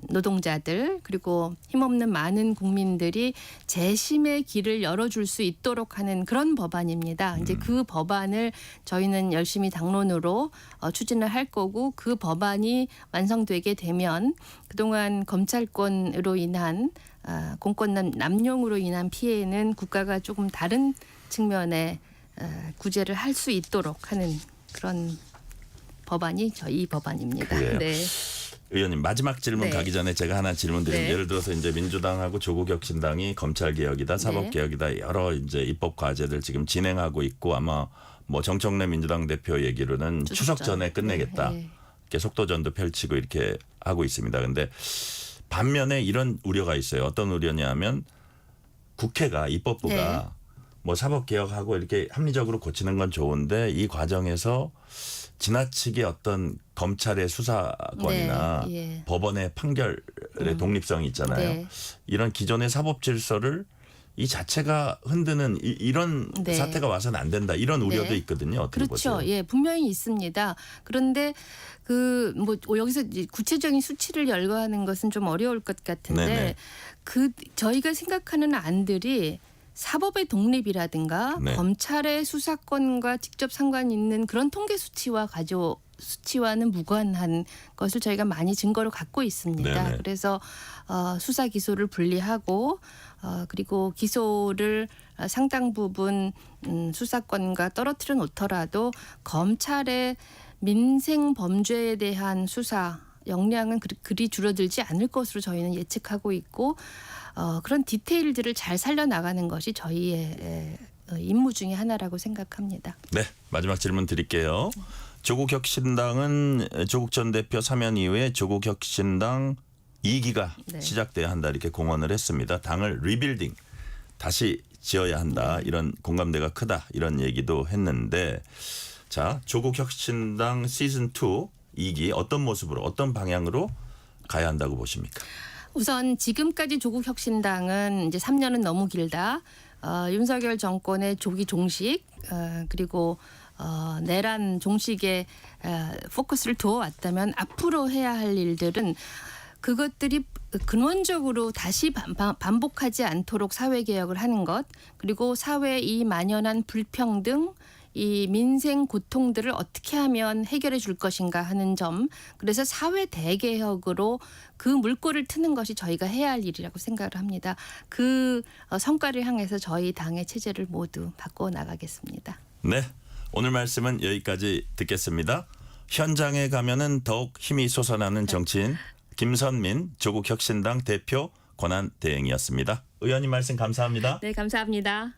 노동자들 그리고 힘없는 많은 국민들이 재심의 길을 열어줄 수 있도록 하는 그런 법안입니다. 이제 그 법안을 저희는 열심히 당론으로 추진을 할 거고 그 법안이 완성되게 되면 그동안 검찰권으로 인한 공권 남용으로 인한 피해는 국가가 조금 다른 측면에 구제를 할 수 있도록 하는 그런 법안이 저희 법안입니다. 그래요. 네. 의원님 마지막 질문 네. 가기 전에 제가 하나 질문 드리면 네. 예를 들어서 이제 민주당하고 조국혁신당이 검찰 개혁이다, 사법 네. 개혁이다 여러 이제 입법 과제들 지금 진행하고 있고 아마 뭐 정청래 민주당 대표 얘기로는 추석 전에 끝내겠다. 네. 이렇게 속도전도 펼치고 이렇게 하고 있습니다. 그런데 반면에 이런 우려가 있어요. 어떤 우려냐면 국회가 입법부가 네. 뭐 사법 개혁하고 이렇게 합리적으로 고치는 건 좋은데 이 과정에서 지나치게 어떤 검찰의 수사권이나 네, 예. 법원의 판결의 독립성이 있잖아요. 네. 이런 기존의 사법 질서를 이 자체가 흔드는 이런 네. 사태가 와서는 안 된다. 이런 우려도 네. 있거든요. 어떻게 그렇죠. 보세요? 예, 분명히 있습니다. 그런데 그 뭐 여기서 이제 구체적인 수치를 열거하는 것은 좀 어려울 것 같은데 네네. 그 저희가 생각하는 안들이 사법의 독립이라든가 네. 검찰의 수사권과 직접 상관 있는 그런 통계 수치와는 무관한 것을 저희가 많이 증거로 갖고 있습니다. 네네. 그래서 수사 기소를 분리하고 그리고 기소를 상당 부분 수사권과 떨어뜨려 놓더라도 검찰의 민생 범죄에 대한 수사 역량은 그리 줄어들지 않을 것으로 저희는 예측하고 있고 그런 디테일들을 잘 살려나가는 것이 저희의 임무 중에 하나라고 생각합니다. 네, 마지막 질문 드릴게요. 조국혁신당은 조국 전 대표 사면 이후에 조국혁신당 2기가 네. 시작돼야 한다 이렇게 공언을 했습니다. 당을 리빌딩 다시 지어야 한다 이런 공감대가 크다 이런 얘기도 했는데 자 조국혁신당 시즌 2 2기 어떤 모습으로 어떤 방향으로 가야 한다고 보십니까? 우선 지금까지 조국혁신당은 이제 3년은 너무 길다. 윤석열 정권의 조기 종식 그리고 내란 종식에 포커스를 두어왔다면 앞으로 해야 할 일들은 그것들이 근원적으로 다시 반복하지 않도록 사회개혁을 하는 것 그리고 사회에 이 만연한 불평등 이 민생 고통들을 어떻게 하면 해결해 줄 것인가 하는 점 그래서 사회 대개혁으로 그 물꼬를 트는 것이 저희가 해야 할 일이라고 생각을 합니다. 그 성과를 향해서 저희 당의 체제를 모두 바꿔 나가겠습니다. 네, 오늘 말씀은 여기까지 듣겠습니다. 현장에 가면은 더욱 힘이 솟아나는 정치인 김선민 조국혁신당 대표 권한대행이었습니다. 의원님 말씀 감사합니다. 네, 감사합니다.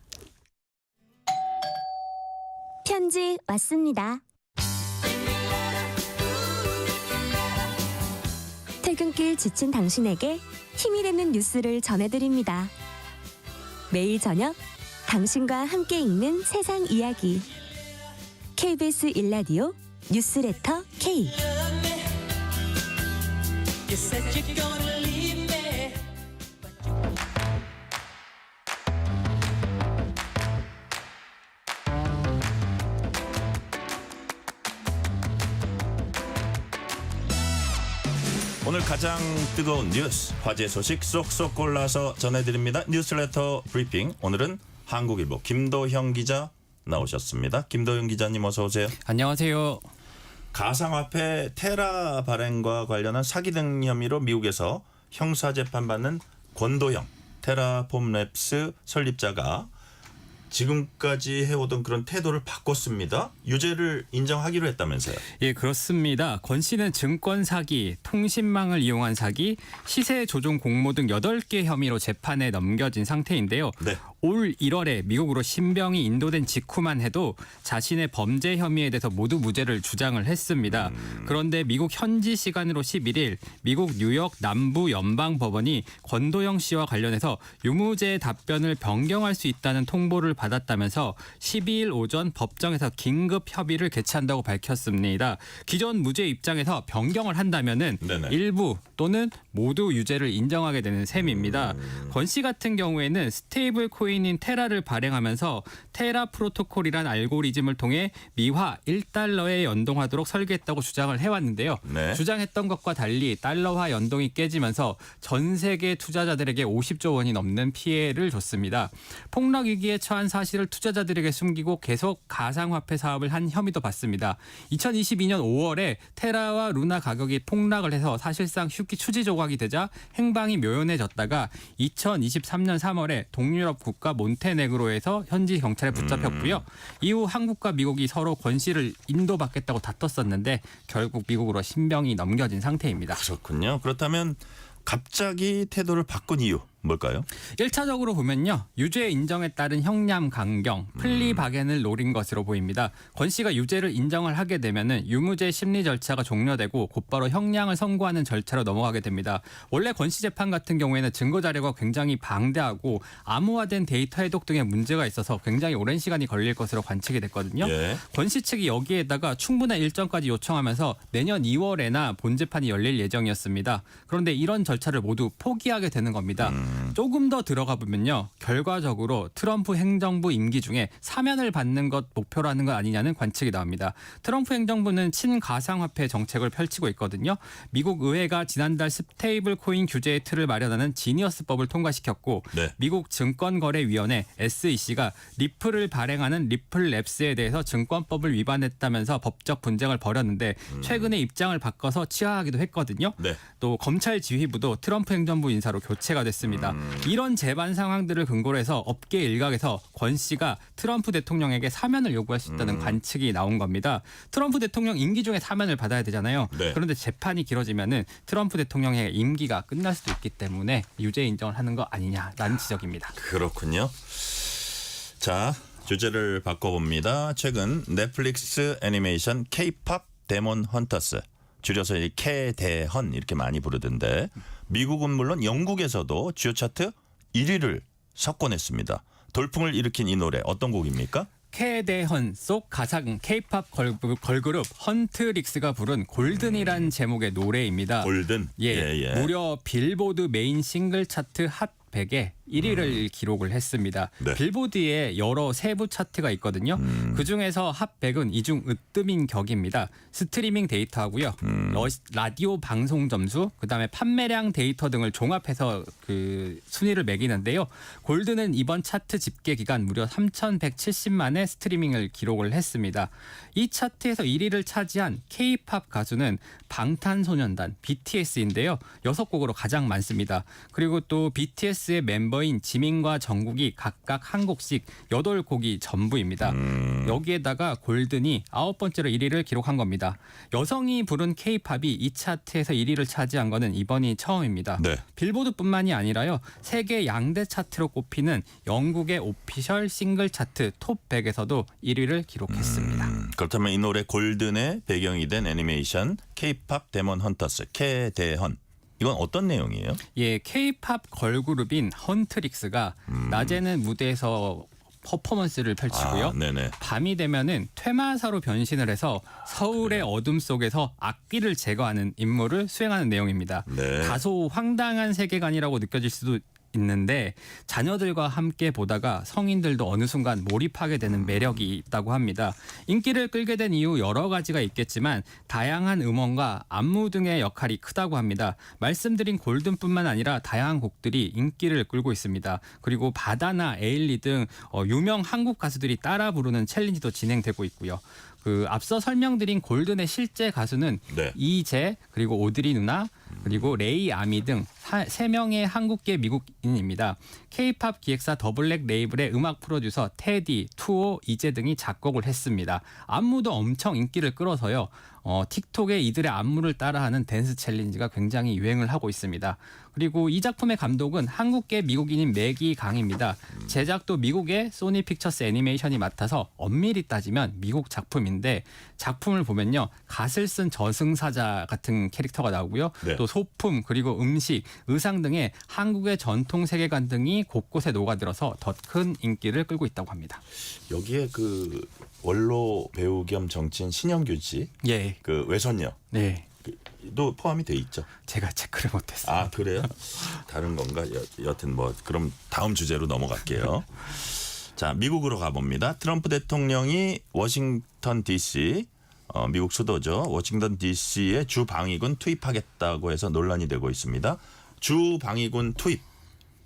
편지 왔습니다. 퇴근길 지친 당신에게 힘이 되는 뉴스를 전해드립니다. 매일 저녁 당신과 함께 읽는 세상 이야기 KBS 1라디오 뉴스레터 K 오늘 가장 뜨거운 뉴스, 화제 소식 쏙쏙 골라서 전해드립니다. 뉴스레터 브리핑. 오늘은 한국일보 김도형 기자 나오셨습니다. 김도형 기자님 어서 오세요. 안녕하세요. 가상화폐 테라 발행과 관련한 사기 등 혐의로 미국에서 형사재판받는 권도형 테라폼랩스 설립자가 지금까지 해오던 그런 태도를 바꿨습니다. 유죄를 인정하기로 했다면서요. 예, 그렇습니다. 권 씨는 증권 사기, 통신망을 이용한 사기, 시세 조종 공모 등 8개 혐의로 재판에 넘겨진 상태인데요. 네. 올 1월에 미국으로 신병이 인도된 직후만 해도 자신의 범죄 혐의에 대해서 모두 무죄를 주장을 했습니다. 그런데 미국 현지 시간으로 11일 미국 뉴욕 남부 연방법원이 권도영 씨와 관련해서 유무죄 답변을 변경할 수 있다는 통보를 받았다면서 12일 오전 법정에서 긴급 협의를 개최한다고 밝혔습니다. 기존 무죄 입장에서 변경을 한다면은 네네. 일부 또는 모두 유죄를 인정하게 되는 셈입니다. 권 씨 같은 경우에는 스테이블 코인인 테라를 발행하면서 테라 프로토콜이란 알고리즘을 통해 미화 1달러에 연동하도록 설계했다고 주장을 해왔는데요. 네. 주장했던 것과 달리 달러화 연동이 깨지면서 전 세계 투자자들에게 50조 원이 넘는 피해를 줬습니다. 폭락 위기에 처한 사실을 투자자들에게 숨기고 계속 가상화폐 사업을 한 혐의도 받습니다. 2022년 5월에 테라와 루나 가격이 폭락을 해서 사실상 휴기 추지 조각이 되자 행방이 묘연해졌다가 2023년 3월에 동유럽 국가 몬테네그로에서 현지 경찰에 붙잡혔고요. 이후 한국과 미국이 서로 권 씨를 인도받겠다고 다퉜었는데 결국 미국으로 신병이 넘겨진 상태입니다. 그렇군요. 그렇다면 갑자기 태도를 바꾼 이유 뭘까요? 1차적으로 보면요. 유죄 인정에 따른 형량 강경, 플리 바겐을 노린 것으로 보입니다. 권 씨가 유죄를 인정을 하게 되면은 유무죄 심리 절차가 종료되고 곧바로 형량을 선고하는 절차로 넘어가게 됩니다. 원래 권 씨 재판 같은 경우에는 증거 자료가 굉장히 방대하고 암호화된 데이터 해독 등의 문제가 있어서 굉장히 오랜 시간이 걸릴 것으로 관측이 됐거든요. 예. 권 씨 측이 여기에다가 충분한 일정까지 요청하면서 내년 2월에나 본 재판이 열릴 예정이었습니다. 그런데 이런 절차를 모두 포기하게 되는 겁니다. 조금 더 들어가 보면요. 결과적으로 트럼프 행정부 임기 중에 사면을 받는 것 목표로 하는 것 아니냐는 관측이 나옵니다. 트럼프 행정부는 친가상화폐 정책을 펼치고 있거든요. 미국 의회가 지난달 스테이블 코인 규제의 틀을 마련하는 지니어스법을 통과시켰고 네. 미국 증권거래위원회 SEC가 리플을 발행하는 리플랩스에 대해서 증권법을 위반했다면서 법적 분쟁을 벌였는데 최근에 입장을 바꿔서 취하하기도 했거든요. 네. 또 검찰 지휘부도 트럼프 행정부 인사로 교체가 됐습니다. 이런 재반 상황들을 근거로 해서 업계 일각에서 권 씨가 트럼프 대통령에게 사면을 요구할 수 있다는 관측이 나온 겁니다. 트럼프 대통령 임기 중에 사면을 받아야 되잖아요. 네. 그런데 재판이 길어지면은 트럼프 대통령의 임기가 끝날 수도 있기 때문에 유죄 인정을 하는 거 아니냐라는 지적입니다. 그렇군요. 자, 주제를 바꿔봅니다. 최근 넷플릭스 애니메이션 K-팝 데몬 헌터스, 줄여서 캐대헌 이렇게 많이 부르던데 미국은 물론 영국에서도 주요 차트 1위를 석권했습니다. 돌풍을 일으킨 이 노래 어떤 곡입니까? 캐대헌 속 가상 K-팝 걸그룹 헌트릭스가 부른 골든이란 제목의 노래입니다. 골든? 예. 무려 빌보드 메인 싱글 차트 핫 100에 1위를 기록을 했습니다. 네. 빌보드에 여러 세부 차트가 있거든요. 그중에서 핫 100은 이중 으뜸인 격입니다. 스트리밍 데이터하고요. 라디오 방송 점수, 그다음에 판매량 데이터 등을 종합해서 그 순위를 매기는데요. 골드는 이번 차트 집계 기간 무려 3,170만의 스트리밍을 기록을 했습니다. 이 차트에서 1위를 차지한 K-팝 가수는 방탄소년단 BTS인데요. 6곡으로 가장 많습니다. 그리고 또 BTS의 멤버인 지민과 정국이 각각 한 곡씩 8곡이 전부입니다. 여기에다가 골든이 9번째로 1위를 기록한 겁니다. 여성이 부른 K-팝이 이 차트에서 1위를 차지한 것은 이번이 처음입니다. 네. 빌보드뿐만이 아니라요. 세계 양대 차트로 꼽히는 영국의 오피셜 싱글 차트 톱 100에서도 1위를 기록했습니다. 그렇다면 이 노래 골든의 배경이 된 애니메이션 K-팝 데몬 헌터스 캐대헌, 이건 어떤 내용이에요? 예, K-팝 걸그룹인 헌트릭스가 낮에는 무대에서 퍼포먼스를 펼치고요. 네네. 밤이 되면은 퇴마사로 변신을 해서 서울의 어둠 속에서 악귀를 제거하는 임무를 수행하는 내용입니다. 네. 다소 황당한 세계관이라고 느껴질 수도 있는데 자녀들과 함께 보다가 성인들도 어느 순간 몰입하게 되는 매력이 있다고 합니다. 인기를 끌게 된 이유 여러 가지가 있겠지만 다양한 음원과 안무 등의 역할이 크다고 합니다. 말씀드린 골든뿐만 아니라 다양한 곡들이 인기를 끌고 있습니다. 그리고 바다나 에일리 등 유명 한국 가수들이 따라 부르는 챌린지도 진행되고 있고요. 그 앞서 설명드린 골든의 실제 가수는 네. 이재 그리고 오드리 누나 그리고 레이 아미 등 3명의 한국계 미국인입니다. K-팝 기획사 더블랙 레이블의 음악 프로듀서 테디, 투오, 이재 등이 작곡을 했습니다. 안무도 엄청 인기를 끌어서요. 틱톡에 이들의 안무를 따라하는 댄스 챌린지가 굉장히 유행을 하고 있습니다. 그리고 이 작품의 감독은 한국계 미국인인 매기 강입니다. 제작도 미국의 소니 픽처스 애니메이션이 맡아서 엄밀히 따지면 미국 작품인데 작품을 보면요. 갓을 쓴 저승사자 같은 캐릭터가 나오고요. 네. 또 소품 그리고 음식, 의상 등의 한국의 전통 세계관 등이 곳곳에 녹아들어서 더 큰 인기를 끌고 있다고 합니다. 여기에 그 원로 배우 겸 정치인 신영균 씨, 예, 그 외손녀, 네, 도 포함이 돼 있죠. 제가 체크를 못했어요. 아 그래요? 다른 건가? 여튼 뭐 그럼 다음 주제로 넘어갈게요. 자, 미국으로 가봅니다. 트럼프 대통령이 워싱턴 DC, 미국 수도죠. 워싱턴 DC에 주 방위군 투입하겠다고 해서 논란이 되고 있습니다. 주 방위군 투입.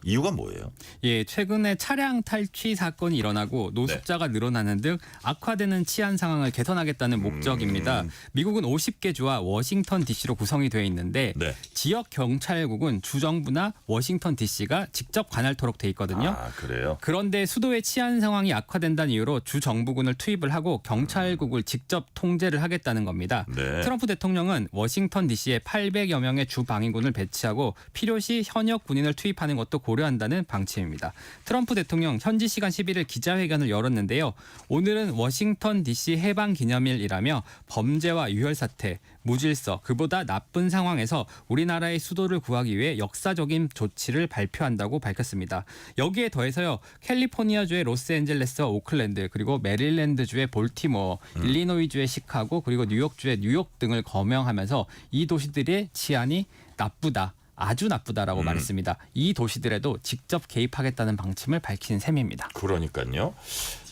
이유가 뭐예요? 예, 최근에 차량 탈취 사건이 일어나고 노숙자가 늘어나는 등 악화되는 치안 상황을 개선하겠다는 목적입니다. 미국은 50개 주와 워싱턴 DC로 구성이 되어 있는데 네. 지역 경찰국은 주정부나 워싱턴 DC가 직접 관할토록 돼 있거든요. 아, 그래요? 그런데 수도의 치안 상황이 악화된다는 이유로 주정부군을 투입을 하고 경찰국을 직접 통제를 하겠다는 겁니다. 네. 트럼프 대통령은 워싱턴 DC에 800여 명의 주방위군을 배치하고 필요시 현역 군인을 투입하는 것도 고려한다는 방침입니다. 트럼프 대통령 현지 시간 11일 기자회견을 열었는데요. 오늘은 워싱턴 DC 해방 기념일이라며 범죄와 유혈 사태, 무질서, 그보다 나쁜 상황에서 우리나라의 수도를 구하기 위해 역사적인 조치를 발표한다고 밝혔습니다. 여기에 더해서요. 캘리포니아주의 로스앤젤레스와 오클랜드, 그리고 메릴랜드주의 볼티모어, 일리노이주의 시카고, 그리고 뉴욕주의 뉴욕 등을 거명하면서 이 도시들의 치안이 나쁘다. 아주 나쁘다라고 말했습니다. 이 도시들에도 직접 개입하겠다는 방침을 밝힌 셈입니다. 그러니까요.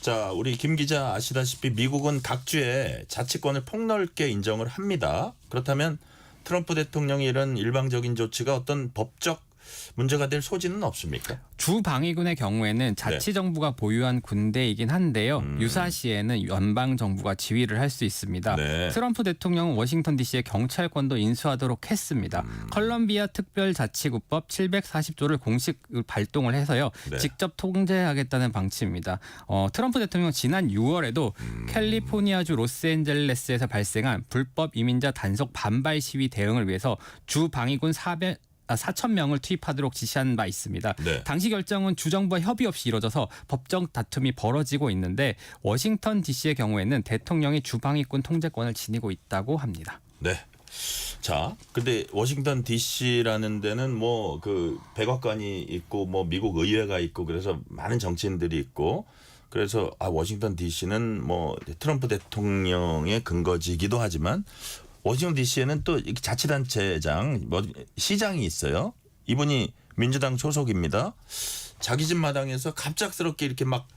자, 우리 김 기자 아시다시피 미국은 각 주의 자치권을 폭넓게 인정을 합니다. 그렇다면 트럼프 대통령이 이런 일방적인 조치가 어떤 법적 문제가 될 소지는 없습니까? 주방위군의 경우에는 자치정부가 보유한 군대이긴 한데요. 유사시에는 연방정부가 지휘를 할 수 있습니다. 네. 트럼프 대통령은 워싱턴 DC의 경찰권도 인수하도록 했습니다. 컬럼비아 특별자치구법 740조를 공식 발동을 해서요. 네. 직접 통제하겠다는 방침입니다. 트럼프 대통령은 지난 6월에도 캘리포니아주 로스앤젤레스에서 발생한 불법 이민자 단속 반발 시위 대응을 위해서 주방위군 4,000명을 투입하도록 지시한 바 있습니다. 네. 당시 결정은 주정부와 협의 없이 이뤄져서 법적 다툼이 벌어지고 있는데 워싱턴 DC의 경우에는 대통령이 주방위군 통제권을 지니고 있다고 합니다. 네. 자, 근데 워싱턴 DC라는 데는 뭐 그 백악관이 있고 뭐 미국 의회가 있고 그래서 많은 정치인들이 있고 그래서 워싱턴 DC는 뭐 트럼프 대통령의 근거지이기도 하지만 워싱턴 DC에는 또 자치단체장, 시장이 있어요. 이분이 민주당 소속입니다. 자기 집 마당에서 갑작스럽게 이렇게 막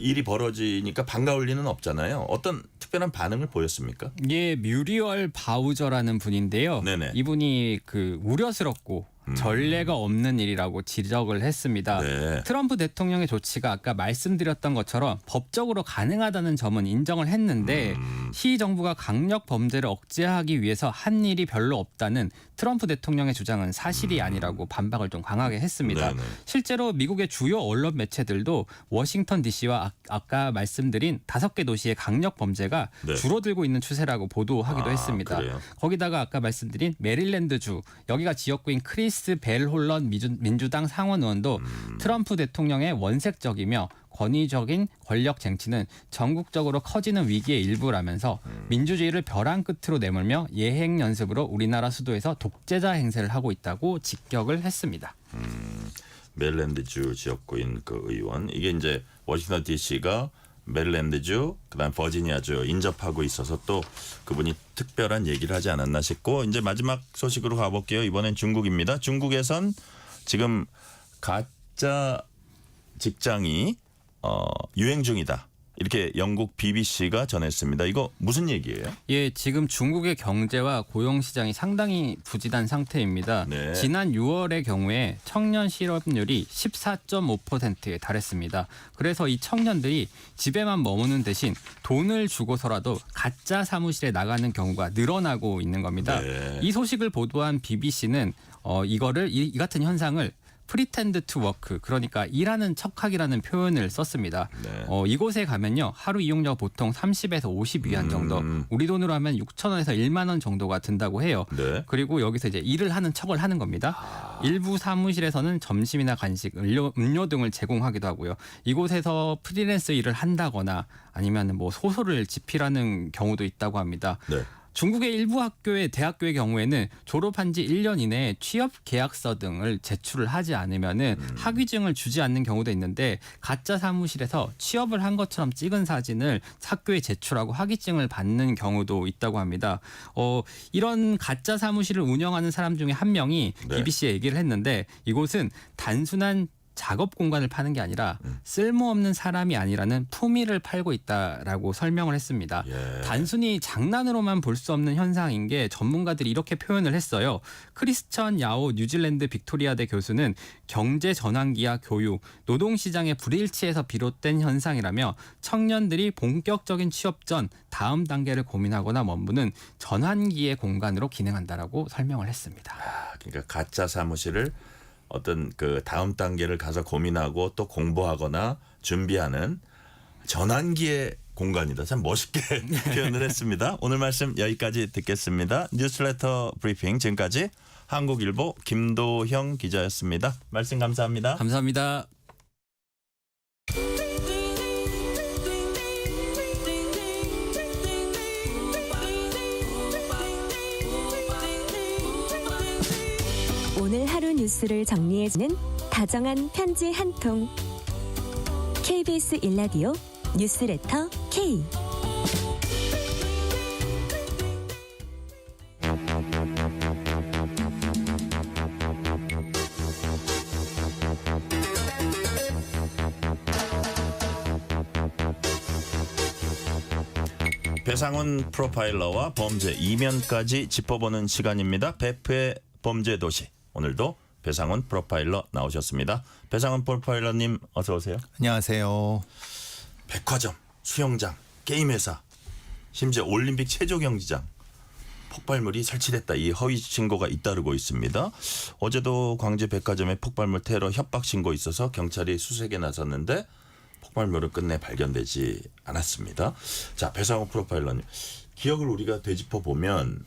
일이 벌어지니까 반가울 리는 없잖아요. 어떤 특별한 반응을 보였습니까? 예, 뮤리얼 바우저라는 분인데요. 네네. 이분이 그 우려스럽고 전례가 없는 일이라고 지적을 했습니다. 네. 트럼프 대통령의 조치가 아까 말씀드렸던 것처럼 법적으로 가능하다는 점은 인정을 했는데 시 정부가 강력 범죄를 억제하기 위해서 한 일이 별로 없다는 트럼프 대통령의 주장은 사실이 아니라고 반박을 좀 강하게 했습니다. 네네. 실제로 미국의 주요 언론 매체들도 워싱턴 DC와 아까 말씀드린 5개 도시의 강력 범죄가 네. 줄어들고 있는 추세라고 보도하기도 했습니다. 그래요? 거기다가 아까 말씀드린 메릴랜드주, 여기가 지역구인 크리스 벨 홀런 민주당 상원 의원도 트럼프 대통령의 원색적이며 권위적인 권력 쟁취는 전국적으로 커지는 위기의 일부라면서 민주주의를 벼랑 끝으로 내몰며 예행 연습으로 우리나라 수도에서 독재자 행세를 하고 있다고 직격을 했습니다. 메릴랜드주 지역구인 그 의원, 이게 이제 워싱턴 DC가 메릴랜드주, 그다음 버지니아주 인접하고 있어서 또 그분이 특별한 얘기를 하지 않았나 싶고, 이제 마지막 소식으로 가볼게요. 이번엔 중국입니다. 중국에선 지금 가짜 직장이 유행 중이다. 이렇게 영국 BBC가 전했습니다. 이거 무슨 얘기예요? 예, 지금 중국의 경제와 고용 시장이 상당히 부진한 상태입니다. 네. 지난 6월의 경우에 청년 실업률이 14.5%에 달했습니다. 그래서 이 청년들이 집에만 머무는 대신 돈을 주고서라도 가짜 사무실에 나가는 경우가 늘어나고 있는 겁니다. 네. 이 소식을 보도한 BBC는 이거를 이 같은 현상을 프리텐드 투 워크, 그러니까 일하는 척하기라는 표현을 썼습니다. 네. 이곳에 가면요, 하루 이용료가 보통 30에서 50위안 정도, 우리 돈으로 하면 6,000원에서 1만 원 정도가 든다고 해요. 네. 그리고 여기서 이제 일을 하는 척을 하는 겁니다. 일부 사무실에서는 점심이나 간식, 음료 등을 제공하기도 하고요. 이곳에서 프리랜서 일을 한다거나 아니면 뭐 소설을 집필하는 경우도 있다고 합니다. 네. 중국의 일부 대학교의 경우에는 졸업한 지 1년 이내에 취업 계약서 등을 제출을 하지 않으면은 학위증을 주지 않는 경우도 있는데, 가짜 사무실에서 취업을 한 것처럼 찍은 사진을 학교에 제출하고 학위증을 받는 경우도 있다고 합니다. 이런 가짜 사무실을 운영하는 사람 중에 한 명이 네. BBC에 얘기를 했는데, 이곳은 단순한 작업 공간을 파는 게 아니라 쓸모없는 사람이 아니라는 품위를 팔고 있다라고 설명을 했습니다. 예. 단순히 장난으로만 볼 수 없는 현상인 게 전문가들이 이렇게 표현을 했어요. 크리스천 야오 뉴질랜드 빅토리아대 교수는 경제 전환기와 교육, 노동시장의 불일치에서 비롯된 현상이라며 청년들이 본격적인 취업 전 다음 단계를 고민하거나 머무는 전환기의 공간으로 기능한다라고 설명을 했습니다. 그러니까 가짜 사무실을 어떤 그 다음 단계를 가서 고민하고 또 공부하거나 준비하는 전환기의 공간이다. 참 멋있게 표현을 했습니다. 오늘 말씀 여기까지 듣겠습니다. 뉴스레터 브리핑 지금까지 한국일보 김도형 기자였습니다. 말씀 감사합니다. 감사합니다. 오늘 하루 뉴스를 정리해주는 다정한 편지 한 통. KBS 1라디오 뉴스레터 K. 배상훈 프로파일러와 범죄 이면까지 짚어보는 시간입니다. 베프의 범죄도시. 오늘도 배상훈 프로파일러 나오셨습니다. 배상훈 프로파일러님 어서 오세요. 안녕하세요. 백화점, 수영장, 게임회사, 심지어 올림픽 체조 경기장 폭발물이 설치됐다. 이 허위 신고가 잇따르고 있습니다. 어제도 광주 백화점에 폭발물 테러 협박 신고 있어서 경찰이 수색에 나섰는데 폭발물은 끝내 발견되지 않았습니다. 자, 배상훈 프로파일러님, 기억을 우리가 되짚어 보면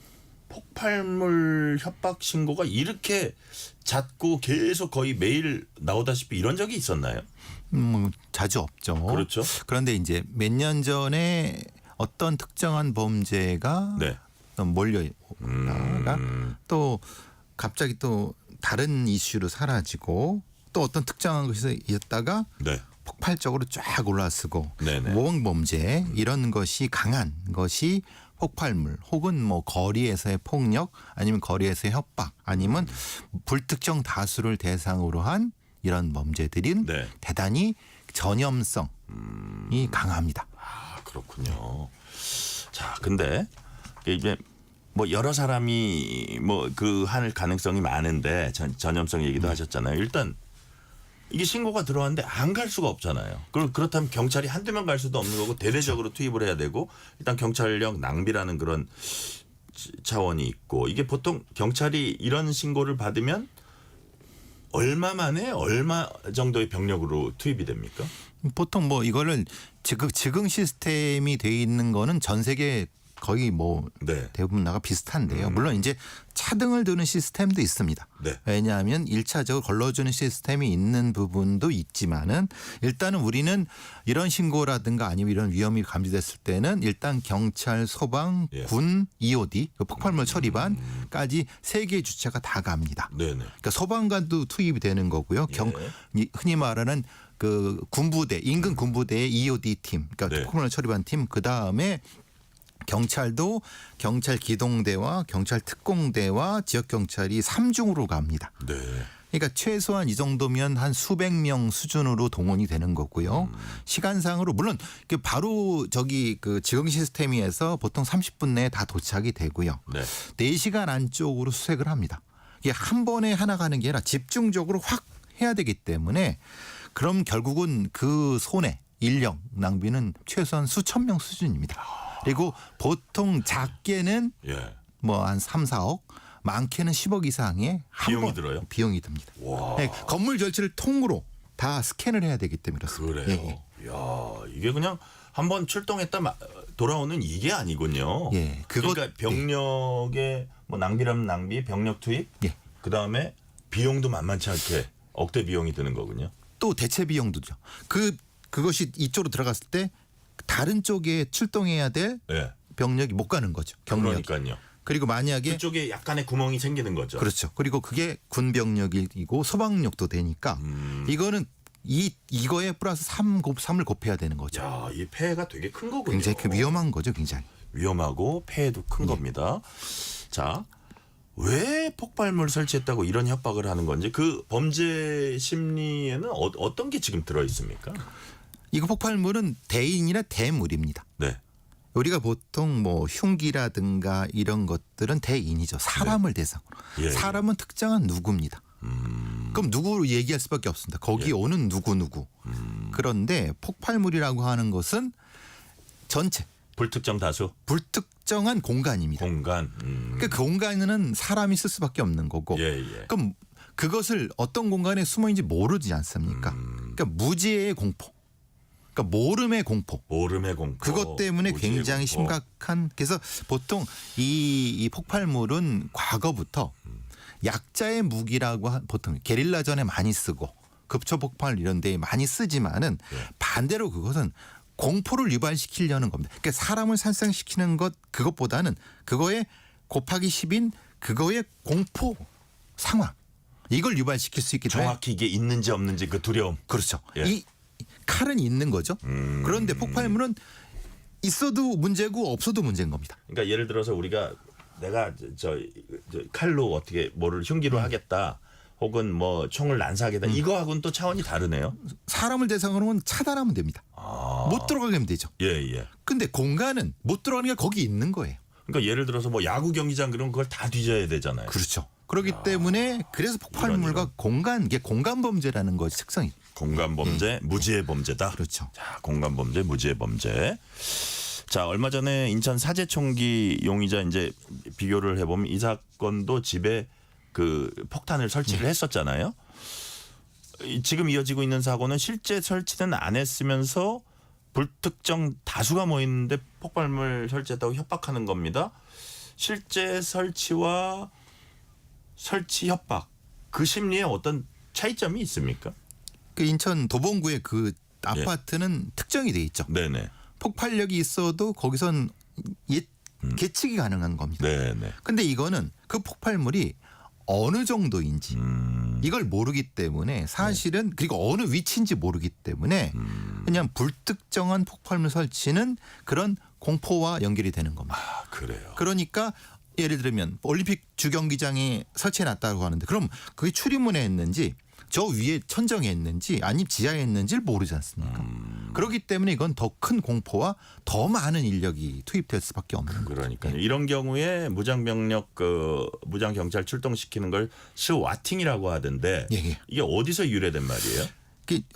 폭발물 협박 신고가 이렇게 잦고 계속 거의 매일 나오다시피 이런 적이 있었나요? 자주 없죠. 그렇죠. 그런데 이제 몇 년 전에 어떤 특정한 범죄가 네. 몰려오다가 또 갑자기 또 다른 이슈로 사라지고 또 어떤 특정한 것이 있다가 네. 폭발적으로 쫙 올라서고 네네. 모범범죄 이런 것이 강한 것이 폭발물 혹은 뭐 거리에서의 폭력 아니면 거리에서의 협박 아니면 불특정 다수를 대상으로 한 이런 범죄들은 네. 대단히 전염성이 강합니다. 아, 그렇군요. 자, 근데 이제 뭐 여러 사람이 뭐 그 할 가능성이 많은데 전염성 얘기도 하셨잖아요. 일단 이게 신고가 들어왔는데 안 갈 수가 없잖아요. 그렇다면 경찰이 한두 명 갈 수도 없는 거고 대대적으로 투입을 해야 되고 일단 경찰력 낭비라는 그런 차원이 있고 이게 보통 경찰이 이런 신고를 받으면 얼마 만에 얼마 정도의 병력으로 투입이 됩니까? 보통 뭐 이거를 즉흥 시스템이 돼 있는 거는 전 세계 거의 뭐 네. 대부분 나가 비슷한데요. 물론 이제 차등을 두는 시스템도 있습니다. 네. 왜냐하면 1차적으로 걸러주는 시스템이 있는 부분도 있지만은 일단은 우리는 이런 신고라든가 아니면 이런 위험이 감지됐을 때는 일단 경찰, 소방, 예. 군, EOD, 그 폭발물 처리반까지 3개의 주체가 다 갑니다. 네네. 그러니까 소방관도 투입이 되는 거고요. 흔히 말하는 그 군부대, 인근 군부대의 EOD 팀, 그러니까 네. 폭발물 처리반 팀, 그 다음에 경찰도 경찰 기동대와 경찰 특공대와 지역 경찰이 3중으로 갑니다. 네. 그러니까 최소한 이 정도면 한 수백 명 수준으로 동원이 되는 거고요. 시간상으로 물론 바로 저기 그 지형 시스템에서 보통 30분 내에 다 도착이 되고요. 네. 4시간 안쪽으로 수색을 합니다. 이게 한 번에 하나 가는 게 아니라 집중적으로 확 해야 되기 때문에 그럼 결국은 그 손해 인력 낭비는 최소한 수천 명 수준입니다. 그리고 보통 작게는 예. 뭐 한 3, 4억, 많게는 10억 이상의 비용이 들어요? 비용이 듭니다. 와. 네, 건물 전체를 통으로 다 스캔을 해야 되기 때문에 그렇습니다. 그래요. 야, 이게 그냥 한번 출동했다 돌아오는 이게 아니군요. 예, 그러니까 병력의 뭐 낭비라면 낭비, 병력 투입, 예. 그 다음에 비용도 만만치 않게 억대 비용이 드는 거군요. 또 대체 비용도죠. 그것이 이쪽으로 들어갔을 때 다른 쪽에 출동해야 될 예. 병력이 못 가는 거죠. 경력이. 그러니까요. 그리고 만약에 그쪽에 약간의 구멍이 생기는 거죠. 그렇죠. 그리고 그게 군 병력이고 소방력도 되니까 이거는 이거에 플러스 3을 곱해야 되는 거죠. 야, 이 폐해가 되게 큰 거군요. 굉장히 위험한 거죠, 굉장히. 위험하고 폐해도 큰 겁니다. 자, 왜 폭발물 설치했다고 이런 협박을 하는 건지 그 범죄 심리에는 어떤 게 지금 들어 있습니까? 이거 폭발물은 대인이나 대물입니다. 네. 우리가 보통 뭐 흉기라든가 이런 것들은 대인이죠. 사람을 대상으로. 예, 사람은 특정한 누구입니다. 그럼 누구로 얘기할 수밖에 없습니다. 거기 오는 누구. 그런데 폭발물이라고 하는 것은 전체. 불특정 다수. 불특정한 공간입니다. 공간. 그러니까 그 공간에는 사람이 쓸 수밖에 없는 거고. 예. 그럼 그것을 어떤 공간에 숨어 있는지 모르지 않습니까? 그러니까 무지의 공포. 그러니까 모름의 공포. 모름의 공포. 그것 때문에 굉장히 공포. 심각한. 그래서 보통 이 폭발물은 과거부터 약자의 무기라고 보통 게릴라전에 많이 쓰고 급초폭발 이런 데에 많이 쓰지만은 반대로 그것은 공포를 유발시키려는 겁니다. 그러니까 사람을 살상시키는 것 그것보다는 그거에 곱하기 10인 그거의 공포 상황 이걸 유발시킬 수 있기 때문에 정확히 이게 있는지 없는지 그 두려움. 그렇죠. 예. 이 칼은 있는 거죠. 그런데 폭발물은 있어도 문제고 없어도 문제인 겁니다. 그러니까 예를 들어서 우리가 내가 저 칼로 어떻게 뭐를 흉기로 하겠다. 혹은 뭐 총을 난사하겠다. 이거하고는 또 차원이 다르네요. 사람을 대상으로는 차단하면 됩니다. 못 들어가게 하면 되죠. 예. 근데 공간은 못 들어가는 게 거기 있는 거예요. 그러니까 예를 들어서 뭐 야구 경기장 그런 그걸 다 뒤져야 되잖아요. 그렇죠. 그렇기 때문에 그래서 폭발물과 공간 이게 공간 범죄라는 것이 특성이. 공간 범죄, 무지의 범죄다. 그렇죠. 자, 공간 범죄, 무지의 범죄. 자, 얼마 전에 인천 사제총기 용의자 이제 비교를 해보면 이 사건도 집에 그 폭탄을 설치를 했었잖아요. 지금 이어지고 있는 사고는 실제 설치는 안 했으면서 불특정 다수가 모이는데 폭발물 설치했다고 협박하는 겁니다. 실제 설치와 설치 협박 그 심리에 어떤 차이점이 있습니까? 그 인천 도봉구의 그 아파트는 특정이 돼 있죠. 네네. 폭발력이 있어도 거기선 계측이 가능한 겁니다. 네네. 근데 이거는 그 폭발물이 어느 정도인지 이걸 모르기 때문에 사실은 그리고 어느 위치인지 모르기 때문에 그냥 불특정한 폭발물 설치는 그런 공포와 연결이 되는 겁니다. 아, 그래요. 그러니까 예를 들면 올림픽 주경기장에 설치해놨다고 하는데 그럼 그게 출입문에 했는지 저 위에 천정에 했는지 아니면 지하에 했는지를 모르지 않습니까? 그렇기 때문에 이건 더 큰 공포와 더 많은 인력이 투입될 수밖에 없는 거죠. 그러니까요. 이런 경우에 무장병력 무장경찰 출동시키는 걸 스와팅이라고 하던데 이게 어디서 유래된 말이에요?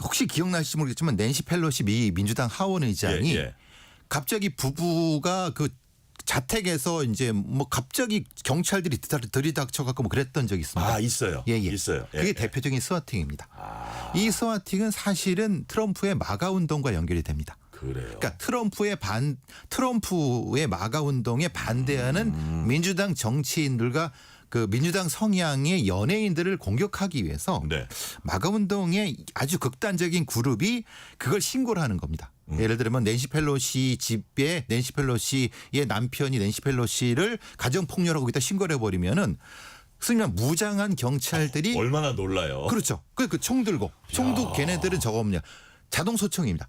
혹시 기억나실지 모르겠지만 낸시 펠로시 미 민주당 하원 의장이 갑자기 부부가 그 자택에서 이제 뭐 갑자기 경찰들이 들이닥쳐갖고 뭐 그랬던 적이 있습니다. 아, 있어요. 있어요. 그게 대표적인 스와팅입니다. 이 스와팅은 사실은 트럼프의 마가 운동과 연결이 됩니다. 그래요. 그러니까 트럼프의 마가 운동에 반대하는 민주당 정치인들과 그 민주당 성향의 연예인들을 공격하기 위해서 마가 운동의 아주 극단적인 그룹이 그걸 신고를 하는 겁니다. 예를 들면 낸시 펠로시 집에 낸시 펠로시의 남편이 낸시 펠로시를 가정폭력하고 있다 신고를 해버리면은 그냥 무장한 경찰들이 얼마나 놀라요. 그렇죠. 그 총 들고 총도 걔네들은 저거 없냐 자동 소총입니다.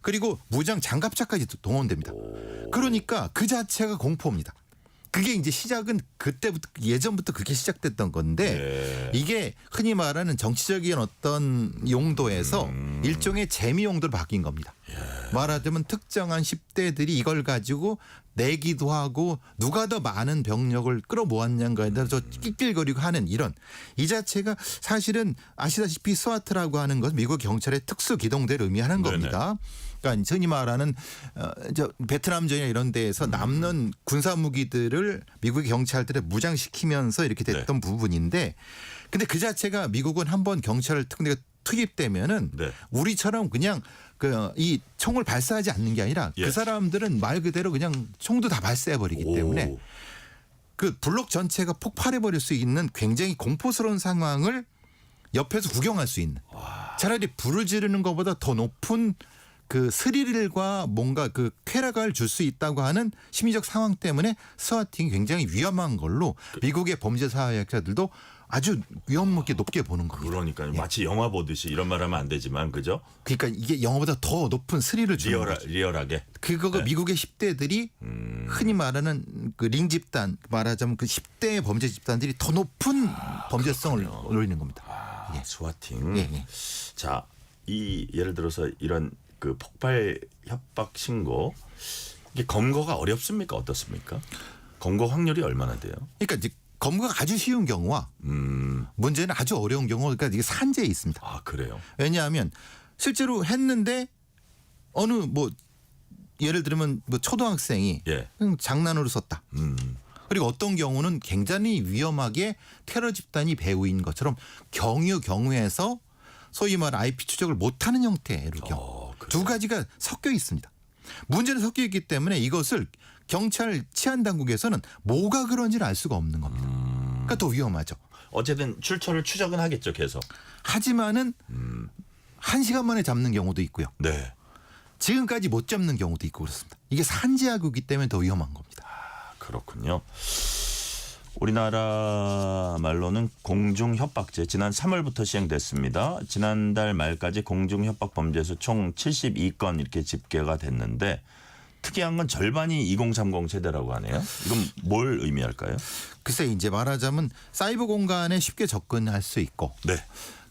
그리고 무장 장갑차까지 동원됩니다. 그러니까 그 자체가 공포입니다. 그게 이제 시작은 그때부터 예전부터 그게 시작됐던 건데 이게 흔히 말하는 정치적인 어떤 용도에서 일종의 재미 용도로 바뀐 겁니다. 말하자면 특정한 10대들이 이걸 가지고 내기도 하고 누가 더 많은 병력을 끌어모았냐에 대해서 낄낄거리고 하는 이런 이 자체가 사실은 아시다시피 스와트라고 하는 것은 미국 경찰의 특수 기동대를 의미하는 겁니다. 그러니까 흔히 말하는 베트남전이나 이런 데에서 남는 군사 무기들을 미국의 경찰들에 무장시키면서 이렇게 됐던 부분인데 근데 그 자체가 미국은 한번 경찰 특례가 투입되면은 우리처럼 그냥 이 총을 발사하지 않는 게 아니라 그 사람들은 말 그대로 그냥 총도 다 발사해 버리기 때문에 그 블록 전체가 폭발해 버릴 수 있는 굉장히 공포스러운 상황을 옆에서 구경할 수 있는 차라리 불을 지르는 것보다 더 높은 그 스릴과 뭔가 그 쾌락을 줄 수 있다고 하는 심리적 상황 때문에 스와팅이 굉장히 위험한 걸로 미국의 범죄 사회학자들도 아주 위험 높게 보는 겁니다. 그러니까 마치 영화 보듯이 이런 말하면 안 되지만 그죠? 그러니까 이게 영화보다 더 높은 스릴을 주는 거죠. 리얼하게. 그거가 미국의 10대들이 흔히 말하는 그 링 집단 말하자면 그 10대 범죄 집단들이 더 높은 범죄성을 올리는 겁니다. 스와팅. 자, 이 예를 들어서 이런 그 폭발 협박 신고 이게 검거가 어렵습니까? 어떻습니까? 검거 확률이 얼마나 돼요? 그러니까 이제 검거가 아주 쉬운 경우와 문제는 아주 어려운 경우가 그러니까 이게 산재에 있습니다. 아, 그래요? 왜냐하면 실제로 했는데 어느 뭐 예를 들면 뭐 초등학생이 그냥 장난으로 썼다. 그리고 어떤 경우는 굉장히 위험하게 테러 집단이 배후인 것처럼 경우에서 소위 말 IP 추적을 못하는 형태로 경우 두 가지가 섞여 있습니다. 문제는 섞여 있기 때문에 이것을 경찰 치안 당국에서는 뭐가 그런지를 알 수가 없는 겁니다. 그러니까 더 위험하죠. 어쨌든 출처를 추적은 하겠죠, 계속. 하지만은 1시간 만에 잡는 경우도 있고요. 지금까지 못 잡는 경우도 있고 그렇습니다. 이게 산재하고이기 때문에 더 위험한 겁니다. 그렇군요. 우리나라 말로는 공중협박죄 지난 3월부터 시행됐습니다. 지난달 말까지 공중협박범죄수 총 72건 이렇게 집계가 됐는데 특이한 건 절반이 2030 세대라고 하네요. 이건 뭘 의미할까요? 글쎄 이제 말하자면 사이버 공간에 쉽게 접근할 수 있고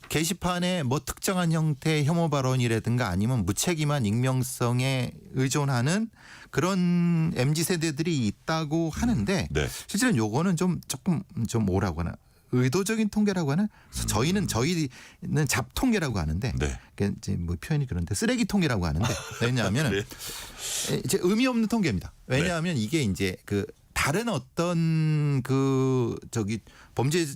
게시판에 뭐 특정한 형태의 혐오 발언이라든가 아니면 무책임한 익명성에 의존하는 그런 MZ세대들이 있다고 하는데 실제로는 요거는 조금 뭐라고 하나 의도적인 통계라고 하나 저희는 잡통계라고 하는데 이제 뭐 표현이 그런데 쓰레기통계라고 하는데 왜냐하면 이제 의미 없는 통계입니다. 왜냐하면 이게 이제 그 다른 어떤 범죄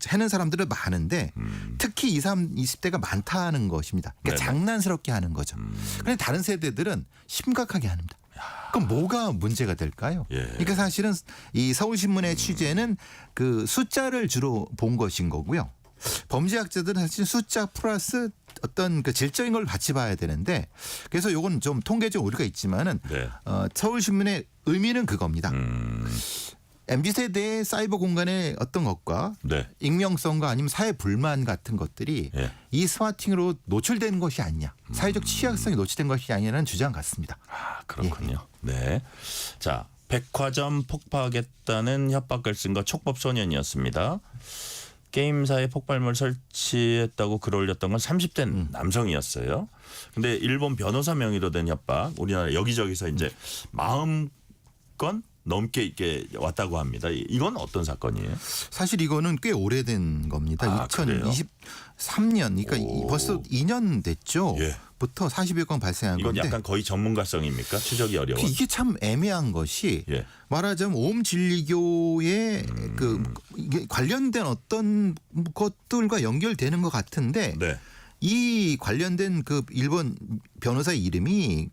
하는 사람들은 많은데 특히 20대가 많다는 것입니다. 그러니까 장난스럽게 하는 거죠. 그런데 다른 세대들은 심각하게 합니다. 그럼 뭐가 문제가 될까요? 그러니까 사실은 이 서울신문의 취재는 그 숫자를 주로 본 것인 거고요. 범죄학자들은 사실 숫자 플러스 어떤 그 질적인 걸 같이 봐야 되는데 그래서 요건 좀 통계적 오류가 있지만은 서울신문의 의미는 그겁니다. MZ세대의 사이버 공간의 어떤 것과 익명성과 아니면 사회 불만 같은 것들이 이 스와팅으로 노출되는 것이 아니냐. 사회적 취약성이 노출된 것이 아니냐는 주장 같습니다. 그렇군요. 자, 백화점 폭파하겠다는 협박글 쓴 거 촉법소년이었습니다. 게임사에 폭발물 설치했다고 글 올렸던 건 30대 남성이었어요. 근데 일본 변호사 명의로 된 협박 우리나라 여기저기서 이제 40건 넘게 이렇게 왔다고 합니다. 이건 어떤 사건이에요? 사실 이거는 꽤 오래된 겁니다. 2023년 그러니까 벌써 2년 됐죠. 부터 40여 건 발생한 이건 건데. 이건 약간 거의 전문가성입니까? 추적이 어려워. 이게 참 애매한 것이 말하자면 오음진리교의 이게 관련된 어떤 것들과 연결되는 것 같은데 이 관련된 그 일본 변호사의 이름이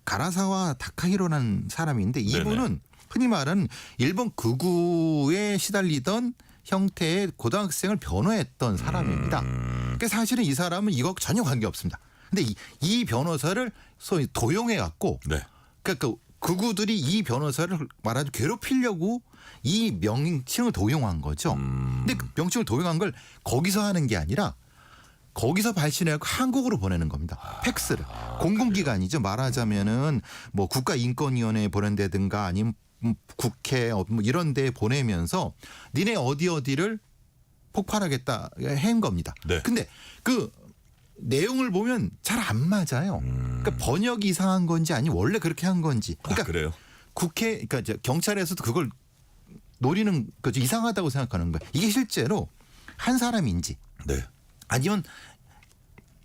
가라사와 다카히로라는 사람인데 이분은 흔히 말하는 일본 극우에 시달리던 형태의 고등학생을 변호했던 사람입니다. 그러니까 사실은 이 사람은 이거 전혀 관계없습니다. 근데 이 변호사를 소위 도용해 갖고 그러니까 극우들이 이 변호사를 말하자면 괴롭히려고 이 명칭을 도용한 거죠. 근데 그 명칭을 도용한 걸 거기서 하는 게 아니라 거기서 발신해서 한국으로 보내는 겁니다. 팩스를. 공공기관이죠. 말하자면은 뭐 국가인권위원회에 보낸다든가 아니면 국회 뭐 이런 데에 보내면서 니네 어디를 폭발하겠다 한 겁니다. 네. 근데 그 내용을 보면 잘 안 맞아요. 그러니까 번역이 이상한 건지 아니면 원래 그렇게 한 건지. 그러니까 그래요? 국회, 그러니까 이제 경찰에서도 그걸 노리는 거죠. 이상하다고 생각하는 거예요. 이게 실제로 한 사람인지 네. 아니면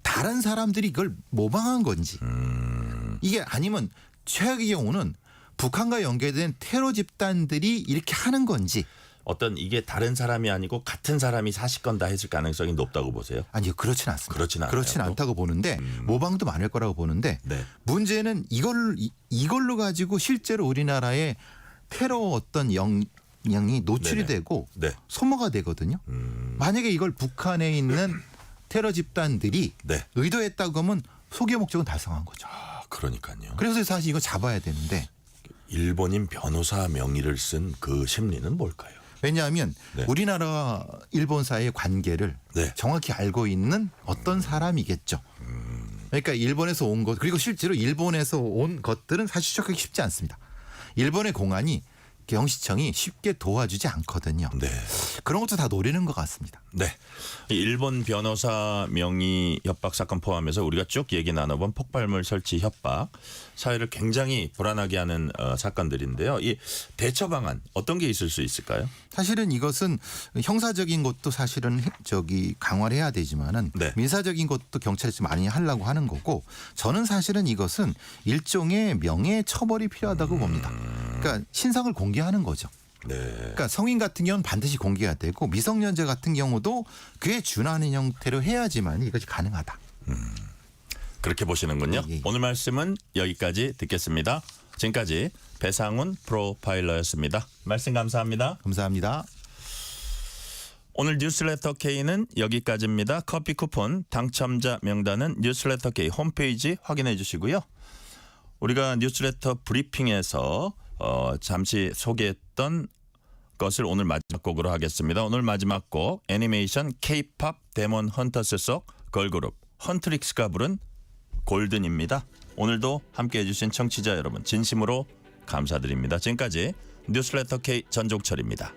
다른 사람들이 이걸 모방한 건지 이게 아니면 최악의 경우는 북한과 연계된 테러 집단들이 이렇게 하는 건지 어떤 이게 다른 사람이 아니고 같은 사람이 사실건 다 했을 가능성이 높다고 보세요? 아니요, 그렇진 않습니다. 그렇진 않다고 보는데 모방도 많을 거라고 보는데 네. 문제는 이걸로 가지고 실제로 우리나라의 테러 어떤 영향이 노출이 네네. 되고 네. 소모가 되거든요. 만약에 이걸 북한에 있는 테러 집단들이 네. 의도했다고 하면 소개 목적은 달성한 거죠. 그러니까요. 그래서 사실 이거 잡아야 되는데 일본인 변호사 명의를 쓴 그 심리는 뭘까요? 왜냐하면 네. 우리나라와 일본 사이의 관계를 네. 정확히 알고 있는 어떤 사람이겠죠. 그러니까 일본에서 온 것 그리고 실제로 일본에서 온 것들은 사실 추적하기 쉽지 않습니다. 일본의 공안이 경시청이 쉽게 도와주지 않거든요. 네. 그런 것도 다 노리는 것 같습니다. 네. 일본 변호사 명의 협박 사건 포함해서 우리가 쭉 얘기 나눠본 폭발물 설치 협박 사회를 굉장히 불안하게 하는 사건들인데요. 이 대처 방안 어떤 게 있을 수 있을까요? 사실은 이것은 형사적인 것도 사실은 강화를 해야 되지만은 네. 민사적인 것도 경찰이 좀 많이 하려고 하는 거고 저는 사실은 이것은 일종의 명예 처벌이 필요하다고 봅니다. 그러니까 신상을 공개하는 거죠. 네. 그러니까 성인 같은 경우는 반드시 공개가 되고 미성년자 같은 경우도 그에 준하는 형태로 해야지만 이것이 가능하다. 그렇게 보시는군요. 예. 오늘 말씀은 여기까지 듣겠습니다. 지금까지 배상훈 프로파일러였습니다. 말씀 감사합니다. 감사합니다. 오늘 뉴스레터 K는 여기까지입니다. 커피 쿠폰 당첨자 명단은 뉴스레터 K 홈페이지 확인해 주시고요. 우리가 뉴스레터 브리핑에서 잠시 소개했던 것을 오늘 마지막 곡으로 하겠습니다. 오늘 마지막 곡 애니메이션 K-팝 데몬 헌터스 속 걸그룹 헌트릭스가 부른 골든입니다. 오늘도 함께해 주신 청취자 여러분 진심으로 감사드립니다. 지금까지 뉴스레터 K 전종철입니다.